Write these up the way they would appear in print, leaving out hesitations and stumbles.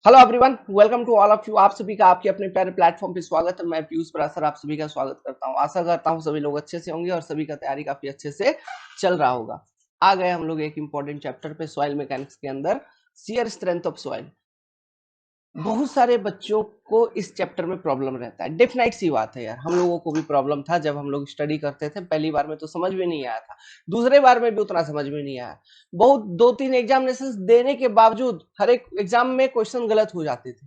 Hello everyone, welcome to all of you. आप सभी का आपके अपने प्यारे प्लेटफॉर्म पे स्वागत है। मैं पीयूष परासर आप सभी का स्वागत करता हूं। आशा करता हूं सभी लोग अच्छे से होंगे और सभी का तैयारी काफी अच्छे से चल रहा होगा। आ गए हम लोग एक इंपॉर्टेंट चैप्टर पे, सॉइल मैकेनिक्स के अंदर शियर स्ट्रेंथ ऑफ सॉइल। बहुत सारे बच्चों को इस चैप्टर में प्रॉब्लम रहता है। डेफिनेट सी बात है यार, हम लोगों को भी प्रॉब्लम था जब हम लोग स्टडी करते थे। पहली बार में तो समझ में नहीं आया था, दूसरे बार में भी उतना समझ में नहीं आया। बहुत 2-3 एग्जामिनेशन देने के बावजूद हर एक एग्जाम में क्वेश्चन गलत हो जाते थे।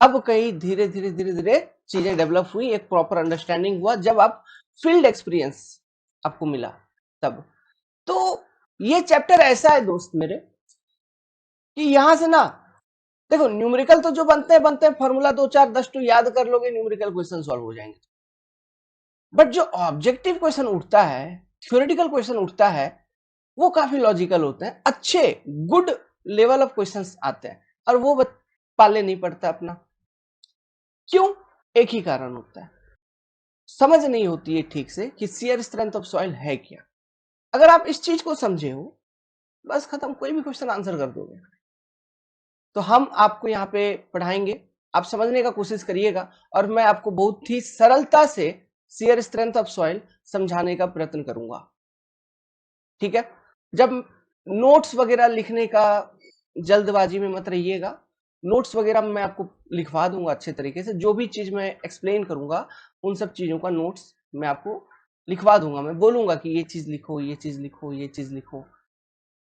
अब कहीं धीरे धीरे धीरे धीरे चीजें डेवलप हुई, एक प्रॉपर अंडरस्टैंडिंग हुआ जब आप फील्ड एक्सपीरियंस आपको मिला तब। तो ये चैप्टर ऐसा है दोस्त मेरे कि यहां से ना, देखो न्यूमेरिकल तो जो बनते हैं फॉर्मूला 2 4 10 याद कर लोगे, न्यूमेरिकल क्वेश्चन सॉल्व हो जाएंगे। बट जो ऑब्जेक्टिव क्वेश्चन उठता है, थ्योरेटिकल क्वेश्चन उठता है, वो काफी लॉजिकल होते हैं, अच्छे गुड लेवल ऑफ क्वेश्चंस आते हैं और वो पाले नहीं पड़ता अपना। क्यों? एक ही कारण होता है, समझ नहीं होती है ठीक से कि शियर स्ट्रेंथ ऑफ सॉइल है क्या। अगर आप इस चीज को समझे हो, बस खत्म, कोई भी क्वेश्चन आंसर कर दोगे। तो हम आपको यहाँ पे पढ़ाएंगे, आप समझने का कोशिश करिएगा और मैं आपको बहुत ही सरलता से शियर स्ट्रेंथ ऑफ सॉइल समझाने का प्रयत्न करूंगा। ठीक है? जब नोट्स वगैरह लिखने का जल्दबाजी में मत रहिएगा। नोट्स वगैरह मैं आपको लिखवा दूंगा अच्छे तरीके से। जो भी चीज मैं एक्सप्लेन करूंगा उन सब चीजों का नोट्स मैं आपको लिखवा दूंगा। मैं बोलूंगा कि ये चीज लिखो, ये चीज लिखो, ये चीज लिखो।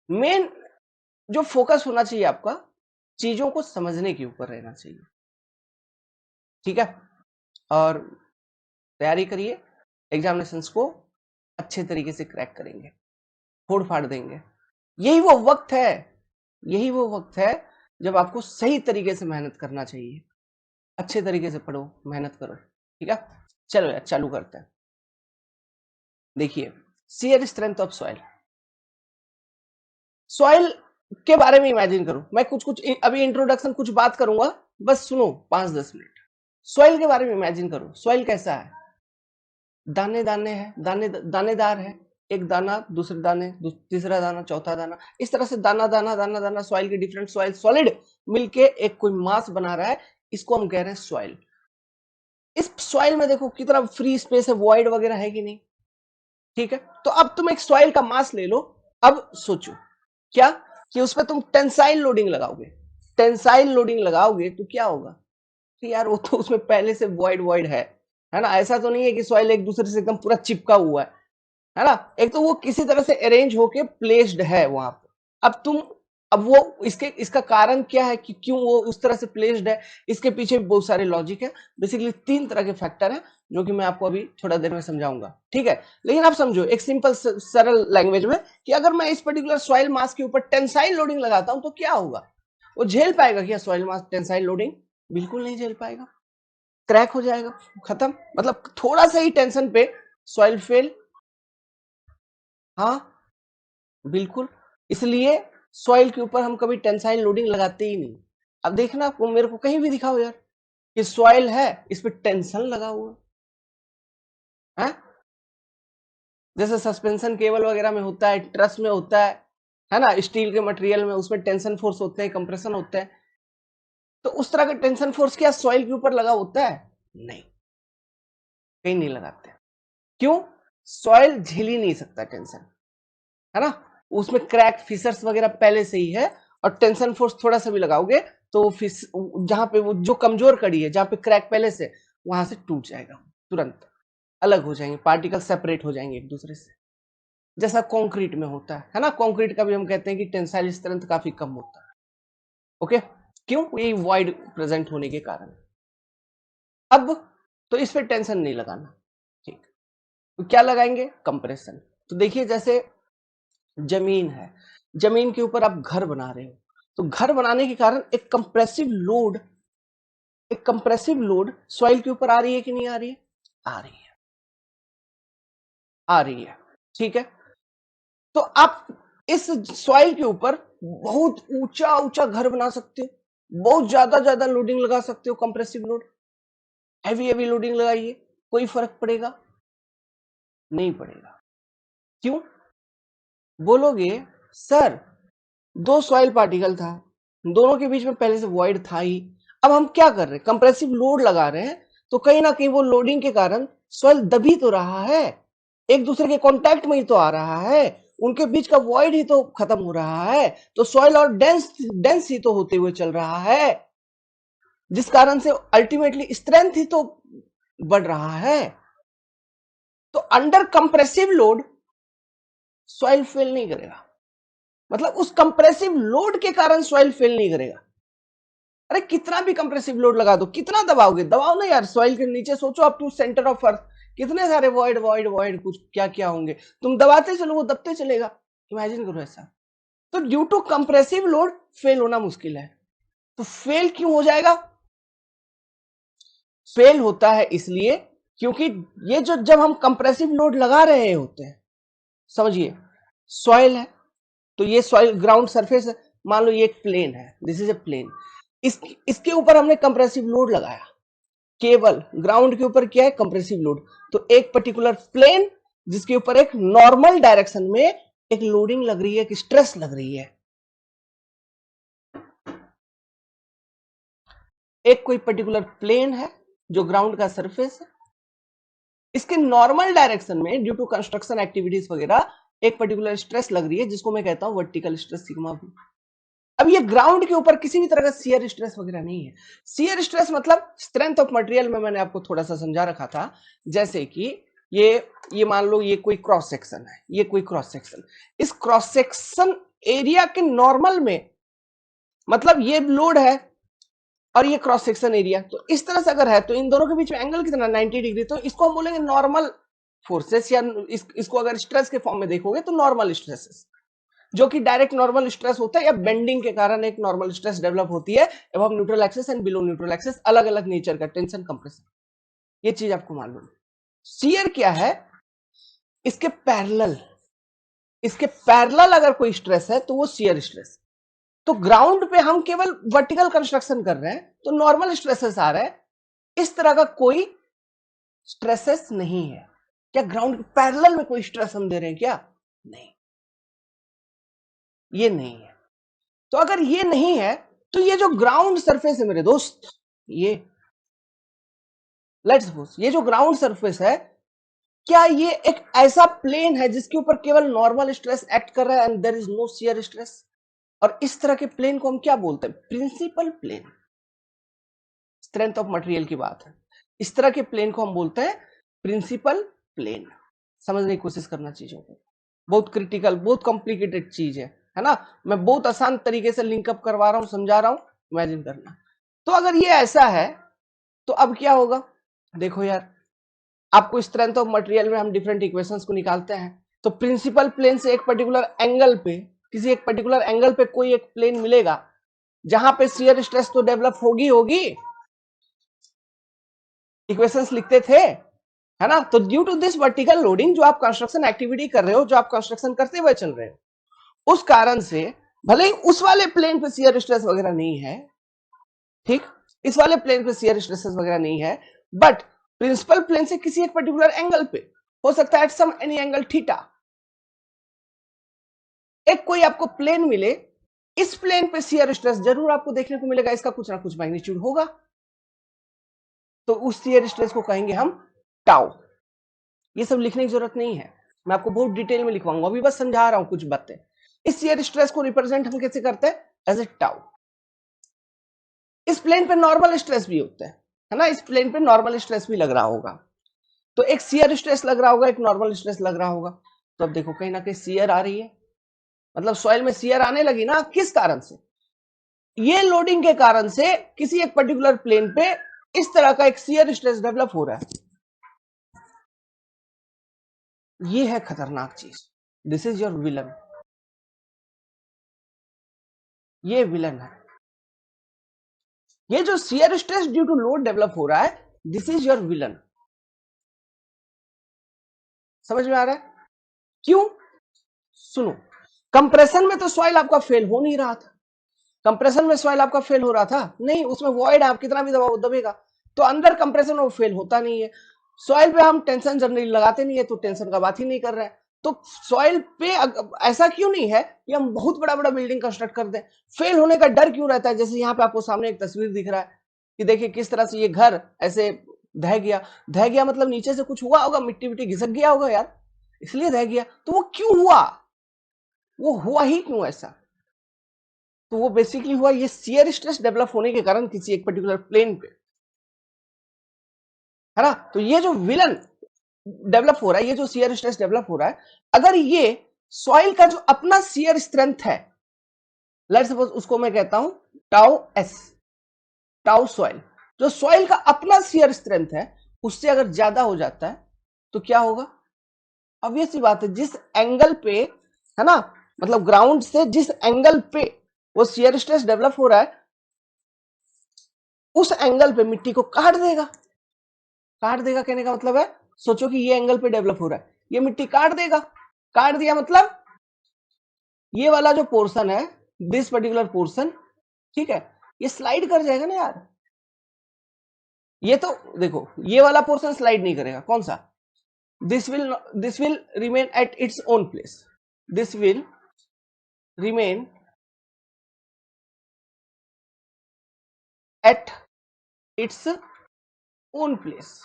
मेन जो फोकस होना चाहिए आपका, चीजों को समझने के ऊपर रहना चाहिए। ठीक है? और तैयारी करिए, एग्जामिनेशंस को अच्छे तरीके से क्रैक करेंगे, फोड़ फाड़ देंगे। यही वो वक्त है, यही वो वक्त है जब आपको सही तरीके से मेहनत करना चाहिए। अच्छे तरीके से पढ़ो, मेहनत करो। ठीक है? चलो यार, चालू करते हैं। देखिए, shear strength of soil. Soil के बारे में इमेजिन करो। मैं कुछ कुछ अभी इंट्रोडक्शन कुछ बात करूंगा, बस सुनो 5-10 मिनट। सॉइल के बारे में इमेजिन करो। सॉइल कैसा है? दाने दाने है, दानेदार है। एक दाना, दूसरे दाने, तीसरा दाना, चौथा दाना, इस तरह से दाना दाना दाना दाना सॉइल के डिफरेंट सॉइल सॉलिड मिलके एक कोई मास बना रहा है। इसको हम कह रहे हैं सॉइल। इस सॉइल में देखो कितना फ्री स्पेस है, वॉइड वगैरह है कि नहीं। ठीक है? तो अब तुम एक सॉइल का मास ले लो। अब सोचो क्या कि उस पर तुम टेंसाइल लोडिंग लगाओगे। टेंसाइल लोडिंग लगाओगे तो क्या होगा कि यार वो तो उसमें पहले से वॉइड वॉइड है ना। ऐसा तो नहीं है कि सॉइल एक दूसरे से एकदम पूरा चिपका हुआ है ना। एक तो वो किसी तरह से अरेंज होके प्लेस्ड है वहां पर। अब तुम, अब वो इसका कारण क्या है कि क्यों वो उस तरह से प्लेस्ड है, इसके पीछे भी बहुत सारे लॉजिक है। बेसिकली 3 तरह के फैक्टर है जो कि मैं आपको अभी थोड़ा देर में समझाऊंगा। ठीक है? लेकिन आप समझो एक सिंपल सरल लैंग्वेज में कि अगर मैं इस पर्टिकुलर सॉइल मास के ऊपर टेंसाइल लोडिंग लगाता हूं तो क्या होगा? वो झेल पाएगा क्या सॉइल मास टेंसाइल लोडिंग? बिल्कुल नहीं झेल पाएगा, क्रैक हो जाएगा, खत्म। मतलब थोड़ा सा ही टेंशन पे सॉइल फेल। हाँ, बिल्कुल। इसलिए सॉइल के ऊपर हम कभी टेंसाइल लोडिंग लगाते ही नहीं। अब देखना, आपको मेरे को कहीं भी दिखाओ यार कि सॉइल है, इस पे टेंशन लगा हुआ है। जैसे सस्पेंशन केबल वगैरह में होता है, ट्रस में होता है ना, स्टील के मटेरियल में, उसमें टेंशन फोर्स होते हैं, कंप्रेशन होते हैं। तो उस तरह का टेंशन फोर्स क्या सॉइल के ऊपर लगा होता है? नहीं, कहीं नहीं लगाते। क्यों? सॉइल झेल ही नहीं सकता टेंशन, है ना। उसमें क्रैक फिसर्स वगैरह पहले से ही है, और टेंशन फोर्स थोड़ा सा भी लगाओगे तो जहां पे वो जो कमजोर कड़ी है, जहां पे क्रैक पहले से, वहां से टूट जाएगा, तुरंत अलग हो जाएंगे, पार्टिकल सेपरेट हो जाएंगे एक दूसरे से। जैसा कंक्रीट में होता है ना। कंक्रीट का भी हम कहते हैं कि टेंसाइल स्ट्रेंथ काफी कम होता है। ओके? क्यों? यही वॉइड प्रेजेंट होने के कारण। अब तो इस पे टेंशन नहीं लगाना। ठीक, तो क्या लगाएंगे? कंप्रेशन। तो देखिए, जैसे जमीन है, जमीन के ऊपर आप घर बना रहे हो, तो घर बनाने के कारण एक कंप्रेसिव लोड, एक कंप्रेसिव लोड सॉइल के ऊपर आ रही है कि नहीं आ रही है? आ रही है, आ रही है। ठीक है? तो आप इस सॉइल के ऊपर बहुत ऊंचा ऊंचा घर बना सकते हो, बहुत ज्यादा ज्यादा लोडिंग लगा सकते हो, compressive load, heavy heavy loading लगाइए, कोई फर्क पड़ेगा? नहीं पड़ेगा। क्यों? बोलोगे सर, 2 सॉइल पार्टिकल था, दोनों के बीच में पहले से वॉइड था ही। अब हम क्या कर रहे हैं, कंप्रेसिव लोड लगा रहे हैं, तो कहीं ना कहीं वो लोडिंग के कारण सॉइल दबी तो रहा है, एक दूसरे के कांटेक्ट में ही तो आ रहा है, उनके बीच का वॉइड ही तो खत्म हो रहा है, तो सॉइल और डेंस डेंस ही तो होते हुए चल रहा है, जिस कारण से अल्टीमेटली स्ट्रेंथ ही तो बढ़ रहा है। तो under compressive load soil fail नहीं करेगा, मतलब उस कंप्रेसिव लोड के कारण सॉइल फेल नहीं करेगा। अरे कितना भी कंप्रेसिव लोड लगा दो, कितना दबाओगे, दबाओ ना यार, सॉइल के नीचे सोचो up to centre of earth कितने सारे वॉइड वॉइड वॉइड कुछ क्या क्या होंगे, तुम दबाते चलो वो दबते चलेगा। इमेजिन करो ऐसा। तो due to compressive load fail होना मुश्किल है। तो फेल क्यों हो जाएगा, फेल होता है इसलिए क्योंकि ये जो जब हम कंप्रेसिव लोड लगा रहे होते हैं, समझिए सॉइल है, तो ये सॉइल ग्राउंड सरफेस है, मान लो ये एक प्लेन है, दिस इज ए प्लेन, इसके ऊपर हमने कंप्रेसिव लोड लगाया, केवल ग्राउंड के ऊपर क्या है, कंप्रेसिव लोड, तो एक पर्टिकुलर प्लेन जिसके ऊपर एक नॉर्मल डायरेक्शन में एक लोडिंग लग रही है, एक स्ट्रेस लग रही है, एक कोई पर्टिकुलर प्लेन है जो ग्राउंड का सरफेस है, इसके नॉर्मल डायरेक्शन में ड्यू टू कंस्ट्रक्शन एक्टिविटीज वगैरह एक पर्टिकुलर स्ट्रेस लग रही है, जिसको मैं कहता हूं वर्टिकल स्ट्रेस सिग्मा भी। अब ये ग्राउंड के ऊपर किसी भी तरह का शियर स्ट्रेस वगैरह नहीं है। शियर स्ट्रेस मतलब स्ट्रेंथ ऑफ मटेरियल में मैंने आपको थोड़ा सा समझा रखा था, जैसे कि ये मान लो ये कोई क्रॉस सेक्शन है, ये कोई क्रॉस सेक्शन, इस क्रॉस सेक्शन एरिया के नॉर्मल में, मतलब ये लोड है और ये क्रॉस सेक्शन एरिया, तो इस तरह से अगर है तो इन दोनों के बीच में एंगल कितना 90 डिग्री, तो इसको हम बोलेंगे नॉर्मल फोर्सेस, या इसको अगर स्ट्रेस के फॉर्म में देखोगे तो नॉर्मल स्ट्रेसेस, जो कि डायरेक्ट नॉर्मल स्ट्रेस होता है या बेंडिंग के कारण एक नॉर्मल स्ट्रेस डेवलप होती है एवं neutral axis and below neutral axis, अलग अलग नेचर का टेंशन कंप्रेशन, ये चीज आपको मालूम है। शियर क्या है, इसके पैरेलल, इसके पैरेलल अगर कोई स्ट्रेस है तो वो शियर स्ट्रेस। तो ग्राउंड पे हम केवल वर्टिकल कंस्ट्रक्शन कर रहे हैं तो नॉर्मल स्ट्रेसेस आ रहे हैं, इस तरह का कोई स्ट्रेसेस नहीं है। क्या ग्राउंड के पैरेलल में कोई स्ट्रेस हम दे रहे हैं क्या, नहीं, ये नहीं है। तो अगर ये नहीं है तो ये जो ग्राउंड सरफेस है मेरे दोस्त, ये लेट्स सपोज ये जो ग्राउंड सरफेस है, क्या ये एक ऐसा प्लेन है जिसके ऊपर केवल नॉर्मल स्ट्रेस एक्ट कर रहा है and there is no shear stress, और इस तरह के प्लेन को हम क्या बोलते हैं, principal plane. Strength of material की बात है, इस तरह के प्लेन को हम बोलते हैं प्रिंसिपल प्लेन। समझने की कोशिश करना चीजों को, बहुत क्रिटिकल बहुत कॉम्प्लिकेटेड चीज है ना, मैं बहुत आसान तरीके से लिंकअप करवा रहा हूं, समझा रहा हूं, इमेजिन करना। तो अगर ये ऐसा है तो अब क्या होगा, देखो यार, आपको स्ट्रेंथ ऑफ मटेरियल में हम डिफरेंट इक्वेशंस को निकालते हैं, तो प्रिंसिपल प्लेन से एक पर्टिकुलर एंगल पे, किसी एक पर्टिकुलर एंगल पे कोई एक प्लेन मिलेगा जहां पे शियर स्ट्रेस तो डेवलप होगी होगी, इक्वेशंस लिखते थे, है ना। तो due to this vertical loading, जो आप कंस्ट्रक्शन एक्टिविटी कर रहे हो, जो आप कंस्ट्रक्शन करते हुए चल रहे हो, उस कारण से भले ही उस वाले प्लेन पे शियर स्ट्रेस वगैरह नहीं है, ठीक, इस वाले प्लेन पे शियर स्ट्रेसेस वगैरह नहीं है, बट प्रिंसिपल प्लेन से किसी एक पर्टिकुलर एंगल पे हो सकता है at some any angle theta, एक कोई आपको प्लेन मिले, इस प्लेन पे शियर स्ट्रेस जरूर आपको देखने को मिलेगा, इसका कुछ ना कुछ मैग्नीट्यूड होगा, तो उस शियर स्ट्रेस को कहेंगे हम टाउ। ये सब लिखने की जरूरत नहीं है, मैं आपको बहुत डिटेल में लिखवाऊंगा, अभी बस समझा रहा हूं कुछ बातें। इस शियर स्ट्रेस को रिप्रेजेंट हम कैसे करते हैं, एज ए टाउ। इस प्लेन पे नॉर्मल स्ट्रेस भी होता है ना, इस प्लेन पे नॉर्मल स्ट्रेस भी लग रहा होगा, तो एक शियर स्ट्रेस लग रहा होगा, एक नॉर्मल स्ट्रेस लग रहा होगा। तो अब देखो कहीं ना कहीं शियर आ रही है, मतलब सॉइल में शियर आने लगी ना, किस कारण से, ये लोडिंग के कारण से किसी एक पर्टिकुलर प्लेन पे इस तरह का एक शियर स्ट्रेस डेवलप हो रहा है। ये है खतरनाक चीज, दिस इज योर विलन, ये विलन है। ये जो shear stress due to load develop हो रहा है, दिस इज योर विलन। समझ में आ रहा है क्यों, सुनो, कंप्रेशन में तो सॉइल आपका फेल हो नहीं रहा था, कंप्रेशन में सॉइल आपका फेल हो रहा था नहीं, उसमें वॉइड आप कितना भी दबाओ दबेगा, तो अंदर कंप्रेशन वो फेल होता नहीं है। सॉइल पे हम टेंशन जनरली लगाते नहीं है, तो टेंशन का बात ही नहीं कर रहे हैं, तो सॉइल पे ऐसा क्यों नहीं है कि हम बहुत बड़ा बड़ा बिल्डिंग कंस्ट्रक्ट कर दें? फेल होने का डर क्यों रहता है? जैसे यहाँ पे आपको सामने एक तस्वीर दिख रहा है कि देखिए किस तरह से ये घर ऐसे ढह गया मतलब नीचे से कुछ हुआ होगा, मिट्टी मिट्टी घिसक गया होगा यार, इसलिए ढह गया। तो वो क्यों हुआ? वो हुआ ही क्यों ऐसा? तो वो बेसिकली हुआ ये शियर स्ट्रेस डेवलप होने के कारण किसी एक पर्टिकुलर प्लेन पे, है ना। तो ये जो विलन डेवलप हो रहा है, ये जो शियर स्ट्रेस डेवलप हो रहा है, अगर ये सॉइल का जो अपना शियर स्ट्रेंथ है, लेट्स सपोज उसको मैं कहता हूं टाउ एस, टाउ सॉइल, जो सॉइल का अपना शियर स्ट्रेंथ है उससे अगर ज्यादा हो जाता है तो क्या होगा? ऑब्वियस सी बात है, जिस एंगल पे, है ना, मतलब ग्राउंड से जिस एंगल पे वो शियर स्ट्रेस डेवलप हो रहा है उस एंगल पे मिट्टी को काट देगा। काट देगा कहने का मतलब है, सोचो कि ये एंगल पे डेवलप हो रहा है, ये मिट्टी काट देगा। काट दिया मतलब ये वाला जो पोर्शन है, दिस पर्टिकुलर पोर्शन, ठीक है, ये स्लाइड कर जाएगा ना यार। ये तो देखो ये वाला पोर्शन स्लाइड नहीं करेगा, कौन सा? This will remain at its own place, this will remain at its own place.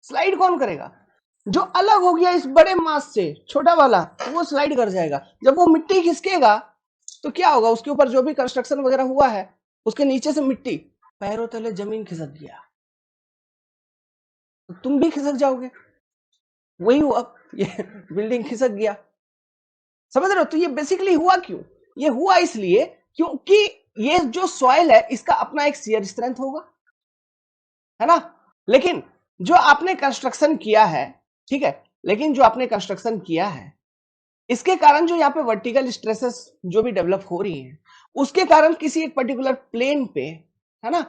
Slide कौन करेगा? जो अलग हो गया इस बड़े मास से, छोटा वाला, वो स्लाइड कर जाएगा। जब वो मिट्टी खिसकेगा तो क्या होगा? उसके ऊपर जो भी कंस्ट्रक्शन वगैरह हुआ है उसके नीचे से मिट्टी, पैरों तले जमीन खिसक गया तो तुम भी खिसक जाओगे। वही हुआ, ये बिल्डिंग खिसक गया। समझ रहे हो? तो ये बेसिकली हुआ क्यों? ये हुआ इसलिए क्योंकि ये जो सॉइल है इसका अपना एक शियर स्ट्रेंथ होगा, है ना। लेकिन जो आपने कंस्ट्रक्शन किया है, ठीक है, लेकिन जो आपने कंस्ट्रक्शन किया है इसके कारण जो यहाँ पे वर्टिकल स्ट्रेसेस जो भी डेवलप हो रही हैं उसके कारण किसी एक पर्टिकुलर प्लेन पे, है ना,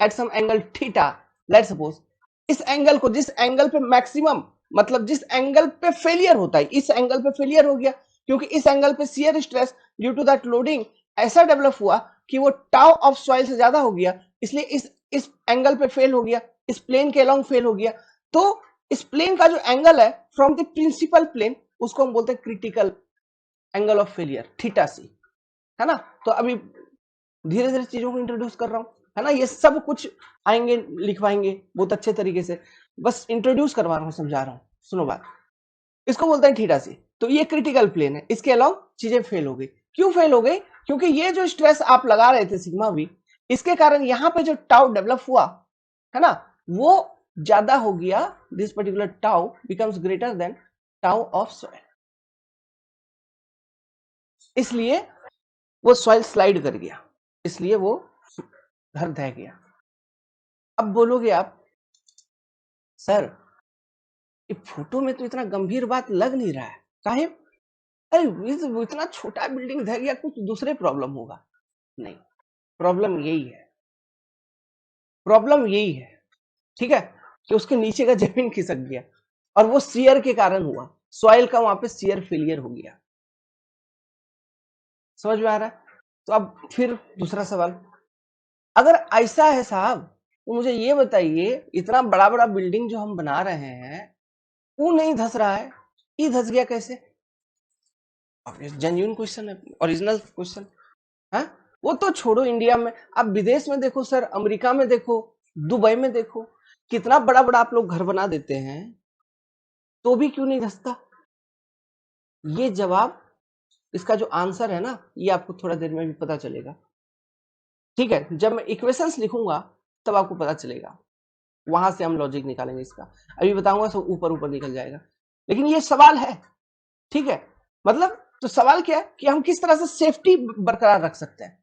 at some angle theta, let's suppose इस एंगल को, जिस एंगल पे मैक्सिमम, मतलब जिस एंगल पे फेलियर होता है, इस एंगल पे फेलियर हो गया क्योंकि इस एंगल पे shear stress due to that loading ऐसा डेवलप हुआ कि वो टाउ ऑफ सॉइल से ज्यादा हो गया, इसलिए इस एंगल पे फेल हो गया, इस प्लेन के अलोंग फेल हो गया। तो इस प्लेन का जो एंगल है फ्रॉम द प्रिंसिपल प्लेन उसको हम बोलते हैं critical angle of failure, theta C, है ना। तो अभी धीरे धीरे चीजों को इंट्रोड्यूस कर रहा हूं, है ना, ये सब कुछ आएंगे लिखवाएंगे बहुत अच्छे तरीके से, बस इंट्रोड्यूस करवा रहा हूं, समझा रहा हूं। सुनो बात, इसको बोलते हैं थीटा सी। तो ये क्रिटिकल प्लेन है, इसके अलावा चीजें फेल हो गई। क्यों फेल हो गई? क्योंकि ये जो स्ट्रेस आप लगा रहे थे सिग्मा वी, इसके कारण यहां पे जो टाउ डेवलप हुआ, है ना, वो ज्यादा हो गया। This particular tau becomes greater than tau of soil, इसलिए वो सॉइल स्लाइड कर गया, इसलिए वो घर ढह गया। अब बोलोगे आप, सर ये फोटो में तो इतना गंभीर बात लग नहीं रहा है, काहे? अरे इतना छोटा बिल्डिंग ढह गया, कुछ दूसरे प्रॉब्लम होगा। नहीं, प्रॉब्लम यही है, प्रॉब्लम यही है, ठीक है, कि उसके नीचे का जमीन खिसक गया और वो शियर के कारण हुआ, सॉइल का वहां पे शियर फेलियर हो गया। समझ में आ रहा है? तो अब फिर दूसरा सवाल, अगर ऐसा है साहब तो मुझे ये बताइए, इतना बड़ा बड़ा बिल्डिंग जो हम बना रहे हैं वो नहीं धस रहा है, ये धस गया कैसे? जेन्युइन क्वेश्चन है, ओरिजिनल क्वेश्चन है। वो तो छोड़ो, इंडिया में, आप विदेश में देखो सर, अमेरिका में देखो, दुबई में देखो, कितना बड़ा बड़ा आप लोग घर बना देते हैं तो भी क्यों नहीं धसता? ये जवाब, इसका जो आंसर है ना, ये आपको थोड़ा देर में भी पता चलेगा, ठीक है। जब मैं इक्वेशंस लिखूंगा तब आपको पता चलेगा, वहां से हम लॉजिक निकालेंगे इसका। अभी बताऊंगा सब ऊपर ऊपर निकल जाएगा, लेकिन ये सवाल है, ठीक है। मतलब तो सवाल क्या है कि हम किस तरह से सेफ्टी बरकरार रख सकते हैं,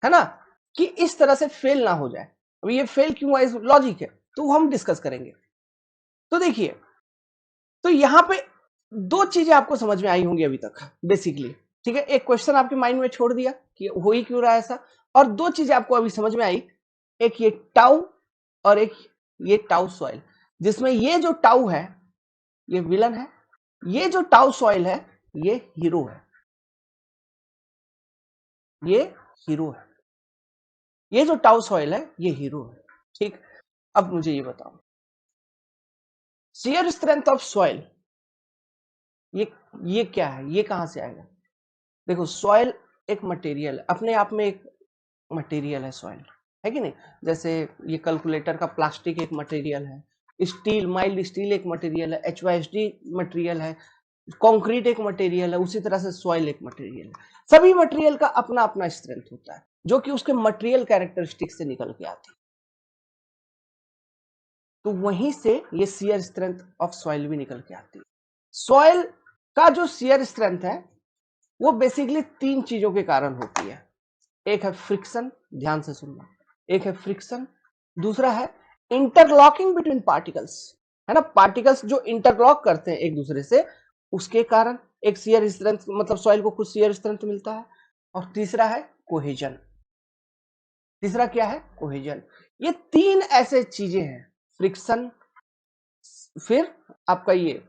है ना, कि इस तरह से फेल ना हो जाए। अब ये फेल क्यों हुआ, इस लॉजिक है, तो वो हम डिस्कस करेंगे। तो देखिए, तो यहां पे दो चीजें आपको समझ में आई होंगी अभी तक बेसिकली, ठीक है। एक क्वेश्चन आपके माइंड में छोड़ दिया कि हो ही क्यों रहा है ऐसा, और दो चीजें आपको अभी समझ में आई, एक ये टाउ और एक ये टाउ सॉइल, जिसमें ये जो टाउ है ये विलन है, ये जो टाउ सॉइल है ये हीरो है, ये हीरो है, ये जो टाउ सॉइल है ये हीरो है, ठीक। अब मुझे ये बताओ, शियर स्ट्रेंथ ऑफ सॉइल ये ये क्या है, ये कहां से आएगा? देखो सॉइल एक मटेरियल अपने आप में, एक मटेरियल है सॉइल, है कि नहीं? जैसे ये कैलकुलेटर का प्लास्टिक एक मटेरियल है, स्टील माइल्ड स्टील एक मटेरियल है, HYSD मटेरियल है, कंक्रीट एक मटेरियल है, उसी तरह से सॉइल एक मटेरियल है। सभी मटेरियल का अपना अपना स्ट्रेंथ होता है जो कि उसके मटेरियल कैरेक्टरिस्टिक से निकल के आती है। तो वहीं से ये शियर स्ट्रेंथ ऑफ सॉइल भी निकल के आती है। सॉइल का जो शियर स्ट्रेंथ है वो बेसिकली तीन चीजों के कारण होती है। एक है फ्रिक्शन, ध्यान से सुनना, एक है फ्रिक्शन, दूसरा है इंटरलॉकिंग बिटवीन पार्टिकल्स, है ना, पार्टिकल्स जो इंटरलॉक करते हैं एक दूसरे से, उसके कारण एक शियर स्ट्रेंथ, मतलब सॉइल को कुछ शियर स्ट्रेंथ मिलता है। और तीसरा है कोहेजन। तीसरा क्या है? कोहेजन। ये तीन ऐसे चीजें हैं, फ्रिक्शन, फिर आपका ये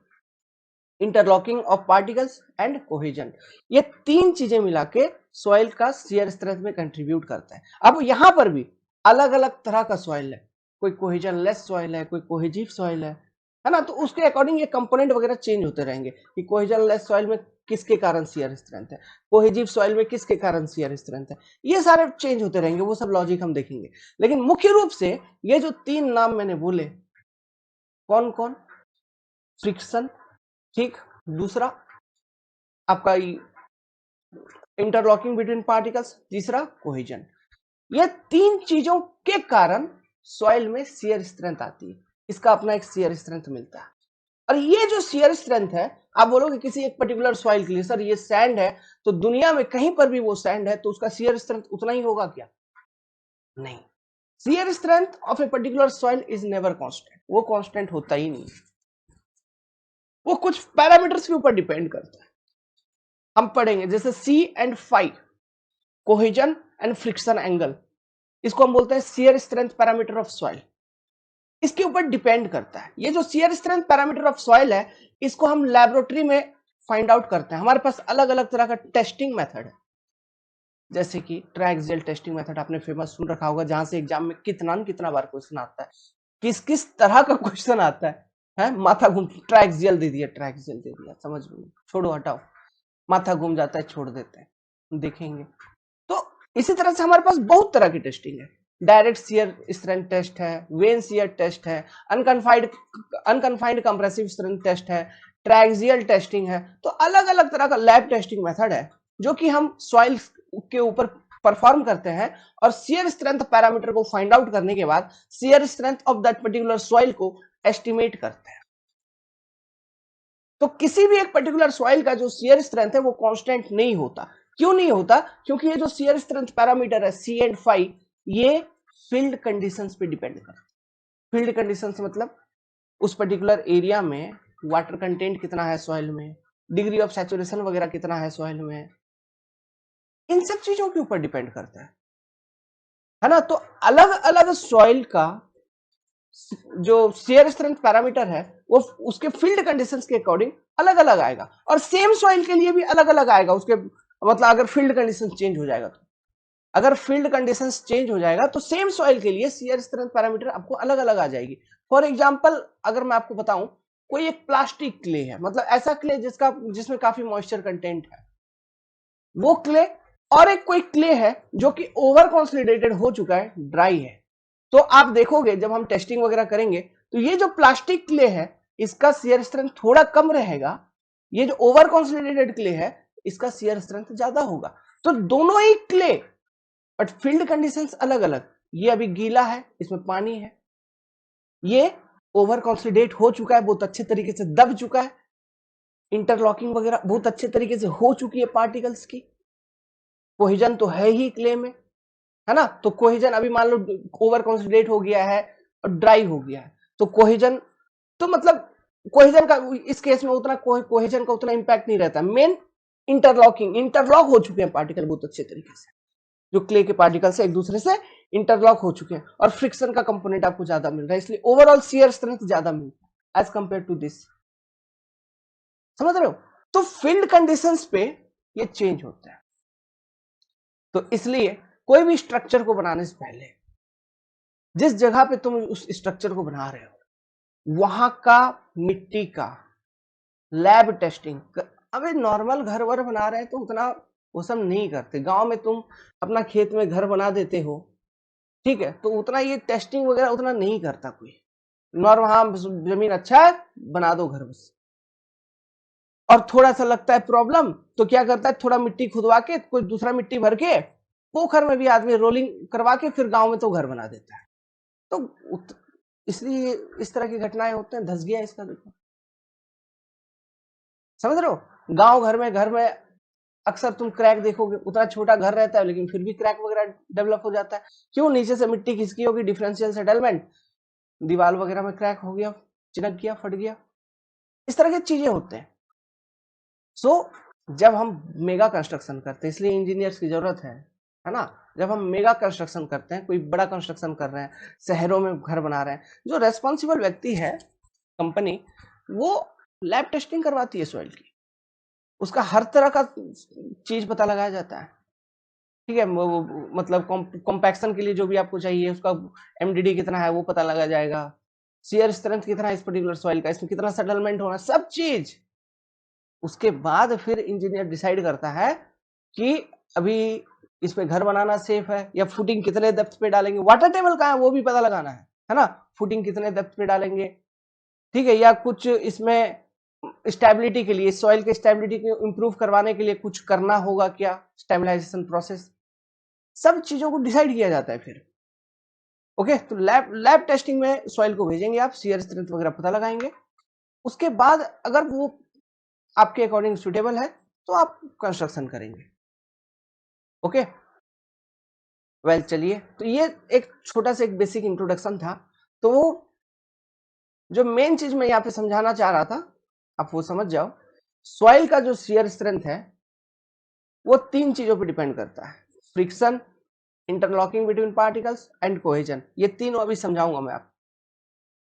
interlocking of particles and cohesion, ये तीन चीजें मिला के सॉइल का शियर स्ट्रेंथ में कंट्रीब्यूट करता है। अब यहां पर भी अलग अलग तरह का सॉइल है, कोई कोहेजन लेस सॉइल है, कोई कोहेजिव सॉइल है ना, तो उसके अकॉर्डिंग ये कंपोनेंट वगैरह चेंज होते रहेंगे कि कोहेजन लेस सॉइल में किसके कारण शियर स्ट्रेंथ है, कोहेजिव सॉइल में किसके कारण शियर स्ट्रेंथ है, ये सारे चेंज होते रहेंगे, वो सब लॉजिक हम देखेंगे। लेकिन मुख्य रूप से ये जो तीन नाम मैंने बोले, कौन कौन? फ्रिक्शन, ठीक, दूसरा आपका इंटरलॉकिंग बिटवीन पार्टिकल्स, तीसरा कोहेजन। ये तीन चीजों के कारण सॉइल में शियर स्ट्रेंथ आती है, इसका अपना एक शियर स्ट्रेंथ मिलता है। और ये जो शियर स्ट्रेंथ है, आप बोलोगे किसी एक पर्टिकुलर सॉइल के लिए सर ये सैंड है, तो दुनिया में कहीं पर भी वो सैंड है तो उसका शियर स्ट्रेंथ उतना ही होगा क्या? नहीं, shear strength of a particular soil is never constant, वो कांस्टेंट होता ही नहीं, वो कुछ पैरामीटर्स के ऊपर डिपेंड करता है। हम पढ़ेंगे जैसे C and phi, cohesion and friction angle, इसको हम बोलते हैं shear strength parameter of soil, इसके ऊपर डिपेंड करता है। ये जो shear strength parameter of soil है, इसको हम लैबोरेटरी में फाइंड आउट करते हैं। हमारे पास अलग अलग तरह का टेस्टिंग मेथड है, जैसे कि ट्रायक्सियल टेस्टिंग मेथड आपने फेमस सुन रखा होगा, जहां से एग्जाम में कितना बार क्वेश्चन आता है, किस किस तरह का क्वेश्चन आता है, माथा घूम, ट्रायक्सियल दे दिया, ट्रायक्सियल दे दिया, समझ में, छोड़ो हटाओ, माथा घूम जाता है, छोड़ देते हैं, देखेंगे। तो इसी तरह से हमारे पास बहुत तरह की टेस्टिंग है, डायरेक्ट शियर स्ट्रेंथ टेस्ट है, वेन शियर टेस्ट है, अनकन्फाइंड कंप्रेसिव स्ट्रेंथ टेस्ट है, ट्रायक्सियल टेस्टिंग है। तो अलग अलग तरह का लैब टेस्टिंग मेथड है जो कि हम सॉइल के ऊपर परफॉर्म करते हैं, और शियर स्ट्रेंथ पैरामीटर को फाइंड आउट करने के बाद shear strength of that particular soil को एस्टिमेट करते हैं। तो किसी भी एक पर्टिकुलर सॉइल का जो शियर स्ट्रेंथ है वो कांस्टेंट नहीं होता। क्यों नहीं होता? क्योंकि ये जो शियर स्ट्रेंथ पैरामीटर है सी एंड फाई, ये फील्ड कंडीशंस पे डिपेंड करता है। फील्ड कंडीशंस मतलब उस पर्टिकुलर एरिया में वाटर कंटेंट कितना है सॉइल में, डिग्री ऑफ सैचुरेशन वगैरह कितना है सॉइल में, इन सब चीजों के ऊपर डिपेंड करता है ना। तो अलग अलग सॉइल का जो शेयर स्ट्रेंथ पैरामीटर है वो उसके फील्ड कंडीशंस के अकॉर्डिंग अलग अलग आएगा, और सेम सॉइल के लिए भी अलग अलग आएगा उसके, मतलब अगर फील्ड कंडीशन चेंज हो जाएगा तो, अगर फील्ड कंडीशंस चेंज हो जाएगा तो सेम सॉइल के लिए शियर स्ट्रेंथ पैरामीटर आपको अलग अलग आ जाएगी। फॉर एग्जांपल अगर मैं आपको बताऊं, कोई एक प्लास्टिक क्ले है, मतलब ऐसा क्ले जिसमें काफी मॉइस्चर कंटेंट है, वो क्ले, और एक कोई क्ले है जो कि ओवर कंसोलिडेटेड हो चुका है, ड्राई है, तो आप देखोगे जब हम टेस्टिंग वगैरह करेंगे तो ये जो प्लास्टिक क्ले है इसका शियर स्ट्रेंथ थोड़ा कम रहेगा, ये जो ओवर कंसोलिडेटेड क्ले है इसका शियर स्ट्रेंथ ज्यादा होगा। तो दोनों ही क्ले बट फील्ड कंडीशंस अलग अलग, ये अभी गीला है, इसमें पानी है, ये ओवर कंसोलिडेट हो चुका है, बहुत अच्छे तरीके से दब चुका है, इंटरलॉकिंग वगैरह बहुत अच्छे तरीके से हो चुकी है पार्टिकल्स की, कोहेजन तो है ही क्ले में, है ना। तो कोहेजन अभी मान लो ओवर कंसोलिडेट हो गया है और ड्राई हो गया है, तो कोहेजन, तो मतलब कोहेजन का इस केस में उतना कोहेजन का उतना इंपैक्ट नहीं रहता। मेन इंटरलॉक हो चुके हैं पार्टिकल बहुत अच्छे तरीके से, जो क्ले के पार्टिकल से एक दूसरे से इंटरलॉक हो चुके हैं, और फ्रिक्शन का कंपोनेंट आपको ज्यादा मिल रहा है, इसलिए ओवरऑल शियर स्ट्रेंथ ज्यादा मिलता है एज कंपेयर टू दिस। समझ रहे हो? तो फील्ड कंडीशंस पे ये चेंज होता है। तो इसलिए कोई भी स्ट्रक्चर को बनाने से पहले जिस जगह पे तुम उस स्ट्रक्चर को बना रहे हो वहां का मिट्टी का लैब टेस्टिंग। अबे नॉर्मल घर वर बना रहे हैं तो उतना वो सब नहीं करते। गांव में तुम अपना खेत में घर बना देते हो, ठीक है, तो उतना ये टेस्टिंग वगैरह उतना नहीं करता कोई। नॉर्मल, हाँ जमीन अच्छा है बना दो घर बस। और थोड़ा सा लगता है प्रॉब्लम तो क्या करता है, थोड़ा मिट्टी खुदवा के कोई दूसरा मिट्टी भर के पोखर में भी आदमी रोलिंग करवा के फिर गांव में तो घर बना देता है। तो इसलिए इस तरह की घटनाएं होते हैं। धस गया इसका, देखो समझ रहे हो। गांव घर में अक्सर तुम क्रैक देखोगे, उतना छोटा घर रहता है लेकिन फिर भी क्रैक वगैरह डेवलप हो जाता है। क्यों? नीचे से मिट्टी खिसकी होगी, डिफरेंशियल सेटलमेंट, दीवार वगैरह में क्रैक हो गया, चिनक गया, फट गया, इस तरह की चीजें होते हैं। सो जब हम मेगा कंस्ट्रक्शन करते हैं, इसलिए इंजीनियर्स की जरूरत है ना। जब हम मेगा कंस्ट्रक्शन करते हैं, कोई बड़ा कंस्ट्रक्शन कर रहे हैं, शहरों में घर बना रहे हैं, जो रेस्पॉन्सिबल व्यक्ति है कंपनी, वो लैब टेस्टिंग करवाती है सॉइल की। उसका हर तरह का चीज पता लगाया जाता है, ठीक है। मतलब कॉम्पैक्शन के लिए जो भी आपको चाहिए, उसका एमडीडी कितना है वो पता लगा जाएगा, शियर स्ट्रेंथ कितना है इस पर्टिकुलर सॉइल का, इसमें कितना सेटलमेंट होना, सब चीज। उसके बाद फिर इंजीनियर डिसाइड करता है कि अभी इस पे घर बनाना सेफ है, या फुटिंग कितने डेप्थ पे डालेंगे, वाटर टेबल कहाँ है वो भी पता लगाना है ना। फुटिंग कितने डेप्थ पे डालेंगे, ठीक है, या कुछ इसमें स्टेबिलिटी के लिए, सॉइल के स्टेबिलिटी को इंप्रूव करवाने के लिए कुछ करना होगा क्या, स्टेबलाइजेशन प्रोसेस, सब चीजों को डिसाइड किया जाता है फिर। ओके, तो लैब टेस्टिंग में सॉइल को भेजेंगे आप, शियर स्ट्रेंथ वगैरह पता लगाएंगे। उसके बाद अगर वो आपके अकॉर्डिंग सुटेबल है तो आप कंस्ट्रक्शन करेंगे। ओके, वेल चलिए, तो ये एक छोटा सा एक बेसिक इंट्रोडक्शन था। तो जो मेन चीज मैं यहाँ पे समझाना चाह रहा था, आप वो समझ जाओ। सॉइल का जो शियर स्ट्रेंथ है वो तीन चीजों पे डिपेंड करता है: friction, interlocking between particles and cohesion. ये तीनों अभी समझाऊंगा मैं आपको,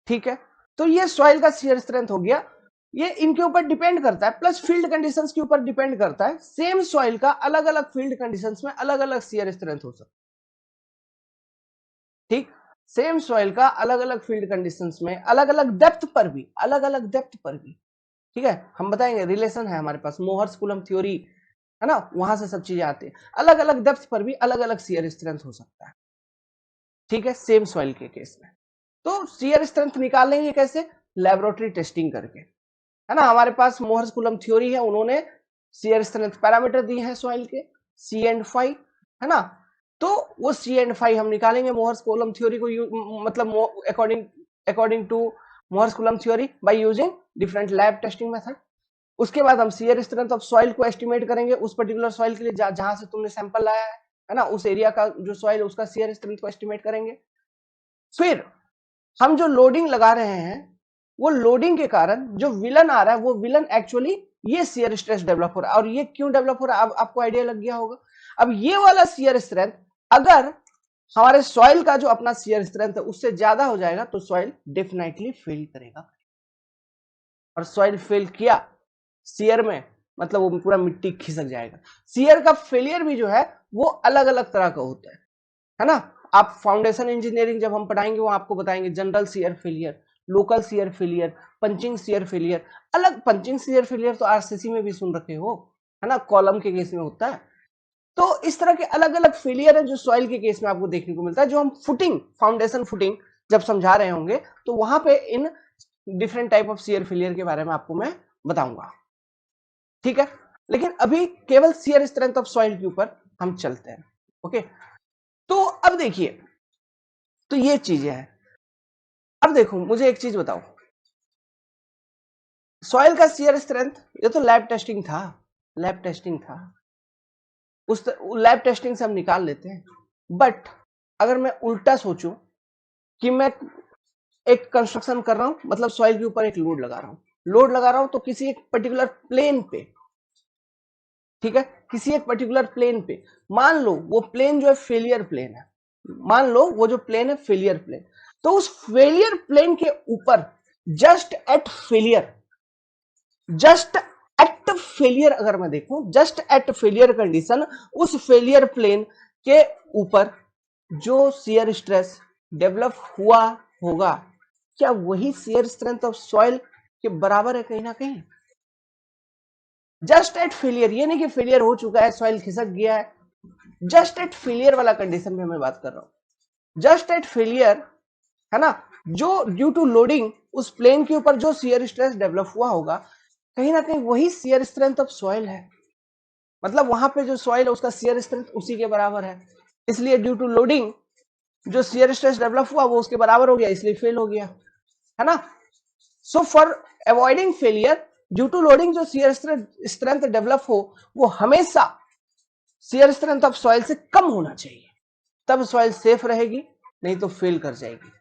ठीक है। तो ये सॉइल का शियर स्ट्रेंथ हो गया, ये इनके ऊपर डिपेंड करता है, प्लस फील्ड कंडीशंस के ऊपर डिपेंड करता है। सेम सॉइल का अलग अलग फील्ड कंडीशंस में अलग अलग शियर स्ट्रेंथ हो सकता है, ठीक। सेम सॉइल का अलग अलग फील्ड कंडीशंस में अलग अलग डेप्थ पर भी, अलग अलग डेप्थ पर भी, ठीक है। हम बताएंगे, रिलेशन है हमारे पास, मोहर्स कूलम थ्योरी है ना, वहां से सब चीजें आती है। अलग अलग डेप्थ पर भी अलग अलग शियर स्ट्रेंथ हो सकता है, ठीक है, सेम सॉइल के केस में। तो शियर स्ट्रेंथ निकालेंगे कैसे? लेबोरेटरी टेस्टिंग करके, है ना। हमारे पास मोहर्स कूलम थ्योरी है, उन्होंने शियर स्ट्रेंथ पैरामीटर दिए हैं सॉइल के, सी एंड फाइव, है ना। तो वो सी एंड फाइव हम निकालेंगे मोहर्स कूलम थ्योरी को मतलब according according to Mohr's Coulomb theory by using different lab testing method. उसके बाद हम शियर स्ट्रेंथ ऑफ सॉइल को एस्टिमेट करेंगे उस पर्टिकुलर सॉइल के लिए जहां से तुमने सैंपल लाया है ना, उस एरिया का जो सॉइल है उसका शियर स्ट्रेंथ को एस्टिमेट करेंगे। फिर हम जो लोडिंग लगा रहे हैं, वो लोडिंग के कारण जो विलन आ रहा है, वो विलन एक्चुअली ये शियर स्ट्रेस डेवलप हो रहा है। और ये क्यों डेवलप हो रहा है, अब आपको आइडिया लग गया होगा। अब ये वाला शियर स्ट्रेंथ अगर हमारे सॉइल का जो अपना शियर स्ट्रेंथ है उससे ज्यादा हो जाएगा तो सॉइल डेफिनेटली फेल करेगा। और सॉइल फेल किया शियर में, मतलब वो पूरा मिट्टी खिसक जाएगा। शियर का फेलियर भी जो है वो अलग अलग तरह का होता है ना। आप फाउंडेशन इंजीनियरिंग जब हम पढ़ाएंगे वो आपको बताएंगे general shear failure, local shear failure, punching shear failure. अलग पंचिंग शियर फेलियर तो आरसीसी में भी सुन रखे हो, है ना, कॉलम के केस में होता है। तो इस तरह के अलग अलग फेलियर है जो सॉइल के केस में आपको देखने को मिलता है, जो हम फुटिंग, फाउंडेशन फुटिंग जब समझा रहे होंगे तो वहां पे in different type of shear failure के बारे में आपको मैं बताऊंगा, ठीक है। लेकिन अभी केवल शियर स्ट्रेंथ ऑफ सॉइल के ऊपर हम चलते हैं। ओके, तो अब देखिए, तो ये चीजें हैं। अब देखो मुझे एक चीज बताओ, सॉइल का शियर स्ट्रेंथ, ये तो लैब टेस्टिंग था, लैब टेस्टिंग था, उस लैब टेस्टिंग से हम निकाल लेते हैं। बट अगर मैं उल्टा सोचूं कि मैं एक कंस्ट्रक्शन कर रहा हूं, मतलब सॉइल के ऊपर एक लोड लगा रहा हूं तो किसी एक पर्टिकुलर प्लेन पे, ठीक है, किसी एक पर्टिकुलर प्लेन पे, मान लो वो प्लेन जो है फेलियर प्लेन है, मान लो वो जो प्लेन है फेलियर प्लेन, तो उस फेलियर प्लेन के ऊपर just at failure, just at failure अगर मैं देखूं, जस्ट एट फेलियर कंडीशन, उस फेलियर प्लेन के ऊपर जो शियर स्ट्रेस डेवलप हुआ होगा, क्या वही शियर स्ट्रेंथ ऑफ सॉइल के बराबर है कहीं ना कहीं? जस्ट एट फेलियर, ये नहीं कि फेलियर हो चुका है, सॉइल खिसक गया है, जस्ट एट फेलियर वाला कंडीशन में मैं बात कर रहा हूं। जस्ट एट फेलियर, है ना, जो ड्यू टू लोडिंग उस प्लेन के ऊपर जो शियर स्ट्रेस डेवलप हुआ होगा, कहीं ना कहीं वही शियर स्ट्रेंथ ऑफ सॉइल है। मतलब वहां पे जो सॉइल है उसका शियर स्ट्रेंथ उसी के बराबर है, इसलिए ड्यू टू लोडिंग जो शियर स्ट्रेस डेवलप हुआ वो उसके बराबर हो गया, इसलिए फेल हो गया, है ना। So for avoiding failure due to loading जो शियर स्ट्रेंथ डेवलप हो वो हमेशा शियर स्ट्रेंथ ऑफ सॉइल से कम होना चाहिए, तब सॉइल सेफ रहेगी, नहीं तो फेल कर जाएगी।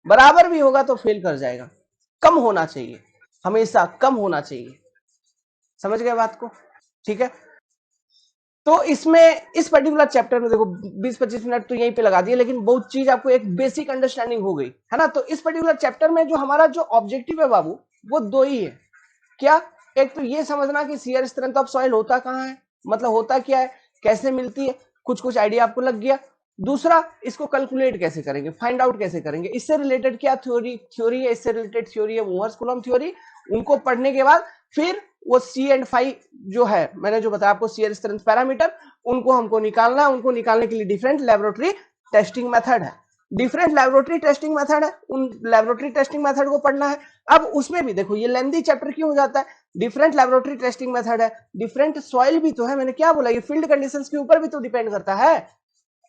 बराबर भी होगा तो फेल कर जाएगा, कम होना चाहिए, हमेशा कम होना चाहिए। समझ गए बात को? ठीक है। तो इसमें इस पर्टिकुलर चैप्टर में देखो 20-25 मिनट तो यहीं पे लगा दिए, लेकिन बहुत चीज आपको एक बेसिक अंडरस्टैंडिंग हो गई, है ना। तो इस पर्टिकुलर चैप्टर में जो हमारा जो ऑब्जेक्टिव है बाबू, वो दो ही है। क्या? एक तो ये समझना कि शियर स्ट्रेंथ ऑफ सॉइल होता कहाँ है, मतलब होता क्या है, कैसे मिलती है, कुछ कुछ आइडिया आपको लग गया। दूसरा, इसको कैलकुलेट कैसे करेंगे, फाइंड आउट कैसे करेंगे, इससे रिलेटेड क्या थ्योरी है, इससे रिलेटेड थ्योरी है मूवर्स कूलम थ्योरी। उनको पढ़ने के बाद फिर वो सी एंड फाई जो है, मैंने जो बताया आपको शियर स्ट्रेंथ पैरामीटर, उनको हमको निकालना है। उनको निकालने के लिए डिफरेंट लेबोरेटरी टेस्टिंग मेथड है, डिफरेंट लेबोरेटरी टेस्टिंग मेथड है, उन लेबोरेटरी टेस्टिंग मेथड को पढ़ना है। अब उसमें भी देखो ये लेंथी चैप्टर क्यों हो जाता है, डिफरेंट लेबोरेटरी टेस्टिंग मेथड है, डिफरेंट सॉइल भी तो है, मैंने क्या बोला, ये फील्ड कंडीशंस के ऊपर भी तो डिपेंड करता है।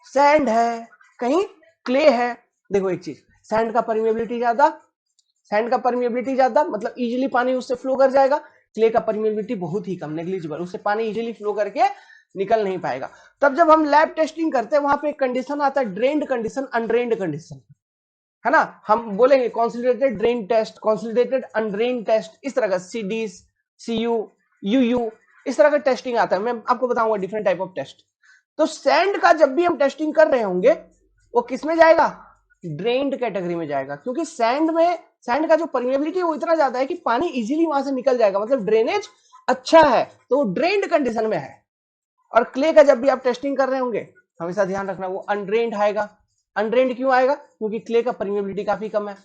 सैंड है, कहीं क्ले है। देखो एक चीज, सैंड का परमिएबिलिटी ज्यादा, सैंड का परमिएबिलिटी ज्यादा मतलब इजीली पानी उससे फ्लो कर जाएगा। क्ले का परमिएबिलिटी बहुत ही कम, नेग्लिजिबल, उससे पानी इजीली फ्लो करके निकल नहीं पाएगा। तब जब हम लैब टेस्टिंग करते हैं वहां पे एक कंडीशन आता है, ड्रेन्ड कंडीशन, अनड्रेन्ड कंडीशन, है ना। हम बोलेंगे consolidated drain test, consolidated undrained test, इस तरह का सीडी, सीयू, यूयू, इस तरह का टेस्टिंग आता है। मैं आपको बताऊंगा डिफरेंट टाइप ऑफ टेस्ट। तो सैंड का जब भी हम टेस्टिंग कर रहे होंगे वो किस में जाएगा, ड्रेन्ड कैटेगरी में जाएगा, क्योंकि सैंड में, सैंड का जो परमिएबिलिटी वो इतना ज्यादा है कि पानी इजीली वहां से निकल जाएगा, मतलब ड्रेनेज अच्छा है, तो ड्रेन्ड कंडीशन में है। और क्ले का जब भी आप टेस्टिंग कर रहे होंगे हमेशा ध्यान रखना वो अनड्रेन्ड आएगा। अनड्रेन्ड क्यों आएगा, क्योंकि क्ले का परमिएबिलिटी काफी कम है।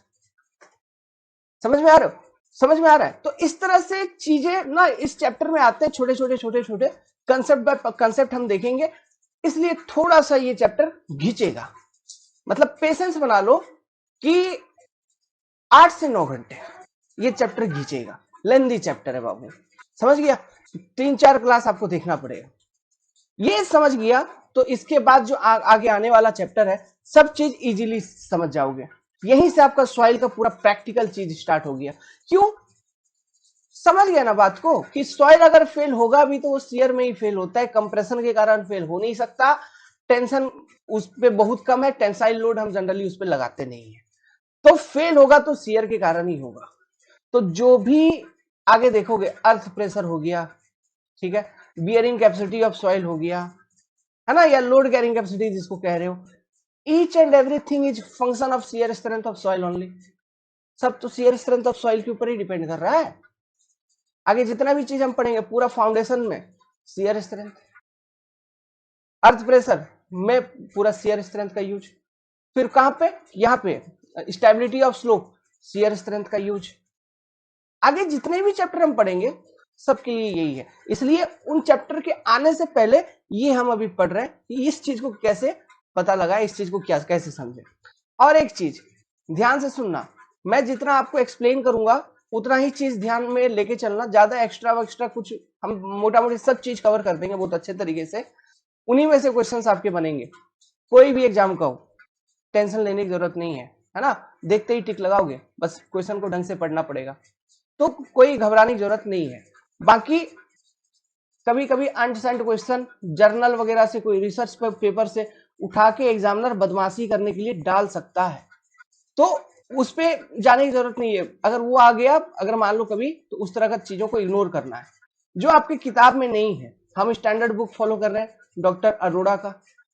समझ में आ रहा है? समझ में आ रहा है? तो इस तरह से चीजें ना इस चैप्टर में आते हैं, छोटे छोटे छोटे छोटे कंसेप्ट बाय कंसेप्ट हम देखेंगे, इसलिए थोड़ा सा ये चैप्टर घिंचेगा। मतलब पेशेंस बना लो कि 8 से 9 घंटे ये चैप्टर घिंचेगा, लेंदी चैप्टर है बाबू। समझ गया? 3-4 क्लास आपको देखना पड़ेगा। ये समझ गया तो इसके बाद जो आगे आने वाला चैप्टर है सब चीज इजीली समझ जाओगे। यहीं से आपका सॉइल का पूरा प्रैक्टिकल चीज स्टार्ट हो गया। क्यों? समझ गया ना बात को, कि सॉइल अगर फेल होगा भी तो वो शियर में ही फेल होता है, कंप्रेशन के कारण फेल हो नहीं सकता। टेंशन उस पर बहुत कम है, टेंसाइल लोड हम जनरली उस पर लगाते नहीं है, तो फेल होगा तो शियर के कारण ही होगा। तो जो भी आगे देखोगे, अर्थ प्रेशर हो गया, ठीक है, बियरिंग कैपेसिटी ऑफ सॉइल हो गया, है ना, या लोड कैरिंग कैपेसिटी जिसको कह रहे हो, each and everything is function of shear strength of soil only. सब तो शियर स्ट्रेंथ ऑफ सॉइल के ऊपर ही डिपेंड कर रहा है। आगे जितना भी चीज हम पढ़ेंगे पूरा फाउंडेशन में शियर स्ट्रेंथ, अर्थ प्रेशर में पूरा शियर स्ट्रेंथ का यूज, फिर कहां पे, यहां पे stability of slope, shear strength का यूज। आगे जितने भी चैप्टर हम पढ़ेंगे सबके लिए यही है, इसलिए उन चैप्टर के आने से पहले ये हम अभी पढ़ रहे हैं कि इस चीज को कैसे पता लगा, इस चीज को क्या कैसे समझे। और एक चीज ध्यान से सुनना, मैं जितना आपको एक्सप्लेन करूंगा उतना ही चीज ध्यान में लेके चलना, ज्यादा एक्स्ट्रा कुछ हम मोटा मोटी सब चीज कवर कर देंगे बहुत अच्छे तरीके से, उन्हीं में से क्वेश्चंस आपके बनेंगे। कोई भी एग्जाम का हो टेंशन लेने की जरूरत नहीं है ना, देखते ही टिक लगाओगे, बस क्वेश्चन को ढंग से पढ़ना पड़ेगा, तो कोई घबराने की जरूरत नहीं है। बाकी कभी कभी अनसेंट क्वेश्चन जर्नल वगैरह से, कोई रिसर्च पेपर से उठा के एग्जामिनर बदमाशी करने के लिए डाल सकता है, तो उस पे जाने की जरूरत नहीं है। अगर वो आ गया, अगर मान लो कभी, तो उस तरह का चीजों को इग्नोर करना है जो आपकी किताब में नहीं है। हम स्टैंडर्ड बुक फॉलो कर रहे हैं डॉक्टर अरोड़ा का,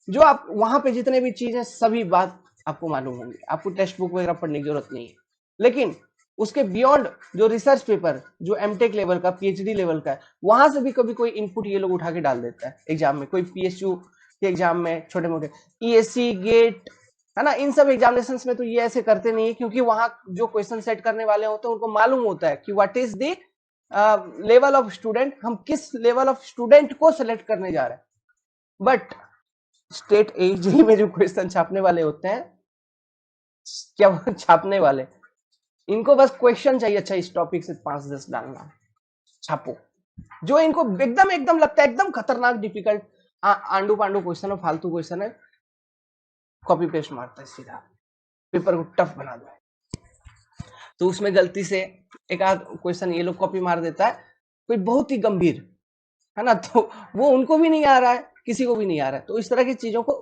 जो आप वहां पे जितने भी चीज है सभी बात आपको मालूम होंगे, आपको टेक्स्ट बुक वगैरह पढ़ने की जरूरत नहीं है। लेकिन उसके बियॉन्ड जो रिसर्च पेपर, जो एमटेक लेवल का, पीएचडी लेवल का है, वहां से भी कभी कोई इनपुट ये लोग उठा के डाल देता है एग्जाम में, कोई पीएसयू के एग्जाम में, छोटे मोटे ईएससी गेट, है ना, इन सब एग्जामिनेशन में तो ये ऐसे करते नहीं है, क्योंकि वहां जो क्वेश्चन सेट करने वाले होते हैं उनको मालूम होता है कि what is the level of student, हम किस लेवल ऑफ स्टूडेंट को सिलेक्ट करने जा रहे हैं। बट स्टेट एजेई में जो क्वेश्चन छापने वाले होते हैं, क्या छापने वाले, इनको बस क्वेश्चन चाहिए, अच्छा इस टॉपिक से 5-10 डालना, छापो। जो इनको एकदम एकदम लगता है एकदम खतरनाक डिफिकल्ट, आंडू पांडू क्वेश्चन है, फालतू क्वेश्चन है, कॉपी पेस्ट मारता है सीधा, पेपर को टफ बना दो। तो उसमें गलती से एक आध क्वेश्चन ये लोग कॉपी मार देता है, कोई बहुत ही गंभीर है ना, तो वो उनको भी नहीं आ रहा है, किसी को भी नहीं आ रहा है। तो इस तरह की चीजों को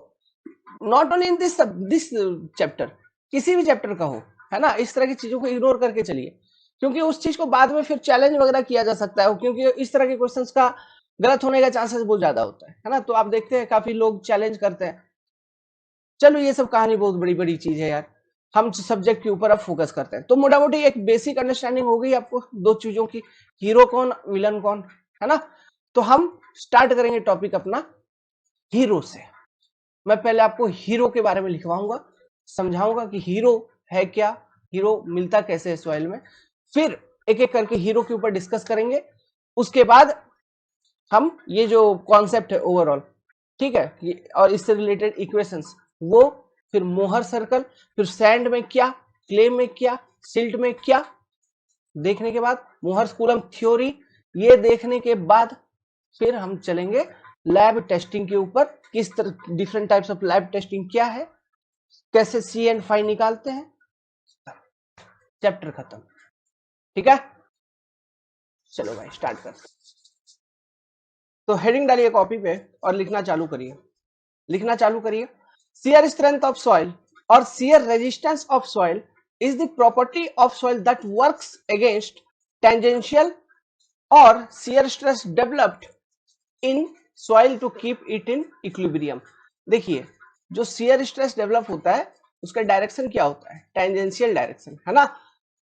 not only in this chapter, किसी भी चैप्टर का हो, है ना, इस तरह की चीजों को इग्नोर करके चलिए, क्योंकि उस चीज को बाद में फिर चैलेंज वगैरह किया जा सकता है, क्योंकि इस तरह के क्वेश्चंस का गलत होने का चांसेस बहुत ज्यादा होता है ना। तो आप देखते हैं काफी लोग चैलेंज करते हैं। चलो ये सब कहानी बहुत बड़ी बड़ी चीज है यार, हम सब्जेक्ट के ऊपर अब फोकस करते हैं। तो मोटा मोटी एक बेसिक अंडरस्टैंडिंग हो गई आपको दो चीजों की, हीरो कौन विलन कौन, है ना। तो हम स्टार्ट करेंगे टॉपिक अपना हीरो से। मैं पहले आपको हीरो के बारे में लिखवाऊंगा, समझाऊंगा कि हीरो है क्या, हीरो मिलता कैसे है सॉइल में, फिर एक एक करके हीरो के ऊपर डिस्कस करेंगे। उसके बाद हम ये जो कॉन्सेप्ट है ओवरऑल, ठीक है, और इससे रिलेटेड इक्वेशंस, वो फिर मोहर सर्कल, फिर सैंड में क्या, क्ले में क्या, सिल्ट में क्या, देखने के बाद मोहर्स कूलम थ्योरी, ये देखने के बाद फिर हम चलेंगे लैब टेस्टिंग के ऊपर, किस तरह different types of lab testing क्या है, कैसे सी एंड फाई निकालते हैं, चैप्टर खत्म। ठीक है, चलो भाई स्टार्ट करते हैं। तो हेडिंग डालिए कॉपी पे और लिखना चालू करिए, लिखना चालू करिए। shear strength of soil or shear resistance of soil is the property of soil that works against tangential or shear stress developed in soil to keep it in equilibrium। देखिए जो shear stress डेवलप होता है उसका direction क्या होता है, tangential direction, है ना।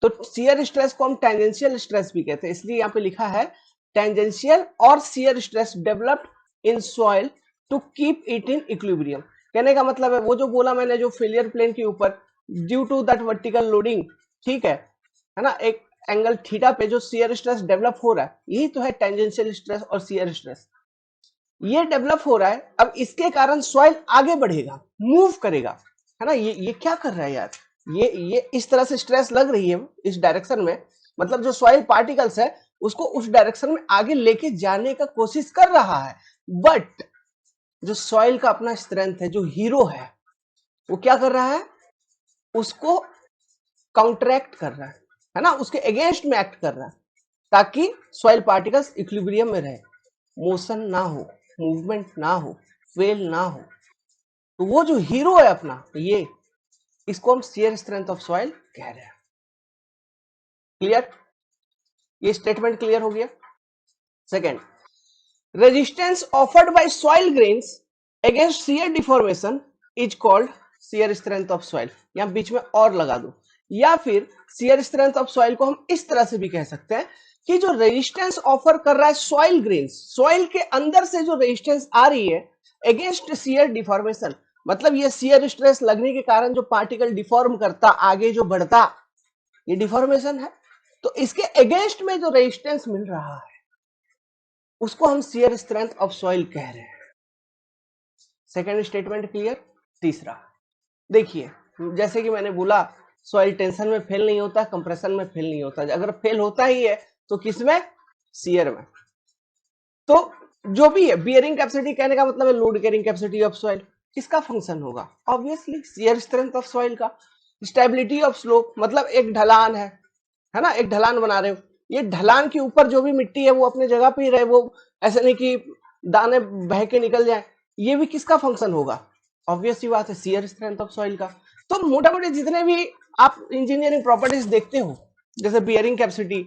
तो shear स्ट्रेस को हम टेंजेंशियल स्ट्रेस भी कहते हैं, इसलिए यहाँ पे लिखा है टेंजेंशियल और shear stress developed in soil to keep it in equilibrium. कहने का मतलब है वो जो बोला मैंने, जो फेलियर प्लेन के ऊपर due to that vertical loading, ठीक है ना, एक एंगल थीटा पे जो shear स्ट्रेस डेवलप हो रहा है, यही तो है टेंजेंशियल स्ट्रेस और shear स्ट्रेस। ये डेवलप हो रहा है, अब इसके कारण सॉइल आगे बढ़ेगा, मूव करेगा, है ना। ये क्या कर रहा है यार, ये इस तरह से स्ट्रेस लग रही है इस डायरेक्शन में, मतलब जो सॉइल पार्टिकल्स है उसको उस डायरेक्शन में आगे लेके जाने का कोशिश कर रहा है। बट जो सॉइल का अपना स्ट्रेंथ है, जो हीरो है वो क्या कर रहा है, उसको काउंटरैक्ट कर रहा है ना, उसके अगेंस्ट में एक्ट कर रहा है, ताकि सॉइल पार्टिकल्स इक्विलिब्रियम में रहे, मोशन ना हो, मूवमेंट ना हो, फेल ना हो। तो वो जो हीरो है अपना, ये इसको हम shear स्ट्रेंथ ऑफ सॉइल कह रहे हैं। क्लियर, ये स्टेटमेंट क्लियर हो गया। Second, resistance offered by soil grains against shear deformation is called shear strength of soil. यहां बीच में और लगा दो, या फिर shear स्ट्रेंथ ऑफ सॉइल को हम इस तरह से भी कह सकते हैं कि जो रेजिस्टेंस ऑफर कर रहा है सॉइल ग्रेन्स, सॉइल के अंदर से जो रेजिस्टेंस आ रही है अगेंस्ट shear डिफॉर्मेशन, मतलब ये shear स्ट्रेस लगने के कारण जो पार्टिकल डिफॉर्म करता, आगे जो बढ़ता, ये डिफॉर्मेशन है। तो इसके अगेंस्ट में जो रेजिस्टेंस मिल रहा है उसको हम shear स्ट्रेंथ ऑफ सॉइल कह रहे हैं। Second statement clear. तीसरा देखिए, जैसे कि मैंने बोला सॉइल टेंशन में फेल नहीं होता, कंप्रेशन में फेल नहीं होता, अगर फेल होता ही है तो किसमें, shear में। तो जो भी है बियरिंग कैपेसिटी, कहने का मतलब है load carrying capacity of soil, किसका फंक्शन होगा, obviously shear strength of soil का। स्टेबिलिटी ऑफ स्लोप, मतलब एक ढलान है ना, एक ढलान बना रहे हो, ये ढलान के ऊपर जो भी मिट्टी है वो अपने जगह पे ही रहे, वो ऐसे नहीं कि दाने बह के निकल जाए, ये भी किसका फंक्शन होगा, ऑब्वियस ही बात है shear स्ट्रेंथ ऑफ सॉइल का। तो मोटा मोटी जितने भी आप इंजीनियरिंग प्रॉपर्टीज देखते हो, जैसे bearing capacity,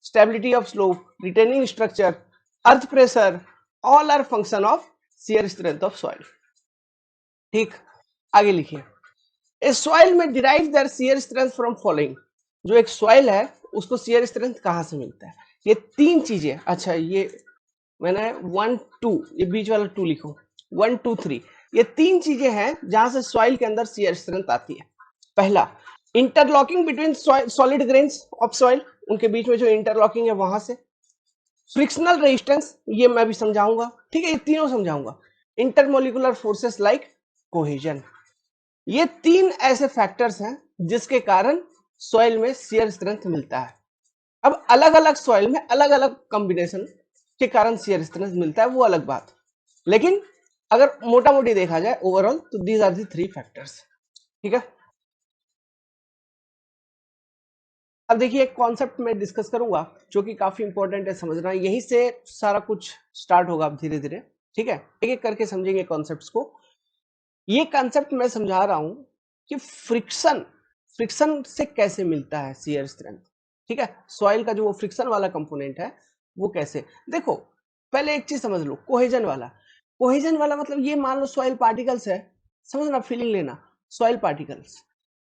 stability of slope, retaining structure, earth pressure, all are function of shear strength of soil. ठीक, आगे लिखिए, ए सॉइल में derive their shear strength from following. जो एक सॉइल है उसको shear स्ट्रेंथ कहां से मिलता है, ये तीन चीजें, अच्छा ये मैंने 1 2, ये बीच वाला 2 लिखो, 1 2 3, ये तीन चीजें हैं जहां से सॉइल के अंदर shear स्ट्रेंथ आती है। पहला, interlocking between solid grains of soil, उनके बीच में जो इंटरलॉकिंग है वहां से। फ्रिक्शनल रेजिस्टेंस ये मैं भी समझाऊंगा, ठीक है, ये तीनों समझाऊंगा। इंटरमोलिकुलर फोर्सेस लाइक कोहेजन, ये तीन ऐसे फैक्टर्स हैं जिसके कारण सॉइल में शियर स्ट्रेंथ मिलता है। अब अलग अलग सॉइल में अलग अलग कॉम्बिनेशन के कारण शियर स्ट्रेंथ मिलता है, वो अलग बात। लेकिन अगर मोटा मोटी देखा जाए ओवरऑल, तो these are the three factors, ठीक है। अब देखिए एक कॉन्सेप्ट मैं डिस्कस करूंगा जो कि काफी इंपॉर्टेंट है समझना, यहीं से सारा कुछ स्टार्ट होगा अब धीरे धीरे, ठीक है, एक एक करके समझेंगे कॉन्सेप्ट्स को। ये कॉन्सेप्ट मैं समझा रहा हूं कि फ्रिक्शन, फ्रिक्शन से कैसे मिलता है शियर स्ट्रेंथ, ठीक है। सॉइल का जो वो फ्रिक्शन वाला कंपोनेंट है वो कैसे, देखो पहले एक चीज समझ लो, कोहेजन वाला। कोहेजन वाला मतलब ये मान लो सॉइल पार्टिकल्स है, समझना, फीलिंग लेना, सॉइल पार्टिकल्स।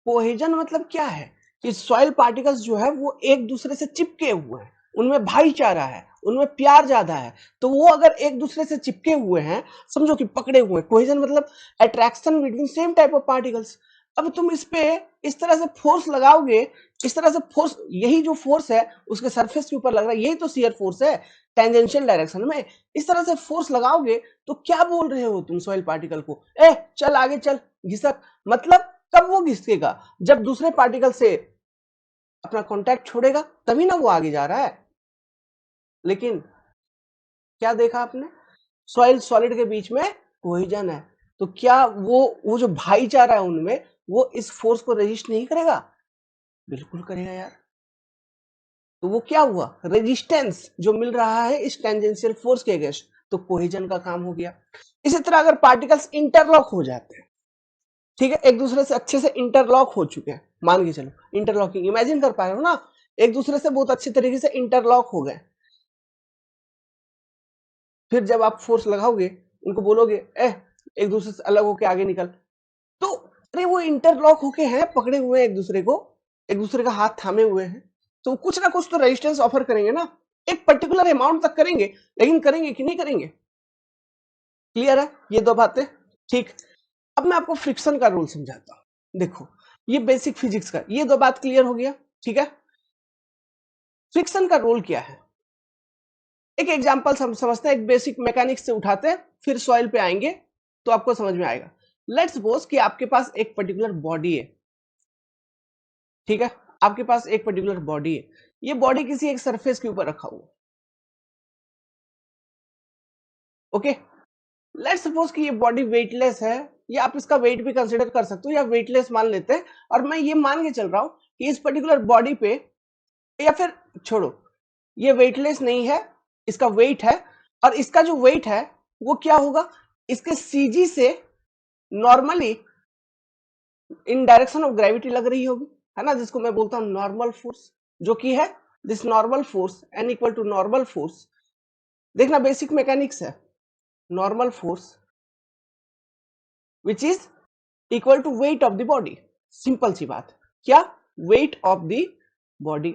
कोहेजन मतलब क्या है कि सॉइल पार्टिकल्स जो है वो एक दूसरे से चिपके हुए हैं, उनमें भाईचारा है, उनमें प्यार ज्यादा है। तो वो अगर एक दूसरे से चिपके हुए हैं, समझो कि पकड़े हुए हैं, कोहेजन मतलब attraction between same type of particles. अब तुम इस पे इस तरह से फोर्स लगाओगे, इस तरह से फोर्स, यही जो फोर्स है उसके सरफेस के ऊपर लग रहा है, यही तो शियर फोर्स है टेंजेंशियल डायरेक्शन में। इस तरह से फोर्स लगाओगे तो क्या बोल रहे हो तुम सॉइल पार्टिकल को, ए चल आगे चल घिसक, मतलब कब वो घिसकेगा, जब दूसरे पार्टिकल से अपना कांटेक्ट छोड़ेगा तभी ना वो आगे जा रहा है। लेकिन क्या देखा आपने, सॉइल सॉलिड के बीच में कोहेजन है, तो क्या वो जो भाईचारा है उनमें, वो इस फोर्स को रेजिस्ट नहीं करेगा, बिल्कुल करेगा यार। तो वो क्या हुआ, रेजिस्टेंस जो मिल रहा है इस टेंजेंशियल फोर्स के अगेंस्ट, तो कोहेजन का काम हो गया। इसी तरह अगर पार्टिकल्स इंटरलॉक हो जाते हैं, ठीक है, एक दूसरे से अच्छे से इंटरलॉक हो चुके हैं, मान के चलो इंटरलॉकिंग इमेजिन कर पा रहे हो ना, एक दूसरे से बहुत अच्छे तरीके से इंटरलॉक हो गए, फिर जब आप फोर्स लगाओगे, उनको बोलोगे ए एक दूसरे से अलग होके आगे निकल, तो अरे वो इंटरलॉक होके हैं, पकड़े हुए हैं एक दूसरे को, एक दूसरे का हाथ थामे हुए हैं, तो कुछ ना कुछ तो रेजिस्टेंस ऑफर करेंगे ना, एक पर्टिकुलर अमाउंट तक करेंगे, लेकिन करेंगे कि नहीं करेंगे। क्लियर है ये दो बातें, ठीक। अब मैं आपको फ्रिक्शन का रूल समझाता हूं, देखो ये बेसिक फिजिक्स का, ये दो बात क्लियर हो गया, ठीक है। फ्रिक्शन का रोल क्या है, एक एग्जांपल समझते हैं, एक बेसिक मैकेनिक्स से उठाते हैं, फिर सॉइल पे आएंगे तो आपको समझ में आएगा। लेट्स सपोज कि आपके पास एक पर्टिकुलर बॉडी है, ठीक है, आपके पास एक पर्टिकुलर बॉडी है, ये बॉडी किसी एक सरफेस के ऊपर रखा हुआ, ओके। लेट्स सपोज कि ये बॉडी वेटलेस है, या आप इसका वेट भी कंसिडर कर सकते हो, या वेटलेस मान लेते हैं, और मैं ये मान के चल रहा हूं कि इस पर्टिकुलर बॉडी पे, या फिर छोड़ो, ये वेटलेस नहीं है, इसका वेट है, और इसका जो वेट है वो क्या होगा, इसके सीजी से normally in direction of gravity लग रही होगी, है ना, जिसको मैं बोलता हूं नॉर्मल फोर्स, जो कि है this normal force N equal to normal force. देखना बेसिक मैकेनिक्स है, normal force which is equal to weight of the body, simple सी बात, क्या, वेट ऑफ द बॉडी।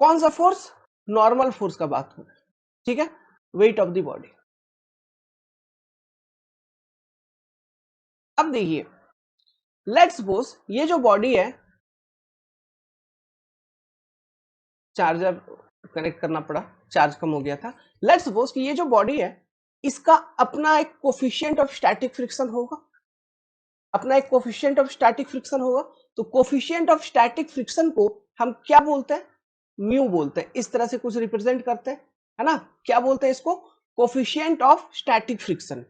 कौन सा फोर्स, नॉर्मल फोर्स का बात हो रहा है, ठीक है, वेट ऑफ द बॉडी। अब देखिए, लेट्स सपोज ये जो बॉडी है, चार्जर कनेक्ट करना पड़ा, चार्ज कम हो गया था। लेट्स सपोज कि ये जो बॉडी है, इसका अपना एक कोफिशिएंट ऑफ स्टैटिक फ्रिक्शन होगा, अपना एक कोफिशिएंट ऑफ स्टैटिक फ्रिक्शन होगा। तो कोफिशिएंट ऑफ स्टैटिक फ्रिक्शन को हम क्या बोलते हैं, म्यू बोलते हैं, इस तरह से कुछ रिप्रेजेंट करते हैं, है ना, क्या बोलते हैं इसको, coefficient of static friction,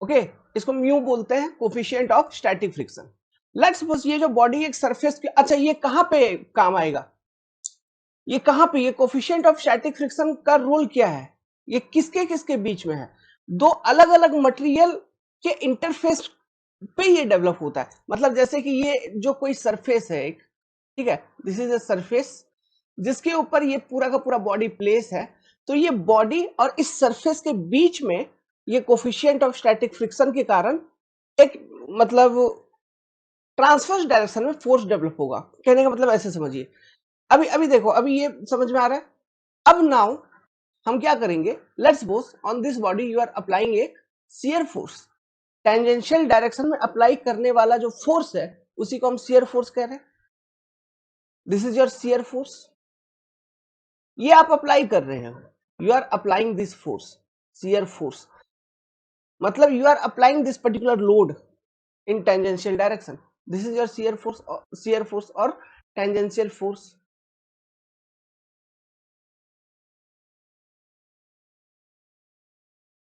okay, इसको म्यू बोलते हैं, coefficient of static friction. Let's suppose ये जो बॉडी एक सरफेस के, अच्छा ये कहां पे काम आएगा, ये कहां पे, ये कोफिशिएंट ऑफ स्टैटिक फ्रिक्शन का रोल क्या है, ये किसके किसके बीच में है, दो अलग अलग मटेरियल के इंटरफेस पे ये डेवलप होता है। मतलब जैसे कि ये जो कोई सरफेस है एक, ठीक है, दिस इज अ सरफेस जिसके ऊपर ये पूरा का पूरा बॉडी प्लेस है, तो ये बॉडी और इस सरफेस के बीच में ये कोफिशिएंट ऑफ स्टैटिक फ्रिक्शन के कारण एक, मतलब ट्रांसवर्स डायरेक्शन में फोर्स डेवलप होगा, कहने का मतलब ऐसे समझिए। अभी अभी देखो, अभी ये समझ में आ रहा है। अब नाउ हम क्या करेंगे, let's suppose on this body you are applying a shear force, tangential direction में अप्लाई करने वाला जो फोर्स है उसी को हम शियर फोर्स कह रहे हैं, this is your shear force, ये आप अप्लाई कर रहे हो, you are applying this force, shear force, मतलब you are applying this particular load in tangential direction, this is your shear force और टेंजेंशियल फोर्स।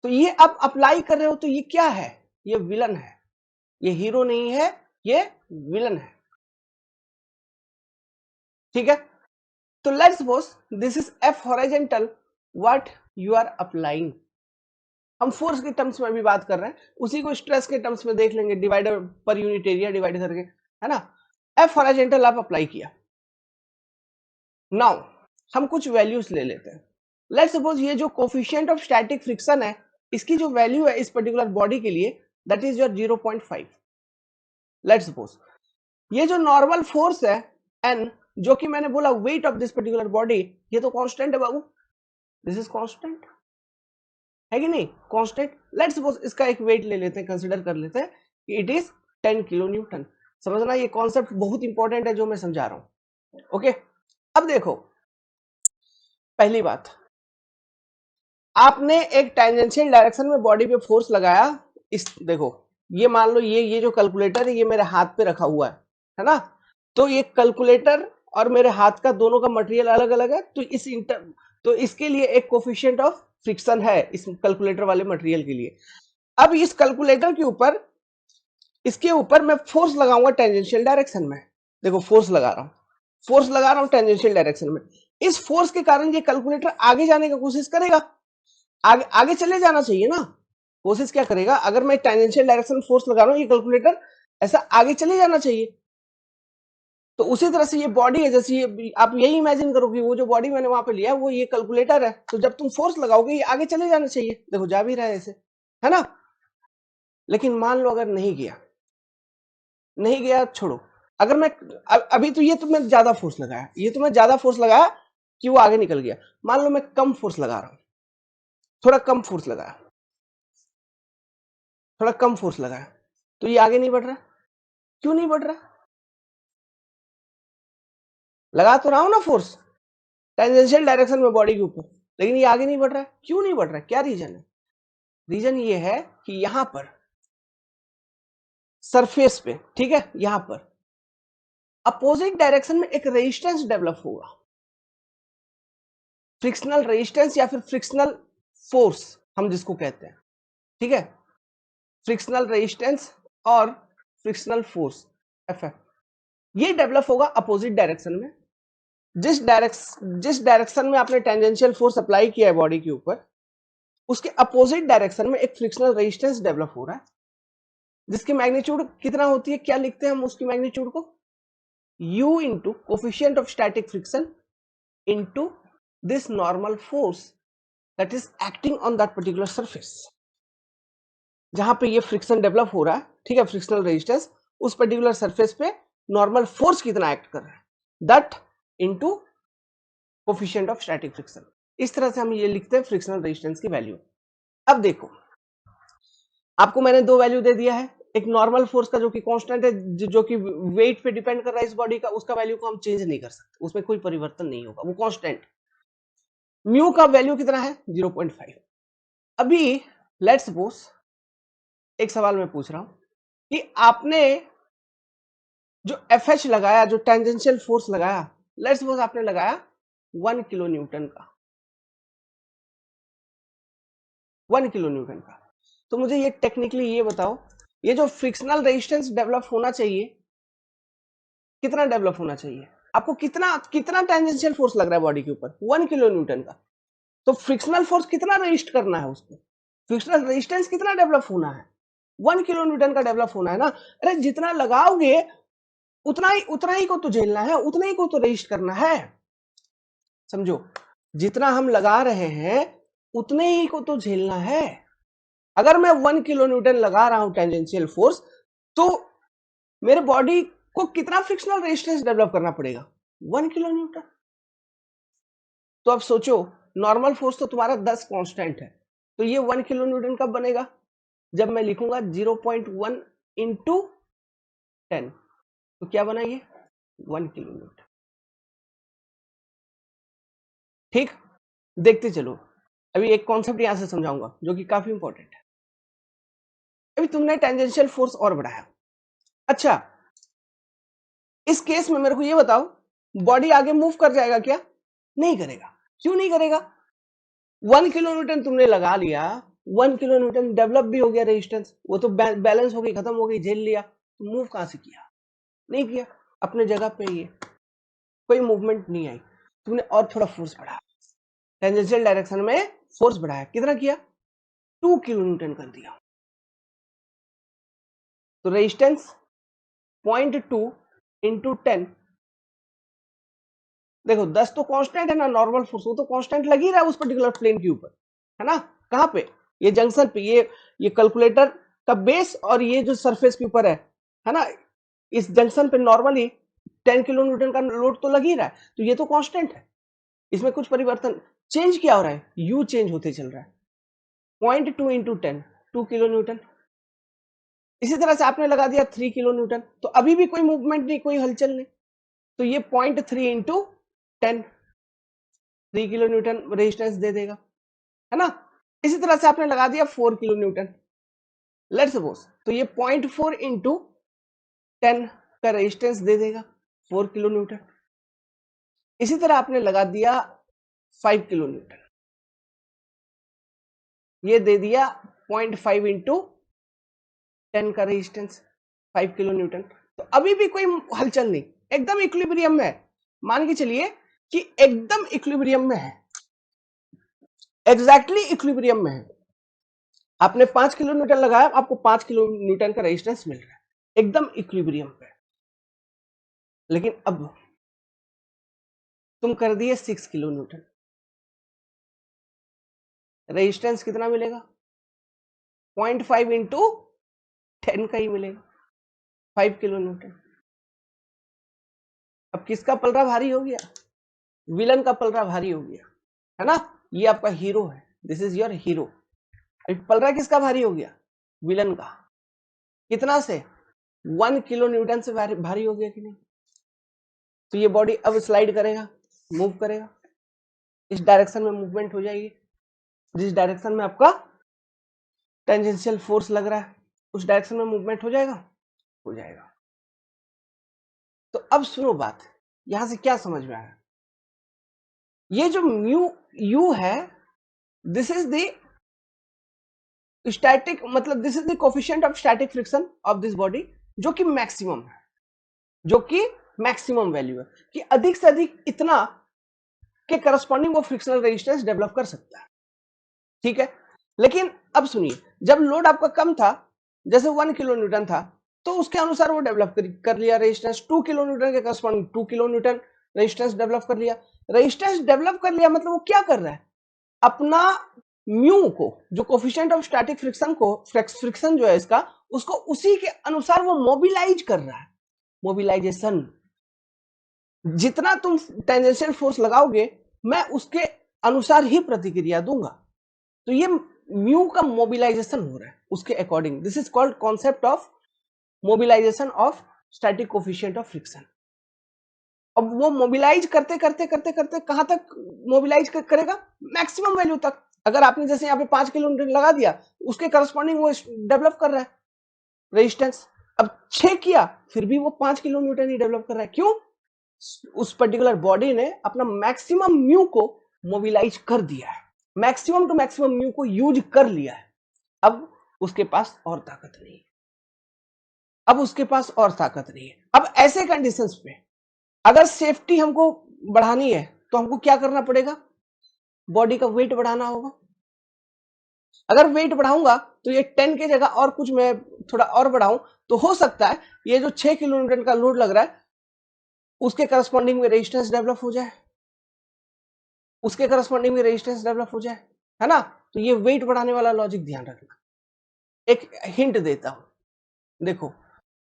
तो ये आप अप्लाई कर रहे हो, तो ये क्या है, ये विलन है, ये हीरो नहीं है, ये विलन है, ठीक है। तो let's suppose this is F horizontal, what you are applying, हम फोर्स के टर्म्स में भी बात कर रहे हैं, उसी को स्ट्रेस के टर्म्स में देख लेंगे, divider per unit area divide करके, है ना। एफ हॉरिजॉन्टल आप अप्लाई किया, नाउ हम कुछ वैल्यूज ले लेते हैं। लेट्स सपोज ये जो कोफिशिएंट ऑफ स्टैटिक फ्रिक्शन है, इसकी जो वैल्यू है इस पर्टिकुलर बॉडी के लिए, that is your 0.5। Let's suppose ये जो नॉर्मल फोर्स है एन, जो कि मैंने बोला weight of this particular body, ये तो कांस्टेंट है बाबू, दिस इज कांस्टेंट, है कि नहीं, कांस्टेंट। लेट्स सपोज इसका एक वेट ले लेते हैं, कंसीडर कर लेते हैं कि इट इज 10 किलो न्यूटन। समझना, ये कॉन्सेप्ट बहुत इंपॉर्टेंट है जो मैं समझा रहा हूं, ओके। अब देखो, पहली बात, आपने एक टेंजेंशियल डायरेक्शन में बॉडी पे फोर्स लगाया, इस देखो, ये मान लो ये जो कैलकुलेटर है ये मेरे हाथ पे रखा हुआ है ना। तो ये कैलकुलेटर और मेरे हाथ का दोनों का मटेरियल अलग अलग है, तो तो इसके लिए एक कोफिशिएंट ऑफ फ्रिक्शन है इस कैलकुलेटर वाले मटेरियल के लिए। अब इस कैलकुलेटर के ऊपर, इसके ऊपर मैं फोर्स लगाऊंगा टेंजेंशियल डायरेक्शन में, देखो फोर्स लगा रहा हूं, फोर्स लगा रहा हूं टेंजेंशियल डायरेक्शन में। इस फोर्स के कारण ये कैलकुलेटर आगे जाने की कोशिश करेगा, आगे आगे चले जाना चाहिए ना, कोशिश क्या करेगा, अगर मैं टेंजेंशियल डायरेक्शन फोर्स लगा रहा हूं, ये कैलकुलेटर ऐसा आगे चले जाना चाहिए। तो उसी तरह से ये बॉडी है, जैसे ये आप यही इमेजिन करो कि वो जो बॉडी मैंने वहां पे लिया वो ये कैलकुलेटर है, तो जब तुम फोर्स लगाओगे ये आगे चले जाना चाहिए, देखो जा भी रहा है ऐसे, है ना। लेकिन मान लो अगर नहीं गया, नहीं गया छोड़ो, अगर मैं अभी तो ये तो मैं ज्यादा फोर्स लगाया, ये तो मैं ज्यादा फोर्स लगाया कि वो आगे निकल गया, मान लो मैं कम फोर्स लगा रहा हूं, थोड़ा कम फोर्स लगाया, थोड़ा कम फोर्स लगाया, तो ये आगे नहीं बढ़ रहा, क्यों नहीं बढ़ रहा, लगा तो रहा हूं ना फोर्स टेंजेंशियल डायरेक्शन में बॉडी के ऊपर, लेकिन ये आगे नहीं बढ़ रहा है, क्यों नहीं बढ़ रहा है, क्या रीजन है। रीजन ये है कि यहां पर सरफेस पे, ठीक है, यहां पर अपोजिट डायरेक्शन में एक रेजिस्टेंस डेवलप होगा, फ्रिक्शनल रेजिस्टेंस या फिर फ्रिक्शनल फोर्स हम जिसको कहते हैं, ठीक है, फ्रिक्शनल रेजिस्टेंस और फ्रिक्शनल फोर्स एफ, ये डेवलप होगा अपोजिट डायरेक्शन में। जिस डायरेक्शन में आपने टेंजेंशियल फोर्स अप्लाई किया है बॉडी के ऊपर, उसके अपोजिट डायरेक्शन में एक फ्रिक्शनल रेजिस्टेंस डेवलप हो रहा है, जिसकी मैग्नीट्यूड कितना होती है, क्या लिखते हैं हम उसकी मैग्नीट्यूड को, u into coefficient of static friction into this normal force that is acting on that particular surface, जहां पे ये फ्रिक्शन डेवलप हो रहा है, ठीक है, फ्रिक्शनल रेजिस्टेंस, उस पर्टिकुलर सरफेस पे नॉर्मल फोर्स कितना एक्ट कर रहा है, that into coefficient of static friction. इस तरह से हम ये लिखते हैं फ्रिक्शनल रेजिस्टेंस की वैल्यू। अब देखो, आपको मैंने दो वैल्यू दे दिया है, एक नॉर्मल फोर्स का जो कि कांस्टेंट है, जो कि वेट पे डिपेंड कर रहा है इस बॉडी का, उसका वैल्यू को हम चेंज नहीं कर सकते, उसमें कोई परिवर्तन नहीं होगा, वो कांस्टेंट। म्यू का वैल्यू कितना है, 0.5। अभी लेट्स सपोज एक सवाल मैं पूछ रहा हूं कि आपने जो एफ एच लगाया, जो टेंजेंशियल फोर्स लगाया, लेट्स सपोज आपने लगाया 1 किलो न्यूटन का, 1 किलो न्यूटन का। तो मुझे ये टेक्निकली ये बताओ, ये जो फ्रिक्शनल रेजिस्टेंस डेवलप होना चाहिए, कितना डेवलप होना चाहिए, आपको कितना कितना टेंजेंशियल फोर्स लग रहा है बॉडी के ऊपर, 1 किलो न्यूटन का। तो फ्रिक्शनल फोर्स कितना रेजिस्ट करना है उसको, फ्रिक्शनल रेजिस्टेंस कितना डेवलप होना है, 1 किलो न्यूटन का डेवलप होना है ना। अरे जितना लगाओगे उतना ही को तो झेलना है, उतना ही को तो रेजिस्ट करना है, समझो, जितना हम लगा रहे हैं उतने ही को तो झेलना है। अगर मैं 1 किलो न्यूटन लगा रहा हूं टेंजेंशियल फोर्स, तो मेरे बॉडी को कितना फ्रिक्शनल रेजिस्टेंस डेवलप करना पड़ेगा, 1 किलो न्यूटन। तो अब सोचो, नॉर्मल फोर्स तो तुम्हारा 10 कांस्टेंट है, तो ये 1 किलो न्यूटन कब बनेगा, जब मैं लिखूंगा 0.1 इंटू 10, तो क्या बना ये 1 किलो न्यूटन। ठीक, देखते चलो। अभी एक कॉन्सेप्ट यहां से समझाऊंगा जो कि काफी इंपॉर्टेंट है। अभी तुमने टेंजेंशियल फोर्स और बढ़ाया। अच्छा, इस केस में मेरे को ये बताओ, बॉडी आगे मूव कर जाएगा क्या? नहीं करेगा। क्यों नहीं करेगा? 1 किलो न्यूटन तुमने लगा लिया, 1 किलो न्यूटन डेवलप भी हो गया रेजिस्टेंस, वो तो बैलेंस हो गई, खत्म हो गई, झेल लिया, तो मूव कहां से किया? नहीं किया, अपने जगह पे ही है, कोई मूवमेंट नहीं आई। तुमने और थोड़ा फोर्स बढ़ाया, टेंजेंशियल डायरेक्शन में फोर्स बढ़ाया, कितना किया? 2 किलो न्यूटन कर दिया। तो रेजिस्टेंस 0.2 इंटू 10, देखो 10 तो कांस्टेंट है ना, नॉर्मल फोर्स वो तो कांस्टेंट लग ही रहा है उस पर्टिकुलर प्लेन के ऊपर, है ना? कहां पे? ये जंक्शन पे, ये कैलकुलेटर का बेस और ये जो सरफेस के ऊपर है ना, इस जंक्शन पे नॉर्मली 10 किलो न्यूटन का लोड तो लग ही रहा है, तो ये तो कांस्टेंट है, इसमें कुछ परिवर्तन, चेंज क्या हो रहा है? यू चेंज होते चल रहा है। 0.2 इंटू 10, 2 किलो न्यूटन। इसी तरह से आपने लगा दिया 3 किलो न्यूटन, तो अभी भी कोई मूवमेंट नहीं, कोई हलचल नहीं, तो ये 0.3 इंटू 10, 3 किलो न्यूटन रेजिस्टेंस दे देगा, है ना? इसी तरह से आपने लगा दिया 4 किलो न्यूटन, लेट्स सपोज, तो ये 0.4 इंटू 10 का रेजिस्टेंस दे देगा 4 किलो न्यूटन। इसी तरह आपने लगा दिया 5 किलो न्यूटन, ये दे दिया 0.5 इंटू 10 का रेजिस्टेंस, 5 किलो न्यूटन। तो अभी भी कोई हलचल नहीं, एकदम इक्विलिब्रियम में है, मान के चलिए कि एकदम इक्विलिब्रियम में है, एग्जैक्टली इक्विलिब्रियम में है। आपने 5 किलो न्यूटन लगाया, आपको 5 किलो न्यूटन का रेजिस्टेंस मिल रहा है, एकदम इक्विलिब्रियम पे। लेकिन अब तुम कर दिए 6 किलो न्यूटन, रेजिस्टेंस कितना मिलेगा? 0.5 इंटू 10 का ही मिलेगा, 5 किलो न्यूटन। अब किसका पलड़ा भारी हो गया? विलन का पलड़ा भारी हो गया, है ना? ये आपका हीरो है, दिस इज योर हीरो। पलड़ा किसका भारी हो गया? विलन का। कितना से? 1 किलो न्यूटन से भारी हो गया कि नहीं? तो ये बॉडी अब स्लाइड करेगा, मूव करेगा, इस डायरेक्शन में मूवमेंट हो जाएगी, जिस डायरेक्शन में आपका टेंजेंशियल फोर्स लग रहा है उस डायरेक्शन में मूवमेंट हो जाएगा, हो जाएगा। तो अब सुनो बात, यहां से क्या समझ में आया? ये जो म्यू यू है, दिस इज द स्टैटिक, मतलब this is the coefficient of static friction of this body, जो कि मैक्सिमम है, जो कि मैक्सिमम वैल्यू है, कि अधिक से अधिक इतना के करस्पॉन्डिंग वो फ्रिक्शनल रेजिस्टेंस डेवलप कर सकता है, ठीक है? लेकिन अब सुनिए, जब लोड आपका कम था, जैसे 1 किलो न्यूटन था, तो उसके अनुसार वो डेवलप कर लिया रेजिस्टेंस, 2 किलो न्यूटन के corresponding 2 kilo Newton resistance develop कर लिया। रेजिस्टेंस डेवलप कर लिया मतलब वो क्या कर रहा है? अपना म्यू को, जो कोफिशिएंट ऑफ स्टैटिक फ्रिक्शन को, फ्रिक्शन जो है इसका, उसको उसी के अनुसार वो मोबिलाइज कर रहा है, मोबिलाइजेशन। जितना तुम टेंजेंशियल फोर्स लगाओगे, मैं उसके अनुसार ही प्रतिक्रिया दूंगा, तो ये म्यू का मोबिलाइजेशन हो रहा है उसके according. This is called concept of mobilization of static coefficient of friction. अब वो मोबिलाइज करते करते करते करते कहां तक मोबिलाइज करेगा? मैक्सिमम वैल्यू तक। अगर आपने जैसे यहाँ पे 5 किलो लगा दिया, उसके करस्पॉन्डिंग वो डेवलप कर रहा है रेजिस्टेंस। अब 6 किया, फिर भी वो 5 किलो न्यूटन ही डेवलप कर रहा है। क्यों? उस पर्टिकुलर बॉडी ने अपना मैक्सिमम म्यू को मोबिलाइज कर दिया है, मैक्सिमम टू मैक्सिमम म्यू को यूज कर लिया है। अब उसके पास और ताकत नहीं है, अब उसके पास और ताकत नहीं है। अब ऐसे कंडीशंस पे अगर सेफ्टी हमको बढ़ानी है, तो हमको क्या करना पड़ेगा? बॉडी का वेट बढ़ाना होगा। अगर वेट बढ़ाऊंगा तो ये 10 की जगह और कुछ मैं थोड़ा और बढ़ाऊं, तो हो सकता है ये जो 6 किलो न्यूटन का लोड लग रहा है, उसके करस्पॉन्डिंग में रेजिस्टेंस डेवलप हो जाए, उसके करस्पॉन्डिंग में रेजिस्टेंस डेवलप हो जाए, है ना? तो ये वेट बढ़ाने वाला लॉजिक ध्यान रखना। एक हिंट देता हूं, देखो,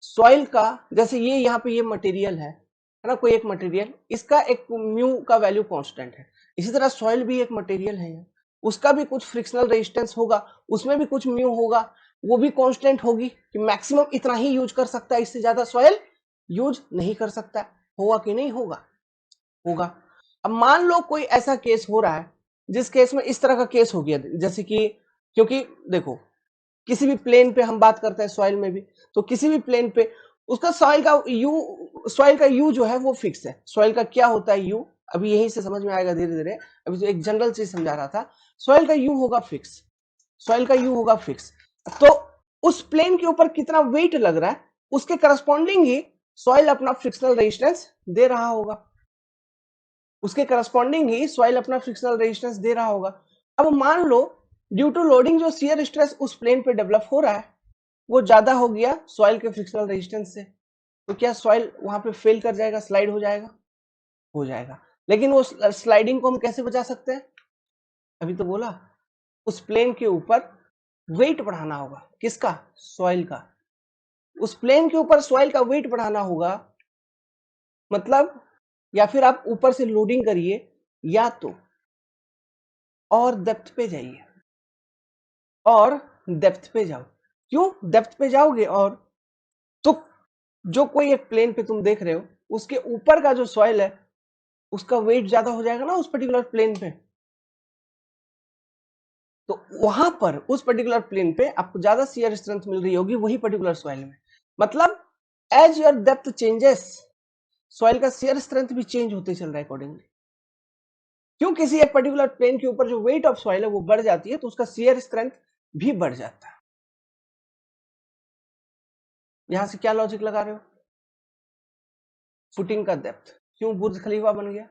सॉइल का, जैसे ये यहाँ पे ये मटेरियल है ना, कोई एक मटेरियल, इसका एक म्यू का वैल्यू कांस्टेंट है। इसी तरह सॉइल भी एक मटेरियल है, उसका भी कुछ फ्रिक्शनल रेजिस्टेंस होगा, उसमें भी कुछ म्यू होगा, वो भी कांस्टेंट होगी कि मैक्सिमम इतना ही यूज कर सकता है, इससे ज्यादा सॉइल यूज नहीं कर सकता। होगा कि नहीं होगा? होगा। अब मान लो कोई ऐसा केस हो रहा है जिस केस में इस तरह का केस हो गया, जैसे कि, क्योंकि देखो किसी भी प्लेन पे हम बात करते हैं, सॉइल में भी, तो किसी भी प्लेन पे उसका सॉइल का यू जो है वो फिक्स है। सॉइल का क्या होता है यू, अभी यहीं से समझ में आएगा धीरे धीरे। अभी जो एक जनरल चीज समझा रहा था, सॉइल का यू होगा फिक्स, सॉइल का यू होगा फिक्स। तो उस प्लेन के ऊपर कितना वेट लग रहा है उसके करस्पॉन्डिंग ही सॉइल अपना फ्रिक्शनल रेजिस्टेंस दे रहा होगा, उसके करस्पॉन्डिंग ही सॉइल अपना फ्रिक्शनल रेजिस्टेंस दे रहा होगा। अब मान लो ड्यू टू लोडिंग जो शियर स्ट्रेस उस प्लेन पे डेवलप हो रहा है वो ज्यादा हो गया सॉइल के फ्रिक्शनल रेजिस्टेंस से, तो क्या सॉइल वहां पे फेल कर जाएगा, स्लाइड हो जाएगा, हो जाएगा। लेकिन वो स्लाइडिंग को हम कैसे बचा सकते हैं, अभी तो बोला, उस प्लेन के ऊपर वेट बढ़ाना होगा, किसका, सॉइल का। उस प्लेन के ऊपर सॉइल का वेट बढ़ाना होगा, मतलब या फिर आप ऊपर से लोडिंग करिए या तो और डेप्थ पे जाइए, और डेप्थ पे जाओ। क्यों डेप्थ पे जाओगे और, तो जो कोई एक प्लेन पे तुम देख रहे हो उसके ऊपर का जो सॉइल है उसका वेट ज्यादा हो जाएगा ना उस पर्टिकुलर प्लेन पे, तो वहां पर उस पर्टिकुलर प्लेन पे आपको ज्यादा शियर स्ट्रेंथ मिल रही होगी वही पर्टिकुलर सॉइल में। मतलब as your depth changes soil का शियर स्ट्रेंथ भी चेंज होते चल रहा है अकॉर्डिंगली। क्यों, किसी एक पर्टिकुलर प्लेन के ऊपर जो वेट ऑफ सॉइल है वो बढ़ जाती है तो उसका शियर स्ट्रेंथ भी बढ़ जाता है। यहां से क्या लॉजिक लगा रहे हो, फुटिंग का डेप्थ, क्यों बुर्ज खलीफा बन गया।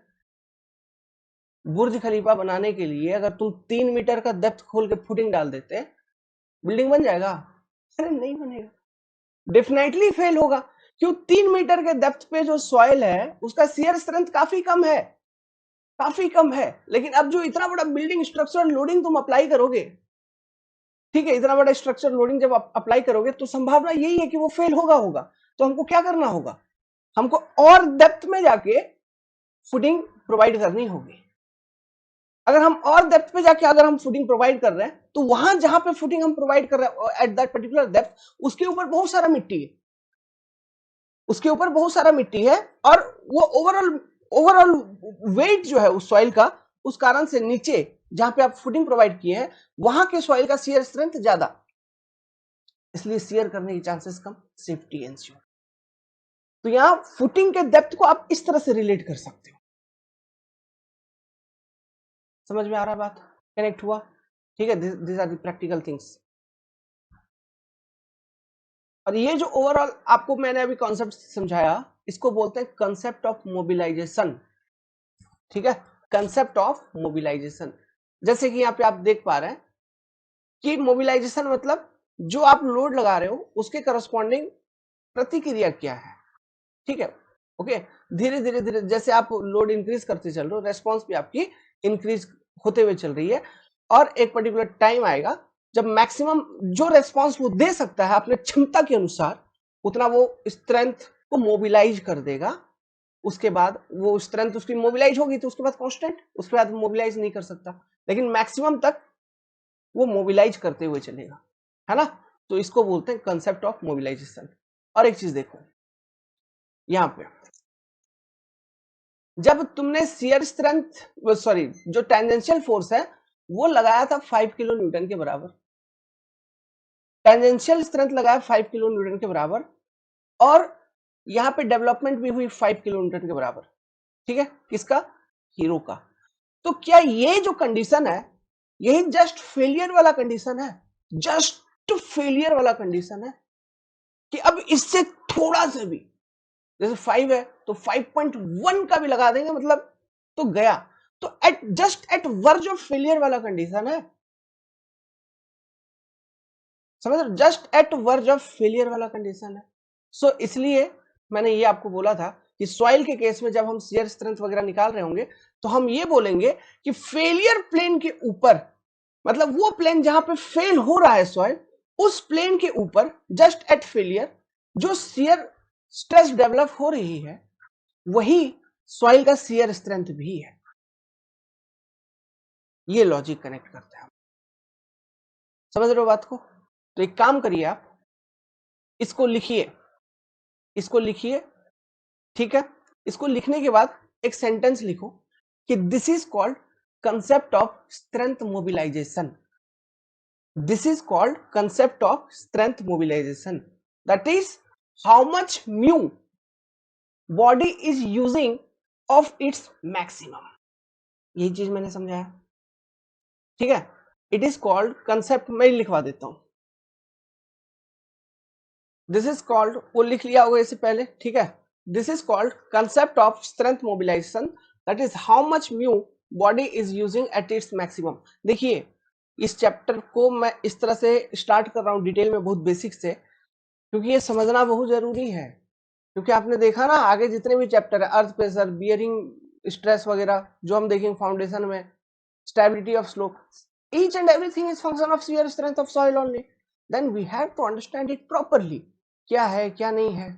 बुर्ज खलीफा बनाने के लिए अगर तुम 3 मीटर का डेप्थ खोल के फुटिंग डाल देते, बिल्डिंग बन जाएगा, अरे नहीं बनेगा, डेफिनेटली फेल होगा। क्यों, 3 मीटर के डेप्थ पे जो सॉइल है उसका शियर स्ट्रेंथ काफी कम है, काफी कम है। लेकिन अब जो इतना बड़ा बिल्डिंग स्ट्रक्चरल लोडिंग तुम अप्लाई करोगे, ठीक है, इतना बड़ा स्ट्रक्चर लोडिंग जब अप्लाई करोगे तो संभावना यही है कि वो फेल होगा। तो हमको क्या करना होगा, हमको और डेप्थ में जाके फुटिंग प्रोवाइड करनी होगी। अगर हम और डेप्थ पे जाके अगर हम फुटिंग प्रोवाइड कर रहे हैं तो वहां जहां पे फुटिंग हम प्रोवाइड कर रहे हैं एट दैट पर्टिकुलर डेप्थ उसके ऊपर बहुत सारा मिट्टी है, उसके ऊपर बहुत सारा मिट्टी है, और वो ओवरऑल ओवरऑल वेट जो है उस सॉइल का, उस कारण से नीचे जहां पे आप फुटिंग प्रोवाइड किए हैं वहां के सॉइल का शियर स्ट्रेंथ ज्यादा, इसलिए शेयर करने की चांसेस कम, सेफ्टी एंश्योर। तो यहां फुटिंग के डेप्थ को आप इस तरह से रिलेट कर सकते हो। समझ में आ रहा है बात, कनेक्ट हुआ, ठीक है, this are the practical things. और ये जो ओवरऑल आपको मैंने अभी कॉन्सेप्ट समझाया इसको बोलते हैं कंसेप्ट ऑफ मोबिलाइजेशन, ठीक है, कंसेप्ट ऑफ मोबिलाइजेशन। जैसे कि यहां पे आप देख पा रहे हैं कि मोबिलाइजेशन मतलब जो आप लोड लगा रहे हो उसके करस्पॉन्डिंग प्रतिक्रिया क्या है, ठीक है, ओके। धीरे धीरे धीरे जैसे आप लोड इंक्रीज करते चल रहे हो रेस्पॉन्स भी आपकी इंक्रीज होते हुए चल रही है, और एक पर्टिकुलर टाइम आएगा जब मैक्सिमम जो रेस्पॉन्स वो दे सकता है अपने क्षमता के अनुसार उतना वो स्ट्रेंथ को मोबिलाइज कर देगा। उसके बाद वो स्ट्रेंथ उसकी मोबिलाइज होगी तो उसके बाद कांस्टेंट, उसके बाद मोबिलाइज नहीं कर सकता, लेकिन मैक्सिमम तक वो मोबिलाइज करते हुए चलेगा, है ना। तो इसको बोलते हैं कंसेप्ट ऑफ मोबिलाइजेशन। और एक चीज देखो यहां पे, जब तुमने शियर स्ट्रेंथ, सॉरी, जो टेंजेंशियल फोर्स है वो लगाया था 5 किलो न्यूटन के बराबर, टेंजेंशियल स्ट्रेंथ लगाया 5 किलो न्यूटन के बराबर, और यहां पे डेवलपमेंट भी हुई 5 किलो न्यूटन के बराबर, ठीक है, किसका, हीरो का। तो क्या ये जो कंडीशन है यही जस्ट फेलियर वाला कंडीशन है, जस्ट फेलियर वाला कंडीशन है, कि अब इससे थोड़ा सा भी, जैसे 5 है तो 5.1 का भी लगा देंगे मतलब तो गया, तो at just at verge of failure वाला कंडीशन है, समझ रहे, just at verge of failure वाला कंडीशन है। सो इसलिए मैंने ये आपको बोला था कि सॉइल के केस में जब हम शियर स्ट्रेंथ वगैरह निकाल रहे होंगे तो हम ये बोलेंगे कि फेलियर प्लेन के ऊपर, मतलब वो प्लेन जहां पे फेल हो रहा है सॉइल, उस प्लेन के ऊपर जस्ट एट फेलियर जो शियर स्ट्रेस डेवलप हो रही है वही सॉइल का शियर स्ट्रेंथ भी है। ये लॉजिक कनेक्ट करते हैं, समझ रहे हो बात को। तो एक काम करिए आप इसको लिखिए, इसको लिखिए, ठीक है, इसको लिखने के बाद एक सेंटेंस लिखो कि this is called concept of strength mobilization. This is called concept of strength mobilization. That is how much mu body is using of its maximum. यही चीज मैंने समझाया. ठीक है. It is called concept. मैं लिखवा देता हूं. दिस इज कॉल्ड, वो लिख लिया होगा इससे पहले. ठीक है. This is called concept of strength mobilization. That is how much mu body is using at its maximum. देखिए, इस चैप्टर को मैं इस तरह से स्टार्ट कर रहा हूं डिटेल में, बहुत बेसिक से, क्योंकि ये समझना बहुत जरूरी है. क्योंकि आपने देखा ना, आगे जितने भी चैप्टर है, अर्थ प्रेशर, बियरिंग स्ट्रेस वगैरह जो हम देखेंगे फाउंडेशन में, stability of slope, each and everything is function of shear strength of soil only. Then we have to understand it properly. क्या है क्या नहीं है.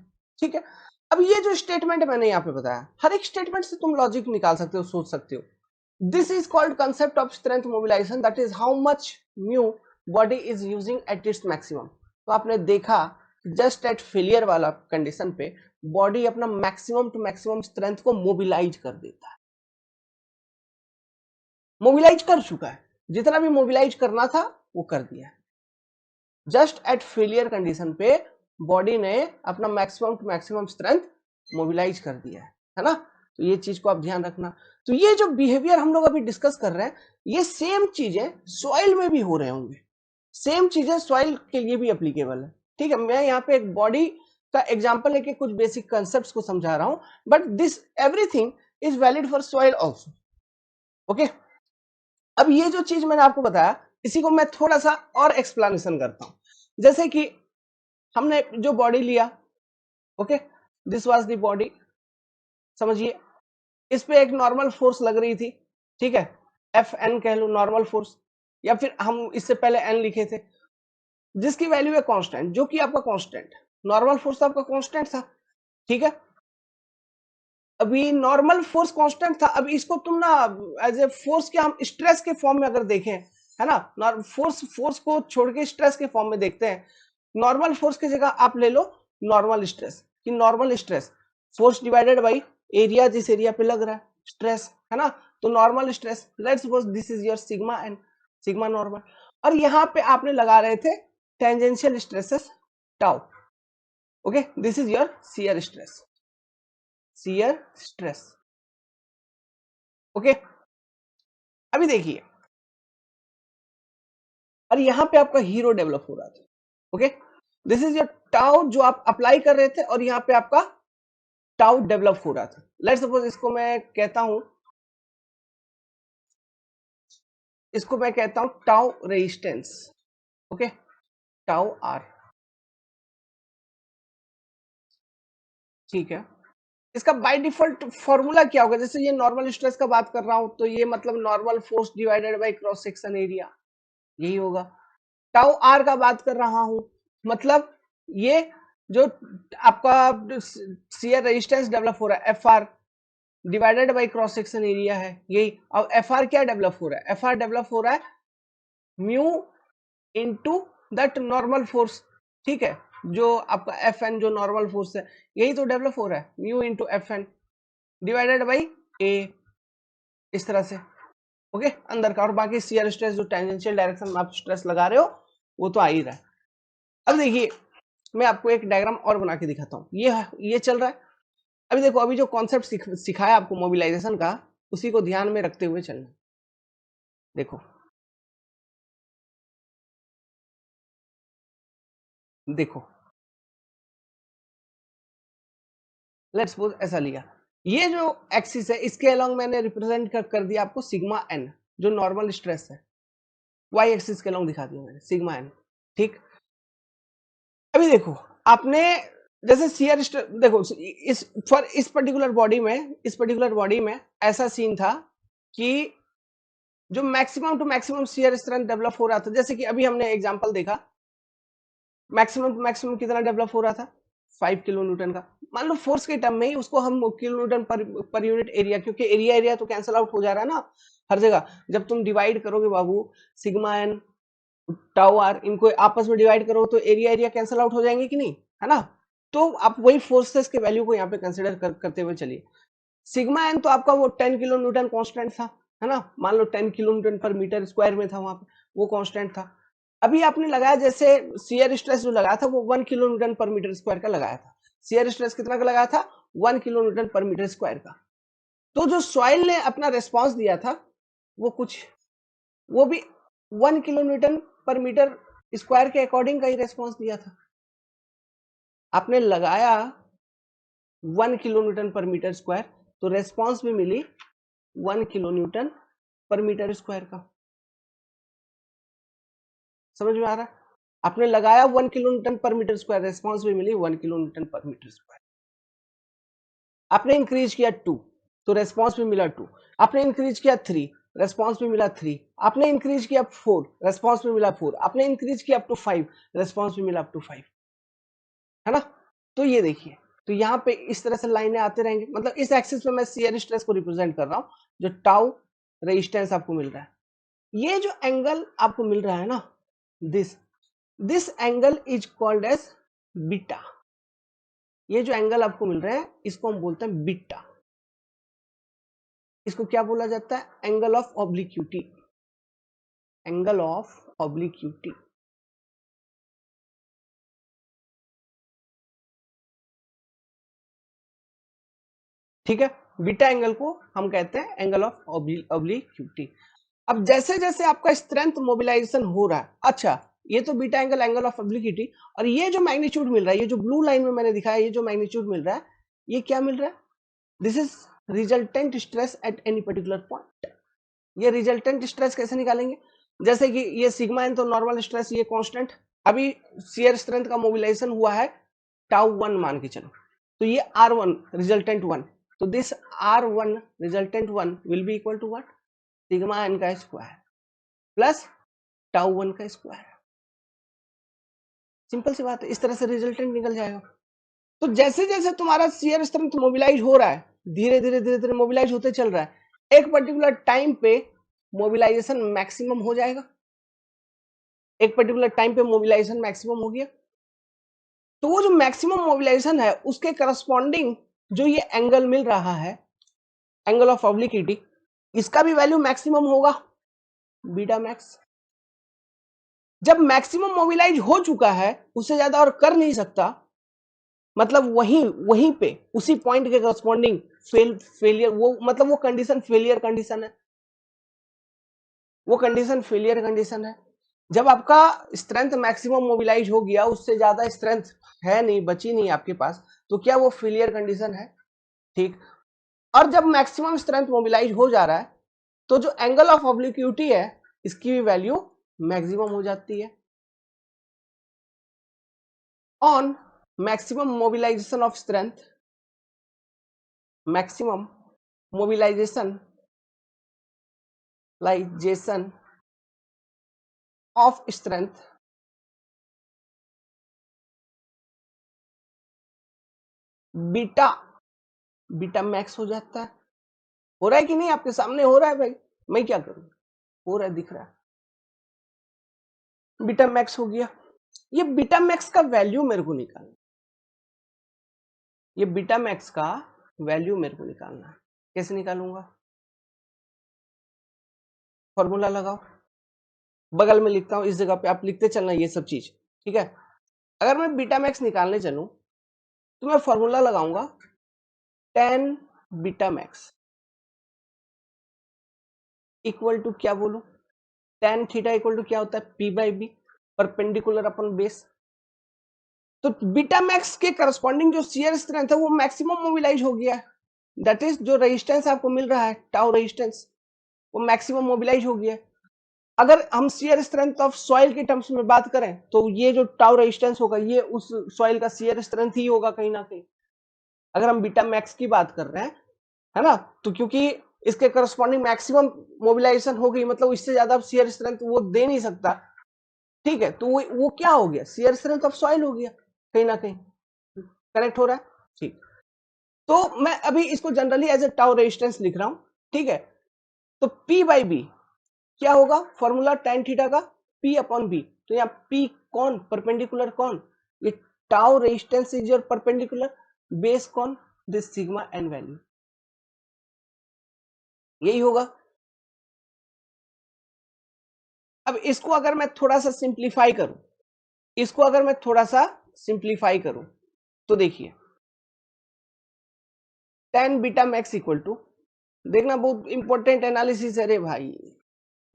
ठीक है. अब ये जो स्टेटमेंट मैंने यहाँ पे बताया, हर एक स्टेटमेंट से तुम लॉजिक निकाल सकते हो, सोच सकते हो. This is called concept of strength mobilization. That is how much mu body is using at its maximum. तो आपने देखा जस्ट एट फेलियर वाला कंडीशन पे बॉडी अपना मैक्सिमम टू मैक्सिमम स्ट्रेंथ को मोबिलाइज कर देता है. मोबिलाइज कर चुका है, जितना भी मोबिलाइज करना था वो कर दिया. जस्ट एट फेलियर कंडीशन पे बॉडी ने अपना maximum to maximum strength mobilize कर दिया है ना. तो ये चीज को आप ध्यान रखना. तो ये जो बिहेवियर हम लोग अभी डिस्कस कर रहे हैं, ये सेम चीजें सॉइल में भी हो रहे होंगे. सेम चीजें सॉइल के लिए भी एप्लीकेबल है. ठीक है. मैं यहाँ पे एक बॉडी का एग्जांपल लेके कुछ बेसिक कंसेप्ट्स को समझा रहा हूं, but this everything is valid for soil also. Okay. अब ये जो चीज मैंने आपको बताया, इसी को मैं थोड़ा सा और एक्सप्लेनेशन करता हूं. जैसे कि हमने जो बॉडी लिया, okay, this was the body. समझिए, इस पे एक नॉर्मल फोर्स लग रही थी. ठीक है. एफ एन कह लो, नॉर्मल फोर्स, या फिर हम इससे पहले एन लिखे थे, जिसकी वैल्यू है कांस्टेंट, जो कि आपका कांस्टेंट. नॉर्मल फोर्स आपका कांस्टेंट था. ठीक है. अभी नॉर्मल फोर्स कांस्टेंट था. अब इसको तुम ना एज ए फोर्स के, हम स्ट्रेस के फॉर्म में अगर देखें, है ना, फोर्स को छोड़ के स्ट्रेस के फॉर्म में देखते हैं. नॉर्मल फोर्स की जगह आप ले लो नॉर्मल स्ट्रेस. कि normal stress force divided by area, जिस एरिया पे लग रहा है स्ट्रेस, है ना. तो normal stress, let's suppose this is your sigma N, sigma normal. और यहाँ पे आपने लगा रहे थे tangential stresses tau. Okay. This is your shear stress, shear stress. Okay. अभी देखिए, और यहां पे आपका हीरो डेवलप हो रहा था. Okay. This is your tau जो आप अप्लाई कर रहे थे, और यहां पे आपका टाउ डेवलप हो रहा था. लेट्स सपोज इसको मैं कहता हूं, tau resistance. Okay. Tau R. ठीक है. इसका बाय डिफॉल्ट फॉर्मूला क्या होगा? जैसे ये नॉर्मल स्ट्रेस का बात कर रहा हूं, तो ये मतलब normal force divided by cross section area, यही होगा. टाउ आर का बात कर रहा हूं, मतलब ये जो आपका शियर रेजिस्टेंस डेवलप हो रहा है, F R divided by cross section area है, यही. अब एफ आर क्या डेवलप हो रहा है? एफ आर डेवलप हो रहा है mu into that normal force. ठीक है. जो आपका एफ एन जो नॉर्मल फोर्स है, यही तो डेवलप हो रहा है, mu into F N divided by A, इस तरह से. ओके. अंदर का. और बाकी शियर स्ट्रेस जो टेंजेंशियल डायरेक्शन में आप स्ट्रेस लगा रहे हो, वो तो आ ही रहा है. अब देखिए, मैं आपको एक डायग्राम और बना के दिखाता हूँ. ये चल रहा है. अभी देखो, अभी जो कॉन्सेप्ट सिखाया आपको मोबिलाइजेशन का, उसी को ध्यान में रखते हुए चलना. देखो देखो, लेट्स सपोज ऐसा लिया. ये जो एक्सिस है, इसके अलोंग मैंने रिप्रेजेंट कर दिया आपको सिग्मा एन, जो नॉर्मल स्ट्रेस है. वाई एक्सिस के अलोंग दिखा दिया मैंने सिग्मा एन. ठीक. अभी देखो, आपने जैसे शियर देखो, इस पर्टिकुलर बॉडी में ऐसा सीन था कि जो maximum to maximum shear strength develop हो रहा था. जैसे कि अभी हमने एग्जांपल देखा, मैक्सिमम टू मैक्सिमम कितना डेवलप हो रहा था? 5 किलो न्यूटन का. मान लो फोर्स के टर्म में ही उसको हम kilo Newton per unit area, क्योंकि एरिया तो कैंसिल आउट हो जा रहा है ना हर जगह. जब तुम डिवाइड करोगे बाबू, सिग्मा एन, टाउ आर, इनको आपस में डिवाइड करो तो एरिया कैंसिल आउट हो जाएंगे कि नहीं, है ना. तो आप वही फोर्सेस के वैल्यू को यहाँ पे कंसिडर करते हुए चलिए. सिग्मा एन तो आपका वो 10 किलो न्यूटन कॉन्स्टेंट था, है ना, मान लो 10 किलो न्यूटन पर मीटर स्क्वायर में था वहां पे, वो कांस्टेंट था। अभी आपने लगाया जैसे शियर स्ट्रेस जो लगाया था वो 1 किलो न्यूटन पर मीटर स्क्वायर का लगाया था। शियर स्ट्रेस कितना का लगाया था? 1 किलो न्यूटन पर मीटर स्क्वायर का। तो जो सॉइल ने अपना रेस्पॉन्स दिया था वो कुछ, वो भी 1 किलो न्यूटन पर मीटर स्क्वायर के अकॉर्डिंग का ही रेस्पॉन्स दिया था। आपने लगाया 1 किलो न्यूटन पर मीटर स्क्वायर, तो रेस्पॉन्स भी मिली 1 किलो न्यूटन पर मीटर स्क्वायर का। समझ में आ रहा है? आपने लगाया 1 किलो न्यूटन पर मीटर स्क्वायर, रेस्पॉन्स भी मिली 1 किलो न्यूटन पर मीटर स्क्वायर। आपने इंक्रीज किया 2, तो रेस्पॉन्स भी मिला 2। आपने इंक्रीज किया 3, रेस्पॉन्स भी मिला 3। आपने इंक्रीज किया 4, रेस्पॉन्स भी मिला 4। आपने इंक्रीज किया अप टू 5, रेस्पॉन्स भी मिला अप टू 5, है ना। तो ये देखिए, तो यहाँ पे इस तरह से लाइनें आते रहेंगे, मतलब इस एक्सिस पे मैं शियर स्ट्रेस को रिप्रेजेंट कर रहा हूँ, जो टाउ रेजिस्टेंस आपको मिल रहा है। ये जो एंगल आपको मिल रहा है ना, this this angle is called as beta. ये जो एंगल आपको मिल रहा है इसको हम बोलते हैं बीटा। इसको क्या बोला जाता है? Angle of obliquity. Angle of obliquity. ठीक है, बीटा एंगल को हम कहते हैं एंगल ऑफ ऑब्लिक्यूटी। अब जैसे जैसे आपका स्ट्रेंथ मोबिलाइजेशन हो रहा है, अच्छा ये तो बीटा एंगल, एंगल ऑफ ऑब्लिक्यूटी, और ये जो मैग्नीट्यूड मिल रहा है, ये जो ब्लू लाइन में मैंने दिखाया, ये जो मैग्नीट्यूड मिल रहा है, ये क्या मिल रहा है? This is resultant stress at any particular point. ये रिजल्टेंट स्ट्रेस कैसे निकालेंगे? जैसे कि ये सिग्मा एन तो नॉर्मल स्ट्रेस, ये कांस्टेंट। अभी शियर स्ट्रेंथ का मोबिलाइजेशन हुआ है टाउ 1 मान के चलो, तो ये R1 रिजल्टेंट 1, तो this R1 resultant 1 will be equal to what? Sigma N का स्क्वायर प्लस टाउ 1 का स्क्वायर। सिंपल सी बात है, इस तरह से रिजल्टेंट निकल जाएगा। तो जैसे जैसे तुम्हारा शियर स्ट्रेंथ मोबिलाइज हो रहा है, धीरे धीरे धीरे धीरे मोबिलाइज होते चल रहा है, एक पर्टिकुलर टाइम पे मोबिलाइजेशन मैक्सिमम हो जाएगा। एक पर्टिकुलर टाइम पे मोबिलाइजेशन मैक्सिमम हो गया, तो वो जो मैक्सिमम मोबिलाइजेशन है उसके करस्पॉन्डिंग जो ये एंगल मिल रहा है, एंगल ऑफ ऑब्लिक्विटी, इसका भी वैल्यू मैक्सिमम होगा, बीटा मैक्स। जब मैक्सिमम मोबिलाइज हो चुका है, उससे ज्यादा और कर नहीं सकता, मतलब वहीं वहीं पे उसी पॉइंट के करस्पॉन्डिंग फेलियर, वो मतलब वो कंडीशन फेलियर कंडीशन है, वो कंडीशन फेलियर कंडीशन है। जब आपका स्ट्रेंथ मैक्सिमम मोबिलाइज हो गया, उससे ज्यादा स्ट्रेंथ है नहीं, बची नहीं आपके पास, तो क्या वो फेलियर कंडीशन है? ठीक। और जब मैक्सिमम स्ट्रेंथ मोबिलाइज हो जा रहा है, तो जो एंगल ऑफ ऑब्लिक्विटी है इसकी भी वैल्यू मैक्सिमम हो जाती है। On maximum mobilisation of strength, maximum mobilisation lisation of strength, beta beta max हो जाता है। हो रहा है कि नहीं? आपके सामने हो रहा है भाई, मैं क्या करूं, हो रहा है, दिख रहा है, बीटा मैक्स हो गया। ये बीटा मैक्स का वैल्यू मेरे को निकालना, ये बीटा मैक्स का वैल्यू मेरे को निकालना है। कैसे निकालूंगा? फॉर्मूला लगाओ, बगल में लिखता हूं, इस जगह पे आप लिखते चलना ये सब चीज, ठीक है। अगर मैं बीटा मैक्स निकालने चलूं तो मैं फॉर्मूला लगाऊंगा tan beta max equal to क्या बोलूं, tan थीटा इक्वल टू क्या होता है? P by B, perpendicular upon base. तो बीटा मैक्स के करस्पॉन्डिंग जो शियर स्ट्रेंथ है वो मैक्सिमम मोबिलाइज हो गया है, दैट इज जो रेजिस्टेंस आपको मिल रहा है टाउ रेजिस्टेंस, वो मैक्सिमम मोबिलाइज हो गया है। अगर हम शियर स्ट्रेंथ ऑफ सॉइल के टर्म्स में बात करें तो ये जो टाउ रेजिस्टेंस होगा ये उस सॉइल का शियर स्ट्रेंथ ही होगा कहीं ना कहीं, अगर हम बीटा मैक्स की बात कर रहे हैं, है ना। तो क्योंकि इसके करस्पॉन्डिंग मैक्सिमम मोबिलाइजेशन हो गई, मतलब इससे ज्यादा शियर स्ट्रेंथ वो दे नहीं सकता, ठीक है। तो वो क्या हो गया? शियर स्ट्रेंथ ऑफ सॉइल हो गया कहीं ना कहीं। कनेक्ट हो रहा है? ठीक। तो मैं अभी इसको generally as a tau resistance लिख रहा हूं, ठीक है। तो P बाई बी क्या होगा? फॉर्मूला tan थीटा का P अपॉन बी, तो यहाँ P कौन? परपेंडिकुलर कौन? ये tau resistance is your perpendicular, base कौन? This sigma N value. यही होगा। अब इसको अगर मैं थोड़ा सा सिंप्लीफाई करूं, इसको अगर मैं थोड़ा सा सिंप्लीफाई करूं तो देखिए tan beta max equal to, देखना बहुत इंपॉर्टेंट एनालिसिस है रे भाई,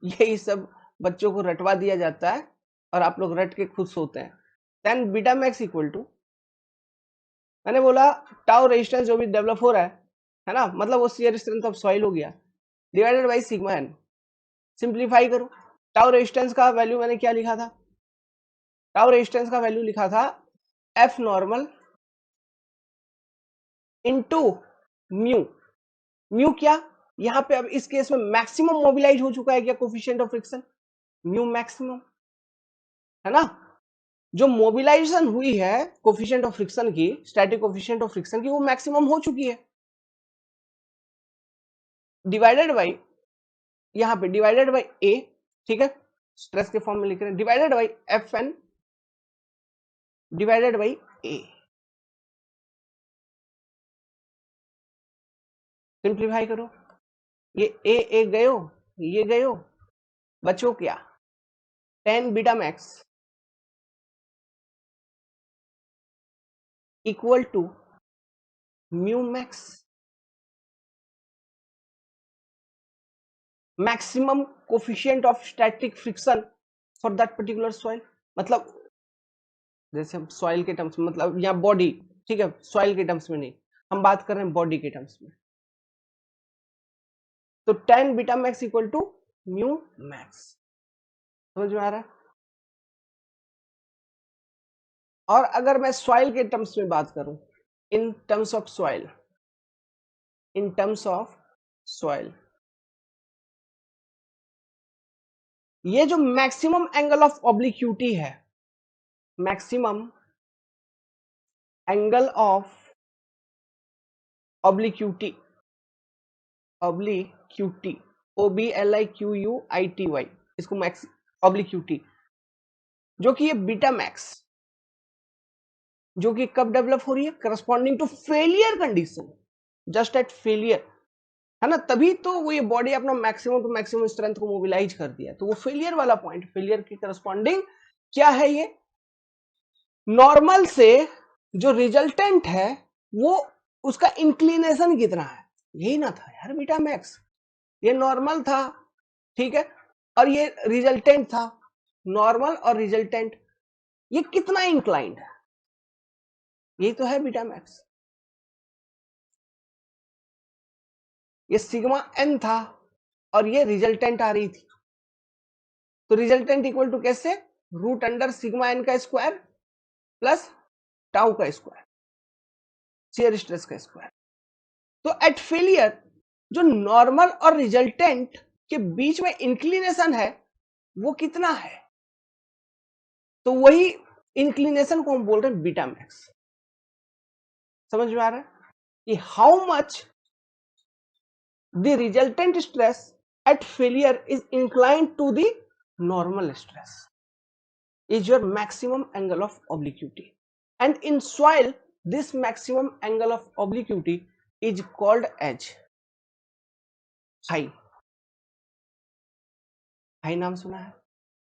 यही सब बच्चों को रटवा दिया जाता है और आप लोग रट के खुद सोते हैं। tan beta max equal to, मैंने बोला टाउ रेजिस्टेंस जो भी डेवलप हो रहा है ना, मतलब वो शियर स्ट्रेंथ ऑफ सॉइल हो गया, divided by sigma N. Simplify करो, टाउ रेजिस्टेंस का वैल्यू मैंने क्या लिखा था, टाउ रेजिस्टेंस का वैल्यू लिखा था F normal into mu. Mu क्या, यहां पे अब इस केस में मैक्सिमम मोबिलाइज हो चुका है क्या coefficient of friction, mu maximum है ना, जो मोबिलाइजेशन हुई है कोफिशिएंट ऑफ फ्रिक्शन की, स्टैटिक कोफिशिएंट ऑफ फ्रिक्शन की, वो मैक्सिमम हो चुकी है, डिवाइडेड बाई, यहां पे डिवाइडेड बाई ए, ठीक है, स्ट्रेस के फॉर्म में लिख रहे हैं, divided by F N divided by A. Simplify करो, ये ए गयो, ये गयो, बचो क्या, tan beta max equal to mu max, maximum coefficient of static friction for that particular soil. मतलब जैसे हम सॉइल के टर्म्स में, मतलब यहाँ बॉडी, ठीक है, सॉइल के टर्म्स में नहीं, हम बात कर रहे हैं बॉडी के टर्म्स में, तो tan beta max equal to mu max, समझ में आ रहा है। और अगर मैं सॉइल के टर्म्स में बात करूं, in terms of soil, in terms of soil, ये जो मैक्सिमम एंगल ऑफ ऑब्लिक्यूटी है, मैक्सिमम एंगल ऑफ ऑब्लिक्यूटी, ऑब्लिक्यूटी, OBLIQUITY, इसको मैक्स ऑब्लिक्यूटी, जो कि ये बीटा मैक्स, जो कि कब डेवलप हो रही है, corresponding to failure condition, just at failure, है ना, तभी तो वो ये बॉडी अपना मैक्सिमम टू मैक्सिमम स्ट्रेंथ को मोबिलाइज कर दिया, तो वो फेलियर वाला पॉइंट, फेलियर की करस्पॉन्डिंग क्या है, ये नॉर्मल से जो रिजल्टेंट है वो उसका इंक्लिनेशन कितना है, यही ना था यार बीटा मैक्स, ये नॉर्मल था, ठीक है, और ये रिजल्टेंट था, नॉर्मल और रिजल्टेंट, ये कितना इंक्लाइंड है, यही तो है बीटा मैक्स। ये सिग्मा एन था और ये रिजल्टेंट आ रही थी, तो रिजल्टेंट इक्वल टू कैसे, रूट अंडर सिग्मा एन का स्क्वायर प्लस टाउ का स्क्वायर, शियर स्ट्रेस का स्क्वायर। तो एट फेलियर जो नॉर्मल और रिजल्टेंट के बीच में इंक्लिनेशन है वो कितना है, तो वही इंक्लिनेशन को हम बोल रहे हैं बीटा मैक्स, समझ में आ रहा है, कि how much the resultant stress at failure is inclined to the normal stress is your maximum angle of obliquity, and in soil this maximum angle of obliquity is called as phi। phi नाम सुना है,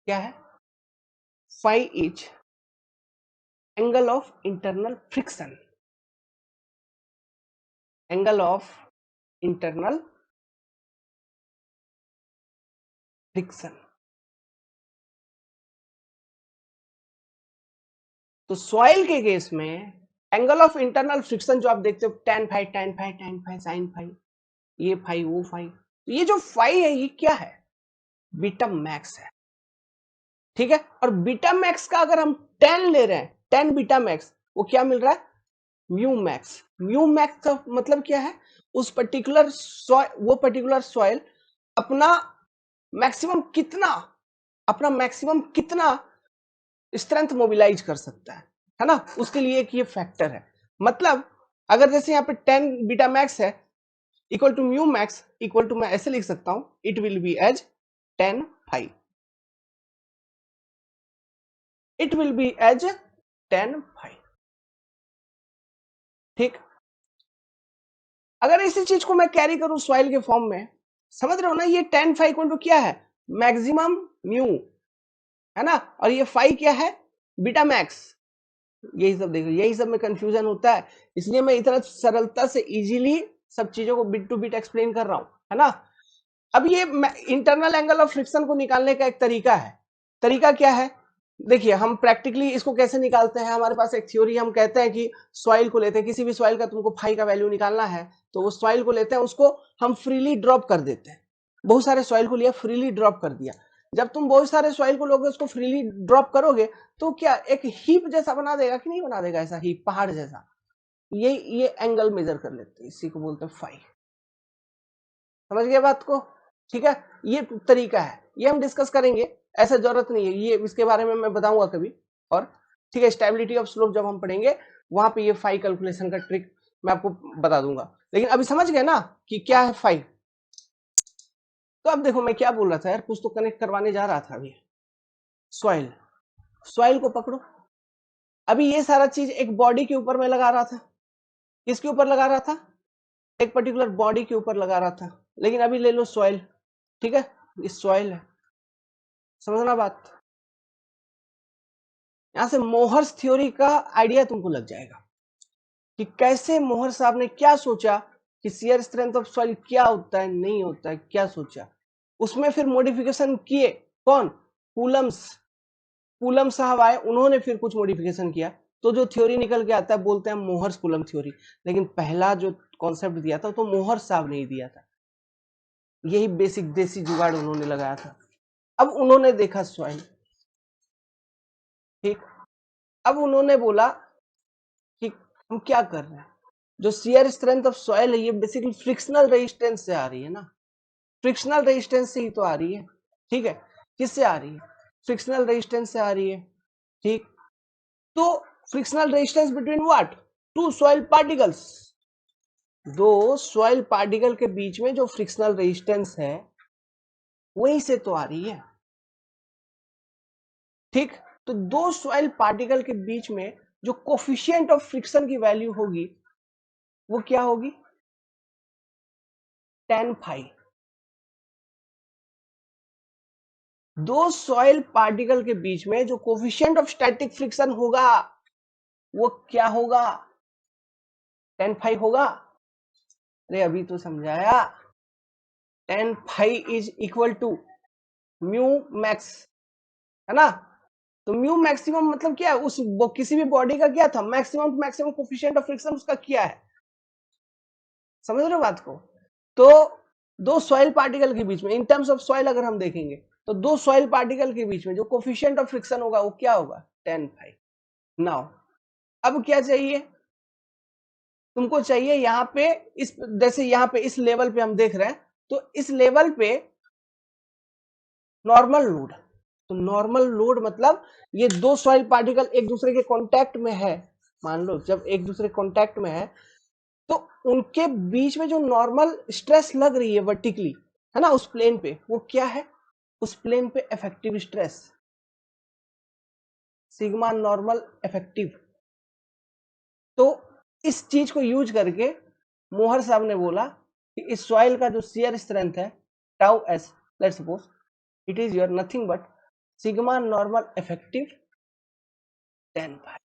क्या है, phi is angle of internal friction, angle of internal friction। तो soil के case में angle of internal friction जो आप देखते हो tan phi tan phi tan phi sin phi, ये phi वो phi, तो ये जो phi है ये क्या है, बीटा मैक्स है, ठीक है, और बीटा मैक्स का अगर हम 10 ले रहे हैं, 10 बीटा मैक्स, वो क्या मिल रहा है, म्यू मैक्स। म्यू मैक्स का मतलब क्या है, उस पर्टिकुलर सॉइल, वो पर्टिकुलर सॉइल अपना मैक्सिमम कितना, अपना मैक्सिमम कितना स्ट्रेंथ मोबिलाइज कर सकता है ना, उसके लिए एक ये फैक्टर है। मतलब अगर जैसे यहाँ पे 10 बीटा मैक्स है equal to mu max equal to, मैं ऐसे लिख सकता हूं, it will be as 10 phi, it will be as 10 phi, ठीक। अगर इसी चीज को मैं कैरी करूं सॉइल के फॉर्म में, समझ रहे हो ना, ये tan फाई इक्वल टू क्या है, मैक्सिमम म्यू, है ना, और ये फाई क्या है, बीटा मैक्स। यही सब देखो, यही सब में कंफ्यूजन होता है, इसलिए मैं इतना सरलता से इजीली सब चीजों को बिट टू बिट एक्सप्लेन कर रहा हूं, है ना। अब ये इंटरनल एंगल ऑफ फ्रिक्शन को निकालने का एक तरीका है। तरीका क्या है, देखिए हम प्रैक्टिकली इसको कैसे निकालते हैं। हमारे पास एक थ्योरी, हम कहते हैं कि सॉइल को लेते हैं, किसी भी सॉइल का तुमको फाई का वैल्यू निकालना है तो वो सॉइल को लेते हैं, उसको हम फ्रीली ड्रॉप कर देते हैं। बहुत सारे सॉइल को लिया, फ्रीली ड्रॉप कर दिया। जब तुम बहुत सारे सॉइल को लोगे, उसको फ्रीली ड्रॉप करोगे, तो क्या एक हीप जैसा बना देगा कि नहीं बना देगा, ऐसा हीप पहाड़ जैसा। ये एंगल मेजर कर लेते हैं, इसी को बोलते हैं फाई। समझ गए बात को, ठीक है। ये तरीका है, ये हम डिस्कस करेंगे, ऐसा जरूरत नहीं है, ये इसके बारे में मैं बताऊंगा कभी और, ठीक है। स्टेबिलिटी ऑफ स्लोप जब हम पढ़ेंगे, वहां पे ये फाई कैलकुलेशन का ट्रिक मैं आपको बता दूंगा। लेकिन अभी समझ गए ना कि क्या है फाई। तो अब देखो मैं क्या बोल रहा था यार, कुछ तो कनेक्ट करवाने जा रहा था अभी। सॉइल, सॉइल को पकड़ो। अभी ये सारा चीज एक बॉडी के ऊपर में लगा रहा था, किसके ऊपर लगा रहा था, एक पर्टिकुलर बॉडी के ऊपर लगा रहा था। लेकिन अभी ले लो सॉइल, ठीक है, इस सॉइल है, समझना बात। यहां से मोहर्स थ्योरी का आइडिया तुमको लग जाएगा कि कैसे मोहर साहब ने क्या सोचा कि शियर स्ट्रेंथ ऑफ सॉइल क्या होता है, नहीं होता है, क्या सोचा। उसमें फिर मॉडिफिकेशन किए कौन, कूलम्स। कूलम साहब आए, उन्होंने फिर कुछ मॉडिफिकेशन किया, तो जो थ्योरी निकल के आता है बोलते हैं मोहर्स कूलम थ्योरी। लेकिन पहला जो कॉन्सेप्ट दिया था तो मोहर साहब ने ही दिया था, यही बेसिक देसी जुगाड़ उन्होंने लगाया था। अब उन्होंने देखा सॉइल, ठीक, अब उन्होंने बोला कि हम क्या कर रहे हैं, जो शियर स्ट्रेंथ ऑफ सॉइल है ये बेसिकली फ्रिक्शनल रेजिस्टेंस से आ रही है ना, फ्रिक्शनल रेजिस्टेंस से ही तो आ रही है, ठीक है। किससे आ रही है, फ्रिक्शनल रेजिस्टेंस से आ रही है, ठीक। तो frictional resistance between what, two soil particles, दो सॉइल पार्टिकल के बीच में जो फ्रिक्शनल रेजिस्टेंस है वहीं से तो आ रही है, ठीक। तो दो सॉइल पार्टिकल के बीच में जो कोफिशिएंट ऑफ फ्रिक्शन की वैल्यू होगी वो क्या होगी, tan फाई। दो सॉइल पार्टिकल के बीच में जो कोफिशिएंट ऑफ स्टैटिक फ्रिक्शन होगा वो क्या होगा, tan फाई होगा। अरे अभी तो समझाया, tan phi is equal to mu max, है ना। तो म्यू मैक्सिमम मतलब क्या है, उस किसी भी बॉडी का क्या था, maximum maximum coefficient of friction उसका क्या है, समझ रहे हो बात को। तो दो सॉइल पार्टिकल के बीच में, इन टर्म्स ऑफ सॉइल अगर हम देखेंगे तो दो सॉइल पार्टिकल के बीच में जो कोफिशिएंट ऑफ फ्रिक्शन होगा वो क्या होगा, tan फाई। नाउ अब क्या चाहिए तुमको, चाहिए यहाँ पे इस, जैसे यहाँ पे इस लेवल पे हम देख रहे हैं, तो इस लेवल पे नॉर्मल लोड। तो नॉर्मल लोड मतलब ये दो सॉइल पार्टिकल एक दूसरे के कांटेक्ट में है, मान लो जब एक दूसरे कांटेक्ट में है तो उनके बीच में जो नॉर्मल स्ट्रेस लग रही है वर्टिकली, है ना, उस प्लेन पे, वो क्या है, उस प्लेन पे effective stress, sigma normal effective. तो इस चीज को यूज करके मोहर साहब ने बोला कि इस सॉइल का जो शियर स्ट्रेंथ है tau S, let's suppose it is your nothing but sigma normal effective tan phi.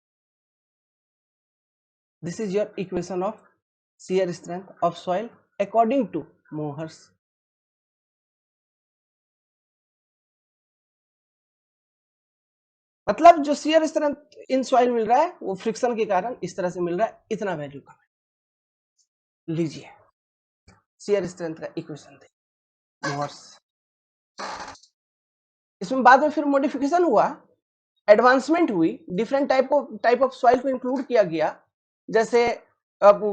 This is your equation of shear strength of soil according to Mohr's. मतलब जो शियर स्ट्रेंथ इन सॉइल मिल रहा है वो friction के कारण इस तरह से मिल रहा है, इतना वैल्यू का। लीजिए शियर स्ट्रेंथ का इक्वेशन दे मोहर्स। इसमें बाद में फिर मॉडिफिकेशन हुआ, एडवांसमेंट हुई, डिफरेंट टाइप ऑफ सॉइल को इंक्लूड किया गया। जैसे अब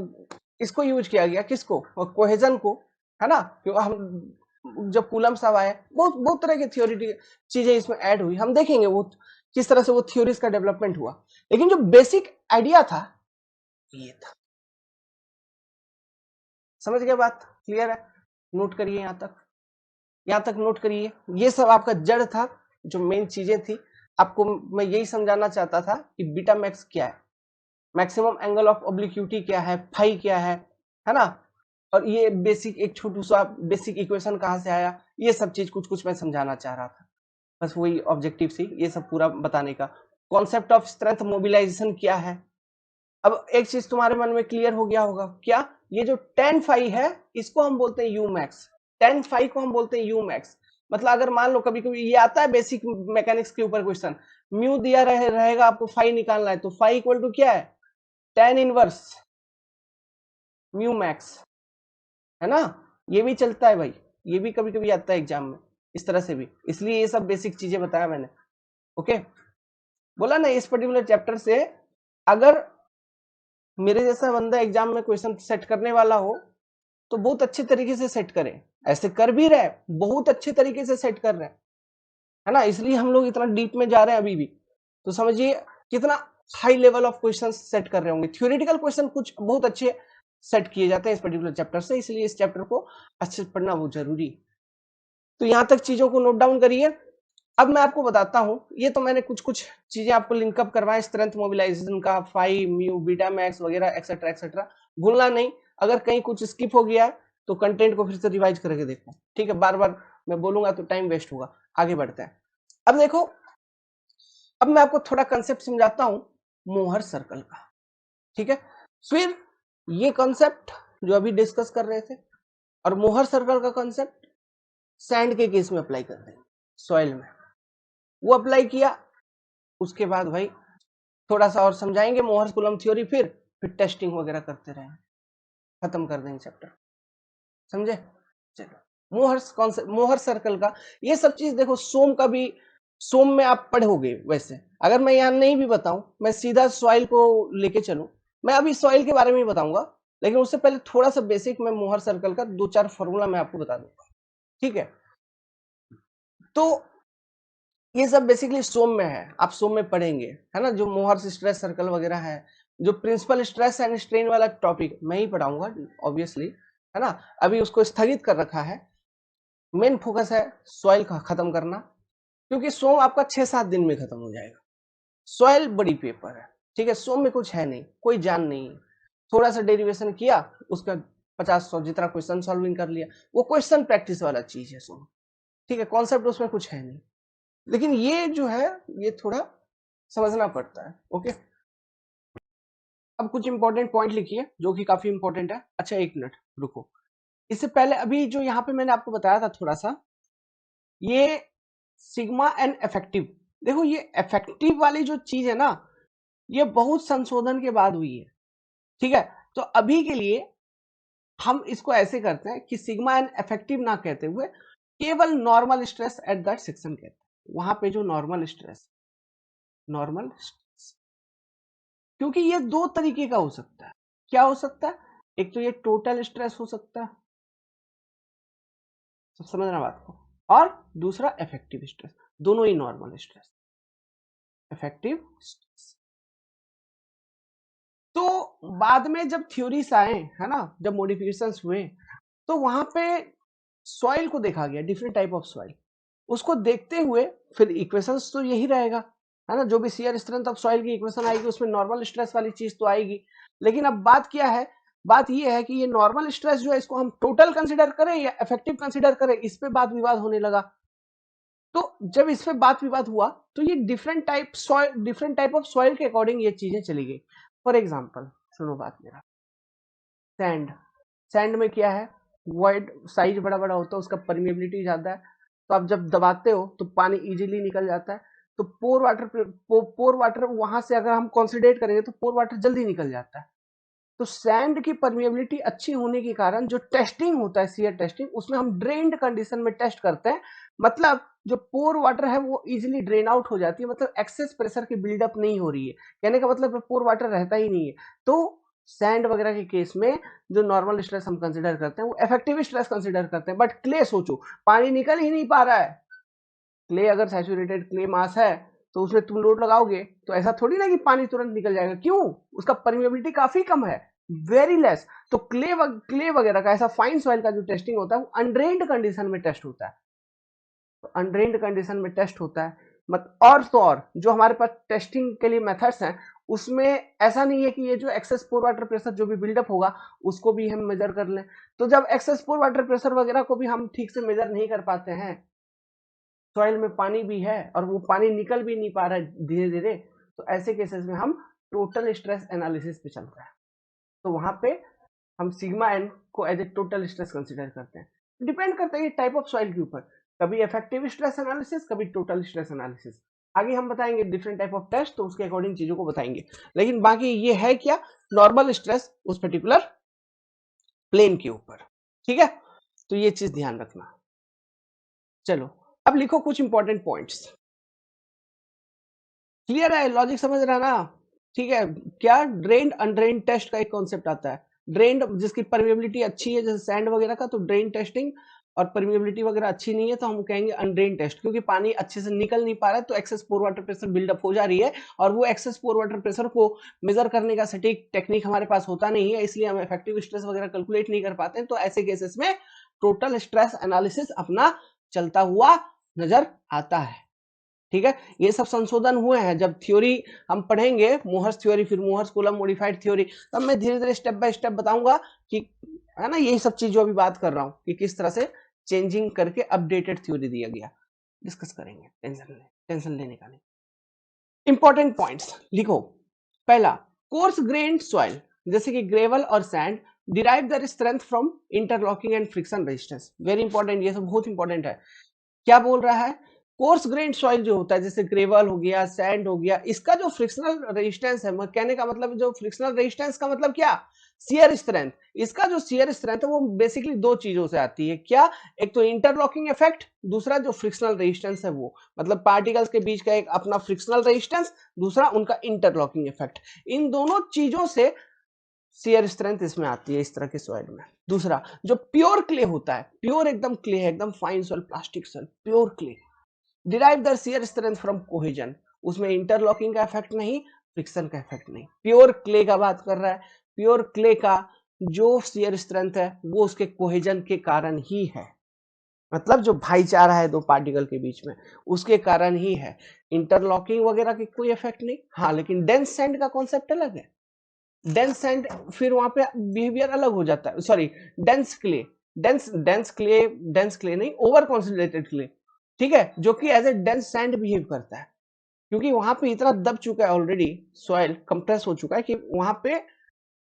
इसको यूज किया गया, किसको, कोहेजन को, है ना। क्यों हम जब कूलम साहब आए, बहुत बहुत तरह की थ्योरी चीजें इसमें ऐड हुई, हम देखेंगे वो किस तरह से वो थ्योरीज का डेवलपमेंट हुआ। लेकिन जो बेसिक आइडिया था ये था, समझ गए बात, क्लियर है। नोट करिए यहां तक, यहां तक नोट करिए, ये सब आपका जड़ था, जो मेन चीजें थी। आपको मैं यही समझाना चाहता था कि बीटा मैक्स क्या है, मैक्सिमम एंगल ऑफ ऑब्लिक्विटी क्या है, फाई क्या है ना। और ये बेसिक एक छोटू सा बेसिक इक्वेशन कहाँ से आया, ये सब चीज कुछ कुछ मैं समझाना चाह रहा था, बस वही ऑब्जेक्टिव थी ये सब पूरा बताने का। कॉन्सेप्ट ऑफ स्ट्रेंथ मोबिलाइजेशन क्या है, अब एक चीज तुम्हारे मन में क्लियर हो गया होगा, क्या ये जो tan phi है इसको हम बोलते हैं यू मैक्स, tan phi को हम बोलते हैं यू मैक्स। मतलब अगर मान लो कभी कभी ये आता है बेसिक मैकेनिक्स के ऊपर क्वेश्चन, म्यू दिया रहेगा आपको फाई निकालना है, तो फाई इक्वल टू क्या है, tan इनवर्स म्यू मैक्स, है ना। ये भी चलता है भाई, ये भी कभी कभी आता है एग्जाम में इस तरह से भी, इसलिए ये सब बेसिक चीजें बताया मैंने। ओके, बोला ना इस पर्टिकुलर चैप्टर से अगर मेरे जैसा बंदा एग्जाम में क्वेश्चन सेट करने वाला हो तो बहुत अच्छे तरीके से सेट करें, ऐसे कर भी रहे, बहुत अच्छे तरीके से सेट कर रहे हैं, है ना, इसलिए हम लोग इतना डीप में जा रहे हैं अभी भी। तो समझिए कितना high level of question set कर रहे होंगे, थ्योरेटिकल क्वेश्चन कुछ बहुत अच्छे सेट किए जाते हैं इस पर्टिकुलर चैप्टर से, इसलिए इस चैप्टर को अच्छे से पढ़ना बहुत जरूरी। तो यहां तक चीजों को नोट डाउन करिए। अब मैं आपको बताता हूं, ये तो मैंने कुछ कुछ चीजें आपको लिंकअप करवाए स्ट्रेंथ मोबिलाइजेशन का, फाई म्यू बीटा मैक्स वगैरह एक्सेट्रा एक्सेट्रा, भूलना नहीं। अगर कहीं कुछ स्किप हो गया तो कंटेंट को फिर से रिवाइज करके देखो, ठीक है, बार बार मैं बोलूंगा तो टाइम वेस्ट होगा। आगे बढ़ते हैं। अब देखो, अब मैं आपको थोड़ा कंसेप्ट समझाता हूं मोहर सर्कल का, ठीक है। फिर ये कंसेप्ट जो अभी डिस्कस कर रहे थे और मोहर सर्कल का कंसेप्ट सैंड के केस में अप्लाई कर देंगे, सॉइल में वो अप्लाई किया, उसके बाद भाई थोड़ा सा और समझाएंगे मोहर कूलम थ्योरी, फिर टेस्टिंग वगैरह करते रहेंगे, खत्म कर देंगे चैप्टर, समझे। चलो मोहर कॉन्सेप्ट, मोहर सर्कल का ये सब चीज देखो, सोम का भी, सोम में आप पढ़ोगे वैसे, अगर मैं यहाँ नहीं भी बताऊं, मैं सीधा सॉइल को लेके चलूं, मैं अभी सॉइल के बारे में ही बताऊंगा, लेकिन उससे पहले थोड़ा सा बेसिक मैं मोहर सर्कल का 2-4 फॉर्मूला मैं आपको बता दूंगा, ठीक है। तो ये सब बेसिकली सोम में है, आप सोम में पढ़ेंगे, है ना, जो मोहर स्ट्रेस सर्कल वगैरह है, जो प्रिंसिपल स्ट्रेस एंड स्ट्रेन वाला टॉपिक मैं ही पढ़ाऊंगा ऑब्वियसली, है ना। अभी उसको स्थगित कर रखा है, मेन फोकस है सॉइल का खत्म करना, क्योंकि सोम आपका 6-7 दिन में खत्म हो जाएगा, सॉइल बड़ी पेपर है, ठीक है। सोम में कुछ है नहीं, कोई जान नहीं है, थोड़ा सा डेरिवेशन किया, उसका 50-100 जितना क्वेश्चन सॉल्विंग कर लिया, वो क्वेश्चन प्रैक्टिस वाला चीज है सोम, ठीक है, कॉन्सेप्ट उसमें कुछ है नहीं, लेकिन ये जो है ये थोड़ा समझना पड़ता है। ओके, अब कुछ इंपॉर्टेंट पॉइंट लिखिए जो कि काफी इंपॉर्टेंट है। अच्छा एक मिनट रुको, इससे पहले अभी जो यहाँ पे मैंने आपको बताया था थोड़ा सा, ये सिग्मा एंड इफेक्टिव, देखो ये इफेक्टिव वाली जो चीज है ना, ये बहुत संशोधन के बाद हुई है, ठीक है। तो अभी के लिए हम इसको ऐसे करते हैं कि सिग्मा एंड इफेक्टिव ना कहते हुए केवल normal stress at that section कहते हैं, वहां पे जो नॉर्मल स्ट्रेस, नॉर्मल, क्योंकि ये दो तरीके का हो सकता है, क्या हो सकता है, एक तो ये टोटल स्ट्रेस हो सकता है, सब समझना बात को, और दूसरा इफेक्टिव स्ट्रेस, दोनों ही नॉर्मल स्ट्रेस, इफेक्टिव स्ट्रेस। तो बाद में जब थ्योरीज आए, है ना, जब मॉडिफिकेशंस हुए, तो वहां पे सॉइल को देखा गया, डिफरेंट टाइप ऑफ सॉइल, उसको देखते हुए फिर इक्वेशंस तो यही रहेगा, है ना, जो भी शियर स्ट्रेंथ ऑफ सॉइल की इक्वेशन आएगी उसमें नॉर्मल स्ट्रेस वाली चीज तो आएगी। लेकिन अब बात क्या है, बात ये है कि ये नॉर्मल स्ट्रेस जो है इसको हम टोटल कंसीडर करें या इफेक्टिव कंसीडर करें, इस पे बात विवाद होने लगा। तो जब इस पे बात विवाद हुआ तो ये डिफरेंट टाइप ऑफ सॉइल के अकॉर्डिंग ये चीजें चली गई। फॉर एग्जाम्पल सुनो बात मेरा, सैंड, सैंड में क्या है, वाइड साइज बड़ा बड़ा होता है, उसका परमिएबिलिटी ज्यादा है, तो आप जब दबाते हो तो पानी इजीली निकल जाता है, तो पोर वाटर वहां से अगर हम कंसिडरेट करेंगे तो पोर वाटर जल्दी निकल जाता है। तो सैंड की परमिएबिलिटी अच्छी होने के कारण जो टेस्टिंग होता है, सीयर टेस्टिंग, उसमें हम ड्रेन्ड कंडीशन में टेस्ट करते हैं, मतलब जो पोर वाटर है वो इजीली ड्रेन आउट हो जाती है, मतलब एक्सेस प्रेशर की बिल्डअप नहीं हो रही है, कहने का मतलब पोर वाटर रहता ही नहीं है। तो सैंड वगैरह के केस में जो नॉर्मल स्ट्रेस हम कंसिडर करते हैं वो इफेक्टिव स्ट्रेस कंसिडर करते हैं। बट क्ले सोचो, पानी निकल ही नहीं पा रहा है, क्ले अगर सैचुरेटेड क्ले मास है तो उसमें तुम लोड लगाओगे तो ऐसा थोड़ी ना कि पानी तुरंत निकल जाएगा, क्यों, उसका परमिएबिलिटी काफी कम है, वेरी लेस। तो क्ले वगैरह का, ऐसा फाइन सॉइल का जो टेस्टिंग होता है वो अनड्रेन्ड कंडीशन में टेस्ट होता है, तो अनड्रेन्ड कंडीशन में टेस्ट होता है, मत और तो और जो हमारे पास टेस्टिंग के लिए मेथड्स हैं उसमें ऐसा नहीं है कि ये जो एक्सेस पोर वाटर प्रेशर जो भी बिल्डअप होगा उसको भी हम मेजर कर लें। तो जब एक्सेस पोर वाटर प्रेशर वगैरह को भी हम ठीक से मेजर नहीं कर पाते हैं, सॉइल में पानी भी है और वो पानी निकल भी नहीं पा रहा है धीरे धीरे, तो ऐसे केसेस में हम टोटल स्ट्रेस एनालिसिस पे चलते हैं। तो वहां पे हम सिग्मा एन को as a total stress consider करते हैं। डिपेंड करता है ये टाइप ऑफ सॉइल के ऊपर, कभी इफेक्टिव स्ट्रेस एनालिसिस, कभी टोटल स्ट्रेस एनालिसिस। आगे हम बताएंगे डिफरेंट टाइप ऑफ टेस्ट, तो उसके अकॉर्डिंग चीजों को बताएंगे। लेकिन बाकी ये है क्या, नॉर्मल स्ट्रेस उस पर्टिकुलर प्लेन के ऊपर। ठीक है, तो ये चीज ध्यान रखना। चलो अब लिखो कुछ इंपॉर्टेंट पॉइंट्स। क्लियर है, लॉजिक समझ रहा ना? ठीक है, क्या ड्रेन्ड अनड्रेन्ड टेस्ट का एक कॉन्सेप्ट आता है। ड्रेन्ड जिसकी परमेबिलिटी अच्छी है जैसे सैंड वगैरह का, तो ड्रेन टेस्टिंग, और परमेबिलिटी वगैरह अच्छी नहीं है तो हम कहेंगे अनड्रेन टेस्ट, क्योंकि पानी अच्छे से निकल नहीं पा रहा है तो excess pore water pressure buildup हो जा रही है, और वो एक्सेस पोर वाटर प्रेशर को मेजर करने का सटीक टेक्निक हमारे पास होता नहीं है, इसलिए हम इफेक्टिव स्ट्रेस वगैरह कैलकुलेट नहीं कर पाते हैं। तो ऐसे केसेस में टोटल स्ट्रेस एनालिसिस अपना चलता हुआ नजर आता है। ठीक है, ये सब संशोधन हुए हैं। जब थ्योरी हम पढ़ेंगे, मोहर्स थ्योरी, फिर मोहर्स कूलम मॉडिफाइड थ्योरी, तब मैं धीरे धीरे स्टेप बाय स्टेप बताऊंगा कि, है ना, यही सब चीज जो अभी बात कर रहा हूं कि किस तरह से चेंजिंग करके अपडेटेड थ्योरी दिया गया, डिस्कस करेंगे। टेंशन लेने का नहीं। इंपॉर्टेंट पॉइंट्स लिखो। पहला, कोर्स ग्रेन्ड सॉइल जैसे कि ग्रेवल और sand derive their strength from interlocking and friction resistance. Very important, ये सब बहुत इंपॉर्टेंट है। क्या बोल रहा है, कोर्स ग्रेन्ड सॉइल जो होता है जैसे ग्रेवल हो गया, सैंड हो गया, इसका जो फ्रिक्शनल रेजिस्टेंस है, कहने का मतलब जो फ्रिक्शनल रेजिस्टेंस का मतलब क्या, शियर स्ट्रेंथ। इसका जो शियर स्ट्रेंथ है वो बेसिकली दो चीजों से आती है। क्या, एक तो इंटरलॉकिंग इफेक्ट, दूसरा जो फ्रिक्शनल रेजिस्टेंस है वो, मतलब पार्टिकल्स के बीच का एक अपना फ्रिक्शनल रेजिस्टेंस, दूसरा उनका इंटरलॉकिंग इफेक्ट। इन दोनों चीजों से शेयर स्ट्रेंथ इसमें आती है इस तरह के सॉइल में। दूसरा, जो प्योर क्ले होता है, प्योर एकदम क्ले है, एकदम fine soil, plastic soil, pure clay, derive the shear strength from cohesion. उसमें इंटरलॉकिंग का इफेक्ट नहीं, फ्रिक्शन का इफेक्ट नहीं, प्योर क्ले का बात कर रहा है। प्योर क्ले का जो शेयर स्ट्रेंथ है वो उसके कोहेजन के कारण ही है, मतलब जो भाईचारा है दो पार्टिकल के बीच में उसके कारण ही है। इंटरलॉकिंग वगैरह की कोई इफेक्ट नहीं। हाँ, लेकिन डेंस सैंड का कॉन्सेप्ट अलग है। डेंस सैंड फिर वहां पे बिहेवियर अलग हो जाता है। Sorry, dense clay, dense clay नहीं, ओवर कॉन्सेंट्रेटेड क्ले, ठीक है, जो कि as a dense sand behave करता है, क्योंकि वहां पे इतना दब चुका है ऑलरेडी, सॉइल कंप्रेस हो चुका है कि वहां पे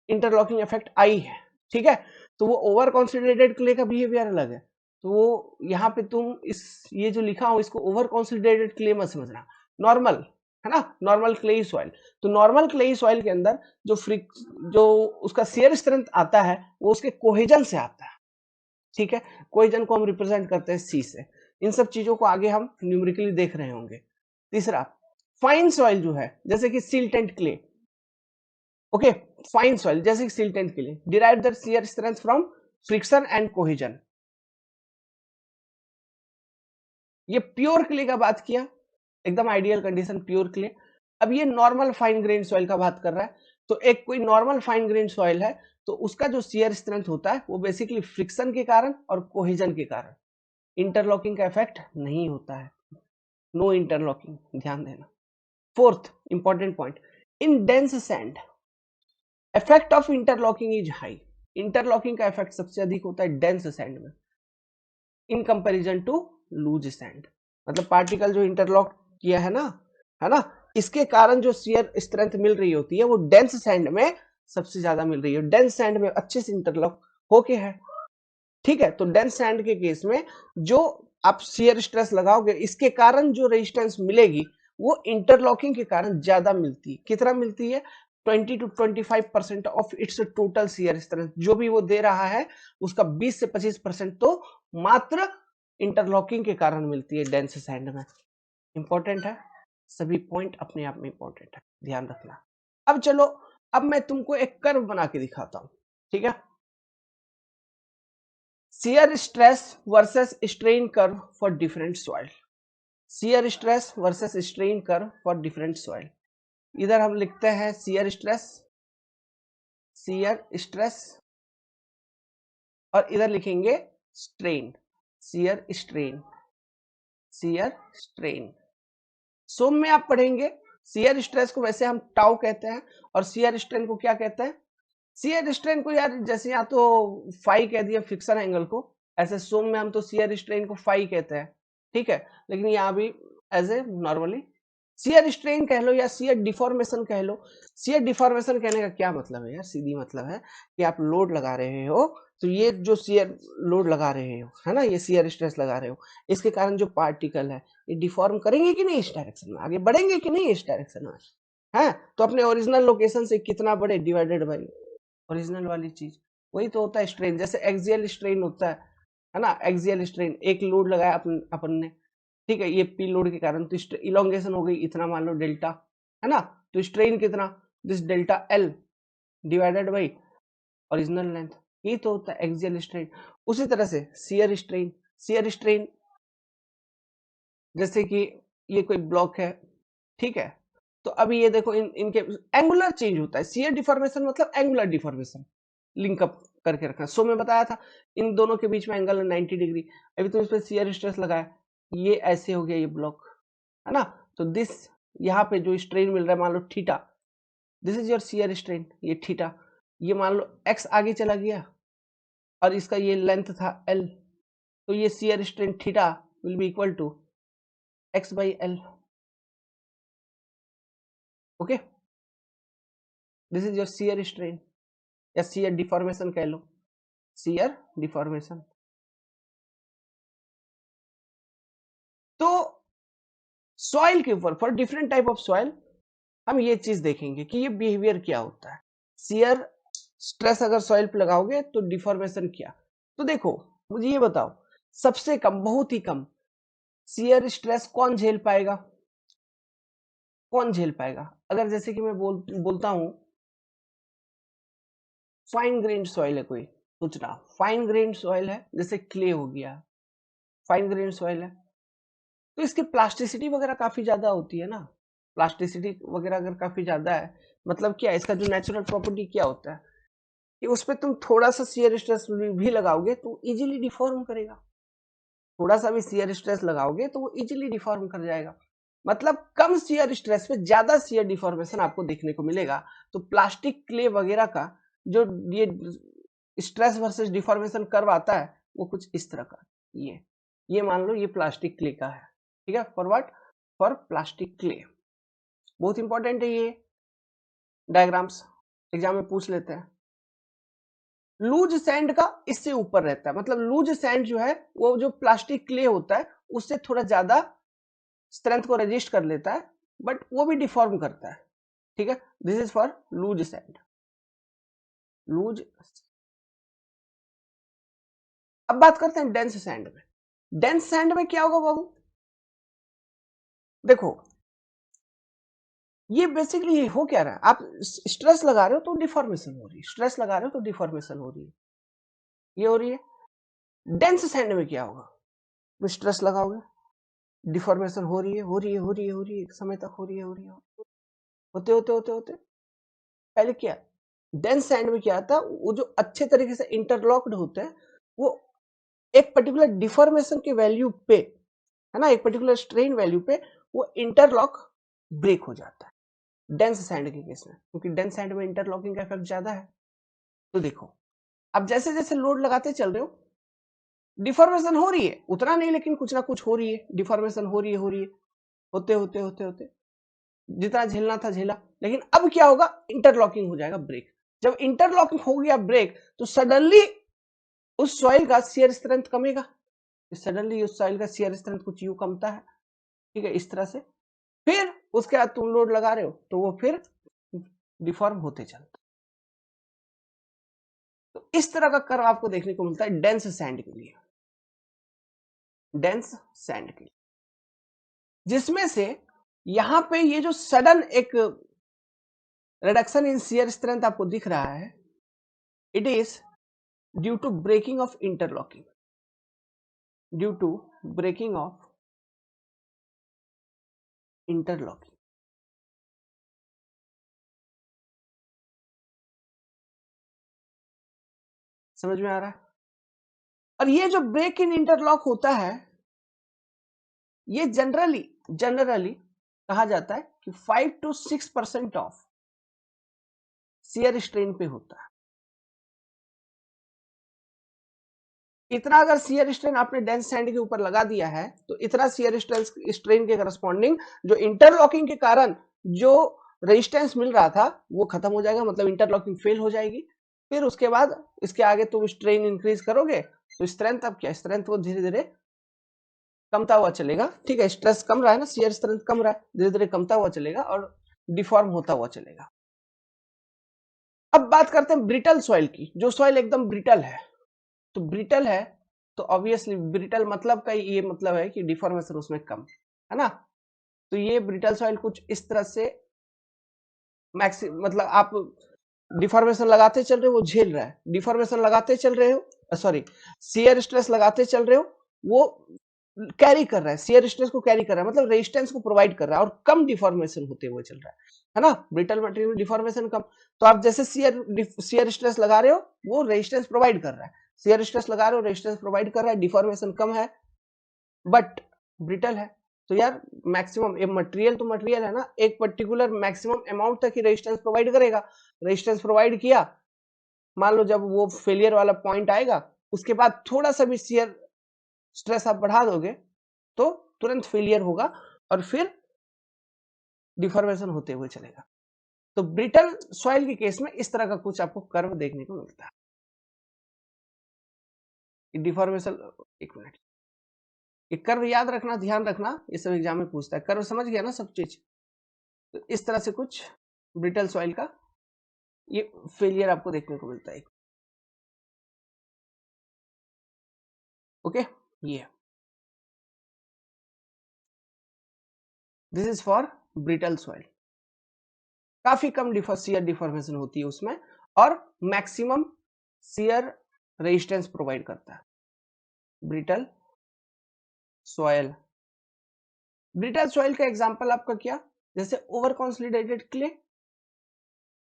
इंटरलॉकिंग इफेक्ट आई है। ठीक है, तो वो ओवर कॉन्सेंट्रेटेड क्ले का बिहेवियर अलग है। तो वो यहाँ पे तुम इस, ये जो लिखा हो इसको ओवर कॉन्सेंट्रेटेड क्ले मत समझना, नॉर्मल है ना, नॉर्मल क्लेई सॉइल। तो नॉर्मल क्लेई सॉइल के अंदर जो उसका शेयर स्ट्रेंथ आता है वो उसके कोहेजन से आता है। ठीक है, कोहेजन को हम रिप्रेजेंट करते हैं सी से। इन सब चीजों को आगे हम न्यूमेरिकली देख रहे होंगे। तीसरा, फाइन सॉइल जो है जैसे कि silt and clay, okay, fine soil जैसे कि silt and clay derive the shear strength from friction and cohesion. ये प्योर क्ले का बात किया, एकदम आइडियल कंडीशन प्योर क्ले। अब ये नॉर्मल फाइन ग्रेन सॉइल का बात कर रहा है। तो एक कोई नॉर्मल फाइन ग्रेन सॉइल है तो उसका जो शियर स्ट्रेंथ होता है वो बेसिकली फ्रिक्शन के कारण और कोहेजन के कारण, इंटरलॉकिंग का इफेक्ट नहीं होता है, नो इंटरलॉकिंग, ध्यान देना। Fourth important point, in dense sand effect of interlocking is high. Interlocking का इफेक्ट सबसे अधिक होता है डेंस सैंड में in comparison to loose sand. मतलब पार्टिकल जो इंटरलॉक किया है ना, इसके कारण जो शियर स्ट्रेंथ मिल रही होती है वो डेंस सैंड में सबसे ज्यादा मिल रही है। डेंस सैंड में अच्छे से इंटरलॉक होके है। ठीक है, तो डेंस सैंड के केस में जो आप शियर स्ट्रेस लगाओगे इसके कारण जो रेजिस्टेंस मिलेगी वो इंटरलॉकिंग के कारण ज्यादा मिलती है। कितना मिलती है, 20 to 25% of its total shear strength जो भी वो दे रहा है उसका 20 से 25% तो मात्र इंटरलॉकिंग के कारण मिलती है डेंस सैंड में। इंपॉर्टेंट है, सभी पॉइंट अपने आप में इंपॉर्टेंट है, ध्यान रखना। अब चलो, अब मैं तुमको एक कर्व बना के दिखाता हूं। ठीक है, shear stress versus strain curve for different soil. Shear stress versus strain curve for different soil. इधर हम लिखते हैं शियर स्ट्रेस और इधर लिखेंगे strain, shear strain, shear strain. सोम में आप पढ़ेंगे शियर स्ट्रेस को वैसे हम टाउ कहते हैं, और शियर स्ट्रेन को क्या कहते हैं? शियर स्ट्रेन को यार जैसे यहाँ तो फाई कह दिया फिक्सन एंगल को, ऐसे सोम में हम तो शियर स्ट्रेन को फाई कहते हैं, ठीक है। लेकिन यहाँ भी as a normally shear strain कह लो या शियर डिफॉर्मेशन कह लो। शियर डिफॉर्मेशन कहने का क्या मतलब है यार? सीधी मतलब है कि आप लोड लगा रहे हो, तो ये जो शियर लोड लगा रहे हो है ना, ये शियर स्ट्रेस लगा रहे हो, इसके कारण जो पार्टिकल है ये डिफॉर्म करेंगे कि नहीं, इस डायरेक्शन में आगे बढ़ेंगे कि नहीं, इस डायरेक्शन में है। तो अपने ओरिजिनल लोकेशन से कितना बढ़े डिवाइडेड बाई ओरिजिनल वाली चीज, वही तो होता है स्ट्रेन। जैसे एक्सियल स्ट्रेन होता है ना, एक्सियल स्ट्रेन एक लोड लगाया अपन ने, ठीक है, ये पी लोड के कारण तो इलोंगेशन हो गई इतना, मान लो डेल्टा, है ना, तो स्ट्रेन कितना, this delta L divided by original length, ये तो होता है एक्सियल स्ट्रेन। उसी तरह से शियर स्ट्रेन, शियर स्ट्रेन जैसे कि ये कोई ब्लॉक है, ठीक है, तो अभी ये देखो इनके एंगुलर चेंज होता है। शियर डिफॉर्मेशन मतलब एंगुलर डिफॉर्मेशन लिंकअप करके रखना। सो मैं बताया था इन दोनों के बीच में एंगल है 90 डिग्री। अभी तो इस पर शियर स्ट्रेस लगाया, ये ऐसे हो गया ये ब्लॉक, है ना, तो दिस यहाँ पे जो स्ट्रेन मिल रहा है मान लो theta, this is your shear strain, ये थीटा, ये मान लो एक्स आगे चला गया और इसका ये लेंथ था एल, तो ये shear strain theta will be equal to X by L. Okay, this is your shear strain या शियर डिफॉर्मेशन कह लो, शियर डिफॉर्मेशन। तो सॉइल के ऊपर for different type of soil हम ये चीज देखेंगे कि ये बिहेवियर क्या होता है। शियर स्ट्रेस अगर सॉइल पे लगाओगे तो डिफॉर्मेशन क्या। तो देखो मुझे ये बताओ, सबसे कम, बहुत ही कम शियर स्ट्रेस कौन झेल पाएगा? कौन झेल पाएगा? अगर जैसे कि मैं बोलता हूं फाइन ग्रेन्ड सॉइल है कोई, सोचना फाइन ग्रेन्ड सॉइल है, जैसे क्ले हो गया, फाइन ग्रेन्ड सॉइल है, तो इसकी प्लास्टिसिटी वगैरह काफी ज्यादा होती है ना। प्लास्टिसिटी वगैरह अगर काफी ज्यादा है, मतलब क्या है, इसका जो नेचुरल प्रॉपर्टी क्या होता है कि उस पर तुम थोड़ा सा शियर स्ट्रेस भी लगाओगे तो इजीली डिफॉर्म करेगा। थोड़ा सा भी शियर स्ट्रेस लगाओगे तो वो इजीली डिफॉर्म कर जाएगा। मतलब कम शियर स्ट्रेस पे ज्यादा शियर डिफॉर्मेशन आपको देखने को मिलेगा। तो प्लास्टिक क्ले वगैरह का जो ये स्ट्रेस वर्सेस डिफॉर्मेशन कर्व आता है वो कुछ इस तरह का, ये मान लो ये प्लास्टिक क्ले का है, ठीक है, for what, for plastic clay. बहुत इंपॉर्टेंट है ये डायग्राम्स, एग्जाम में पूछ लेते हैं। लूज सैंड का इससे ऊपर रहता है, मतलब लूज सैंड जो है वो जो प्लास्टिक क्ले होता है उससे थोड़ा ज्यादा स्ट्रेंथ को रजिस्ट कर लेता है, बट वो भी डिफॉर्म करता है, ठीक है। This is for loose sand, loose. अब बात करते हैं डेंस सैंड में। डेंस सैंड में क्या होगा बाबू? देखो ये बेसिकली हो क्या रहा है, आप स्ट्रेस लगा रहे हो तो डिफॉर्मेशन हो रही है, स्ट्रेस लगा रहे हो तो डिफॉर्मेशन हो रही है, ये हो रही है। डेंस सैंड में क्या होगा? तो स्ट्रेस लगाओगे, डिफॉर्मेशन हो रही है, हो रही है, हो रही है, हो रही है, एक समय तक हो रही है, हो रही है, होते होते होते होते पहले क्या, डेंस सैंड में क्या आता है, वो जो अच्छे तरीके से इंटरलॉक्ड होते हैं वो एक पर्टिकुलर डिफॉर्मेशन के वैल्यू पे, है ना, एक पर्टिकुलर स्ट्रेन वैल्यू पे वो इंटरलॉक ब्रेक हो जाता है डेंस सैंड के केस में, क्योंकि डेंस सैंड में इंटरलॉकिंग का इफेक्ट ज्यादा है। तो देखो अब जैसे जैसे लोड लगाते चल रहे हो डिफॉर्मेशन हो रही है, उतना नहीं लेकिन कुछ ना कुछ हो रही है, डिफॉर्मेशन हो रही है, हो रही है, होते होते होते होते जितना झेलना था झेला। लेकिन अब क्या होगा, इंटरलॉकिंग हो जाएगा ब्रेक। जब इंटरलॉकिंग हो गया ब्रेक तो सडनली उस सॉइल का शियर स्ट्रेंथ कमेगा, सडनली उस सॉइल का शियर स्ट्रेंथ कुछ यू कमता है, ठीक है, इस तरह से। फिर उसके बाद तुम लोड लगा रहे हो तो वो फिर डिफॉर्म होते चलता। तो इस तरह का कर्व आपको देखने को मिलता है डेंस सैंड के लिए, डेंस सैंड के लिए, जिसमें से यहां पे ये जो सडन एक रिडक्शन इन शियर स्ट्रेंथ आपको दिख रहा है, it is due to breaking of interlocking, due to breaking of interlocking. समझ में आ रहा है? और ये जो ब्रेक इन इंटरलॉक होता है ये जनरली कहा जाता है कि 5 to 6% ऑफ शियर स्ट्रेन पे होता है। इतना अगर शियर स्ट्रेन आपने डेंस सैंड के ऊपर लगा दिया है तो इतना शियर स्ट्रेन के करस्पॉन्डिंग जो इंटरलॉकिंग के कारण जो रेजिस्टेंस मिल रहा था वो खत्म हो जाएगा, मतलब इंटरलॉकिंग फेल हो जाएगी। फिर उसके बाद इसके आगे तुम स्ट्रेन इंक्रीज करोगे तो स्ट्रेंथ, अब क्या स्ट्रेंथ वो धीरे धीरे कमता हुआ चलेगा। ठीक है, स्ट्रेस कम रहा है ना, शियर स्ट्रेंथ कम रहा है, धीरे धीरे कमता हुआ चलेगा और डिफॉर्म होता हुआ चलेगा। अब बात करते हैं ब्रिटल सॉइल की, जो सॉइल एकदम ब्रिटल है। तो ब्रिटल है तो ऑब्वियसली ब्रिटल मतलब का ये मतलब है कि डिफॉर्मेशन उसमें कम है ना। तो ये ब्रिटल सॉइल कुछ इस तरह से मैक्सि मतलब आप डिफॉर्मेशन लगाते चल रहे हो वो झेल रहा है, डिफॉर्मेशन लगाते चल रहे हो सॉरी शियर स्ट्रेस लगाते चल रहे हो वो कैरी कर रहा है, शियर स्ट्रेस को कैरी कर रहा है, मतलब रेजिस्टेंस को प्रोवाइड कर रहा है और कम डिफॉर्मेशन होते हुए चल रहा है ना। ब्रिटल मटेरियल में डिफॉर्मेशन कम, तो आप जैसे शियर स्ट्रेस लगा रहे हो वो रेजिस्टेंस प्रोवाइड कर रहा है, शियर स्ट्रेस लगा रहे हो रेजिस्टेंस प्रोवाइड कर रहा है, डिफॉर्मेशन कम है बट ब्रिटल है। तो यार मैक्सिमम, ये मटेरियल तो मटेरियल है ना, एक पर्टिकुलर मैक्सिमम अमाउंट तक ही रेजिस्टेंस प्रोवाइड करेगा। रेजिस्टेंस प्रोवाइड किया, मान लो जब वो फेलियर वाला पॉइंट आएगा उसके बाद थोड़ा सा भी शियर स्ट्रेस आप बढ़ा दोगे तो तुरंत फेलियर होगा और फिर डिफॉर्मेशन होते हुए चलेगा। तो ब्रिटल सॉइल के केस में इस तरह का कुछ आपको कर्व देखने को मिलता है। डिफॉर्मेशन, एक मिनट, ये कर्व याद रखना, ध्यान रखना, ये सब एग्जाम में पूछता है। कर्व समझ गया ना सब चीज। तो इस तरह से कुछ ब्रिटल सॉइल का ये फेलियर आपको देखने को मिलता है। ओके, ये this is for brittle soil. काफी कम शियर डिफॉर्मेशन होती है उसमें और मैक्सिमम शियर रेजिस्टेंस प्रोवाइड करता है ब्रिटल सॉइल। ब्रिटल सॉइल का एग्जांपल आपका क्या, जैसे over consolidated clay,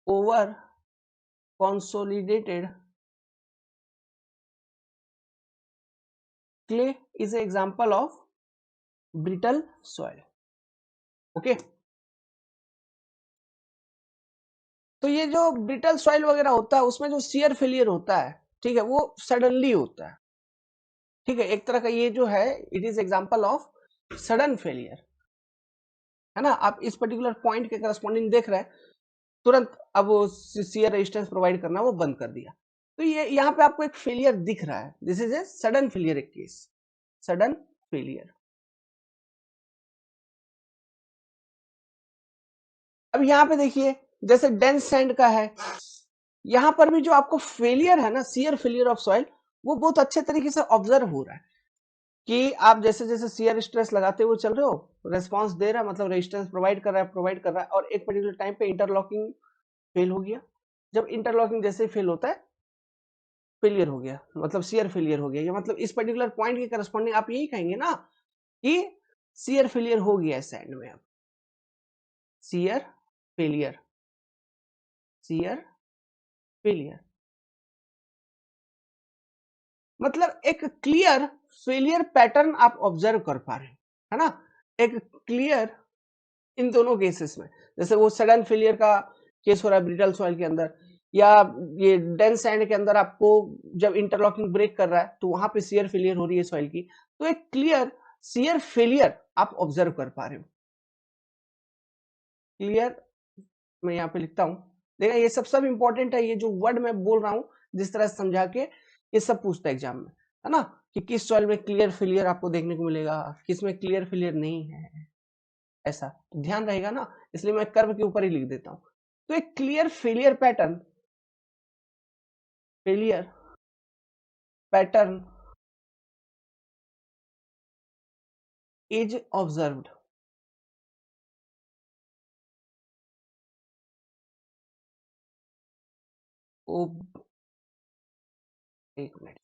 over consolidated clay is an example of brittle soil. Okay, तो ये जो ब्रिटल सॉइल वगैरह होता है उसमें जो शियर फेलियर होता है, ठीक है, वो सडनली होता है। ठीक है, एक तरह का ये जो है it is example of sudden failure, है ना। आप इस पर्टिकुलर पॉइंट के करस्पॉन्डिंग देख रहे हैं, तुरंत अब वो शियर रेजिस्टेंस प्रोवाइड करना वो बंद कर दिया। तो ये यहाँ पे आपको एक फेलियर दिख रहा है, this is a sudden failure, एक केस सडन फेलियर। अब यहाँ पे देखिए जैसे डेंस सैंड का है, यहाँ पर भी जो आपको फेलियर है ना, शियर फेलियर ऑफ सॉइल, वो बहुत अच्छे तरीके से ऑब्जर्व हो रहा है कि आप जैसे जैसे शियर स्ट्रेस लगाते हुए चल रहे हो रेस्पॉन्स दे रहा है, मतलब रेजिस्टेंस प्रोवाइड कर रहा है और एक पर्टिकुलर टाइम पे इंटरलॉकिंग फेल हो गया। जब इंटरलॉकिंग जैसे फेल होता है फेलियर हो गया, मतलब शियर फेलियर हो गया, या मतलब इस पर्टिकुलर पॉइंट के करस्पॉन्डिंग आप यही कहेंगे ना कि शियर फेलियर हो गया है सैंड में। अब शियर फेलियर, शियर फेलियर मतलब एक क्लियर फेलियर पैटर्न आप ऑब्जर्व कर पा रहे हैं, है ना। एक क्लियर इन दोनों केसेस में, जैसे वो सडन फेलियर का केस हो रहा है ब्रिटल सॉइल के अंदर, या ये डेंस सैंड के अंदर आपको जब इंटरलॉकिंग ब्रेक कर रहा है तो वहां पे शियर फेलियर हो रही है सॉइल की, तो एक क्लियर शियर फेलियर आप ऑब्जर्व कर पा रहे हो। क्लियर, मैं यहाँ पे लिखता हूँ, देखा ये सब इंपॉर्टेंट है, ये जो वर्ड मैं बोल रहा हूँ जिस तरह से समझा के, ये सब पूछता है एग्जाम में, है ना, कि किस सॉइल में क्लियर फेलियर आपको देखने को मिलेगा, किस में क्लियर फेलियर नहीं है, ऐसा तो ध्यान रहेगा ना, इसलिए मैं कर्व के ऊपर ही लिख देता हूँ। तो एक clear failure pattern, failure pattern is observed, oh, एक मिनट,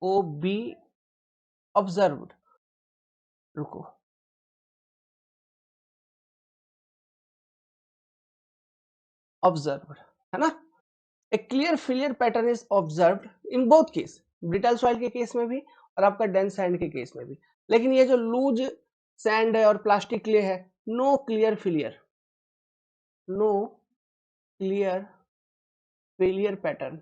ओ बी ऑब्जर्व्ड, रुको, ऑब्जर्व्ड, है ना। एक clear failure pattern is observed in both case, brittle soil के केस में भी और आपका डेंस सैंड के केस में भी। लेकिन ये जो लूज सैंड है और प्लास्टिक क्ले है, no clear failure, no clear failure pattern.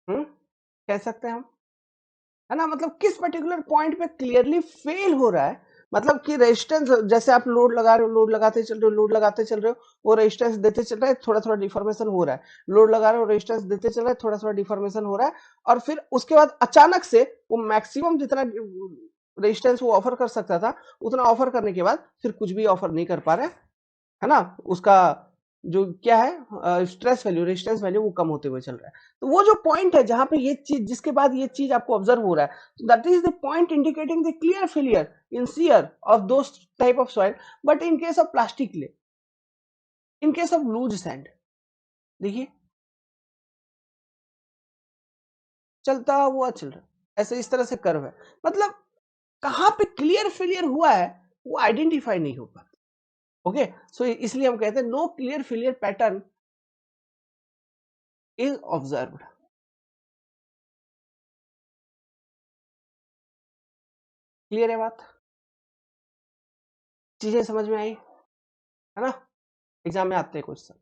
कह सकते हैं हम, है ना, मतलब किस पर्टिकुलर पॉइंट पे क्लियरली फेल हो रहा है, मतलब कि रेजिस्टेंस, जैसे आप लोड लगा रहे हो, लोड लगाते चल रहे हो, लोड लगाते चल रहे हो, वो रेजिस्टेंस देते चल रहा है, थोड़ा थोड़ा डिफॉर्मेशन हो रहा है, लोड लगा रहे हो, रेजिस्टेंस देते चल रहा है, थोड़ा थोड़ा डिफॉर्मेशन हो रहा है, और फिर उसके बाद अचानक से वो मैक्सिमम जितना रेजिस्टेंस वो ऑफर कर सकता था, उतना ऑफर करने के बाद फिर कुछ भी ऑफर नहीं कर पा रहा है ना, उसका जो क्या है स्ट्रेस वैल्यू, रेजिस्टेंस वैल्यू वो कम होते हुए चल रहा है। तो वो जो पॉइंट है जहां पे ये चीज, जिसके बाद ये चीज आपको ऑब्जर्व हो रहा है, that is the point indicating the clear failure in shear of those type of soil, but in case of plastic clay, in case of loose sand, देखिए चलता हुआ चल रहा है, ऐसे इस तरह से कर्व है, मतलब कहां पे क्लियर फेलियर हुआ है वो आइडेंटिफाई नहीं हो पाता। ओके, सो इसलिए हम कहते हैं no clear failure pattern is observed. Clear है बात, चीजें समझ में आई, है ना। एग्जाम में आते हैं क्वेश्चन,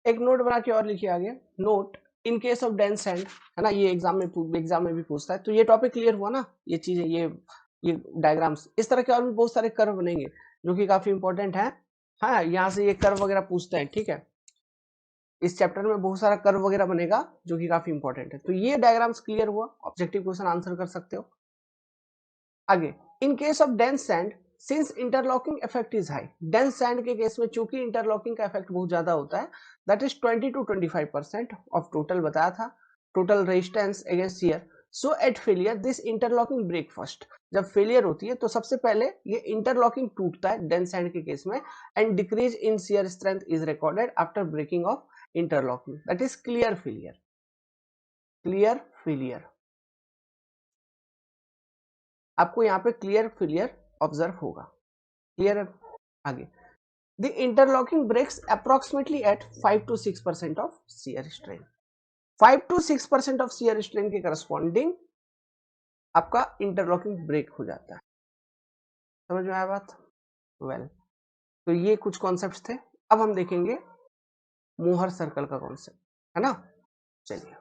एक नोट बना के और लिखिए आगे, note in case of dense sand, है ना, ये एग्जाम में भी पूछता है, तो ये टॉपिक क्लियर हुआ ना, ये चीजें, ये डायग्राम्स, इस तरह के और भी बहुत सारे कर्व बनेंगे जो कि काफी इंपॉर्टेंट है। हाँ, यहाँ से ये कर्व वगैरह पूछते हैं, ठीक है, इस चैप्टर में बहुत सारा कर्व वगैरह बनेगा जो कि काफी इंपॉर्टेंट है। तो ये डायग्राम्स क्लियर हुआ, ऑब्जेक्टिव क्वेश्चन आंसर कर सकते हो। आगे, in case of dense sand since interlocking effect is high, dense sand के केस में चूंकि इंटरलॉकिंग का इफेक्ट बहुत ज्यादा होता है, that is 20 to 25% of total बताया था, total resistance against shear, so at failure this interlocking break first, जब फेलियर होती है तो सबसे पहले ये इंटरलॉकिंग टूटता है डेंस सैंड के केस में, and decrease in shear strength is recorded after breaking of interlocking, that is clear failure, clear failure, आपको यहाँ पे क्लियर फेलियर ऑब्जर्व होगा। क्लियर है, आगे, the interlocking breaks approximately at 5 to 6% of shear strain, 5 to 6% of shear strain के corresponding आपका interlocking break हो जाता है। समझ में आया बात, वेल, तो ये कुछ कॉन्सेप्ट्स थे। अब हम देखेंगे मोहर सर्कल का कॉन्सेप्ट, है ना, चलिए।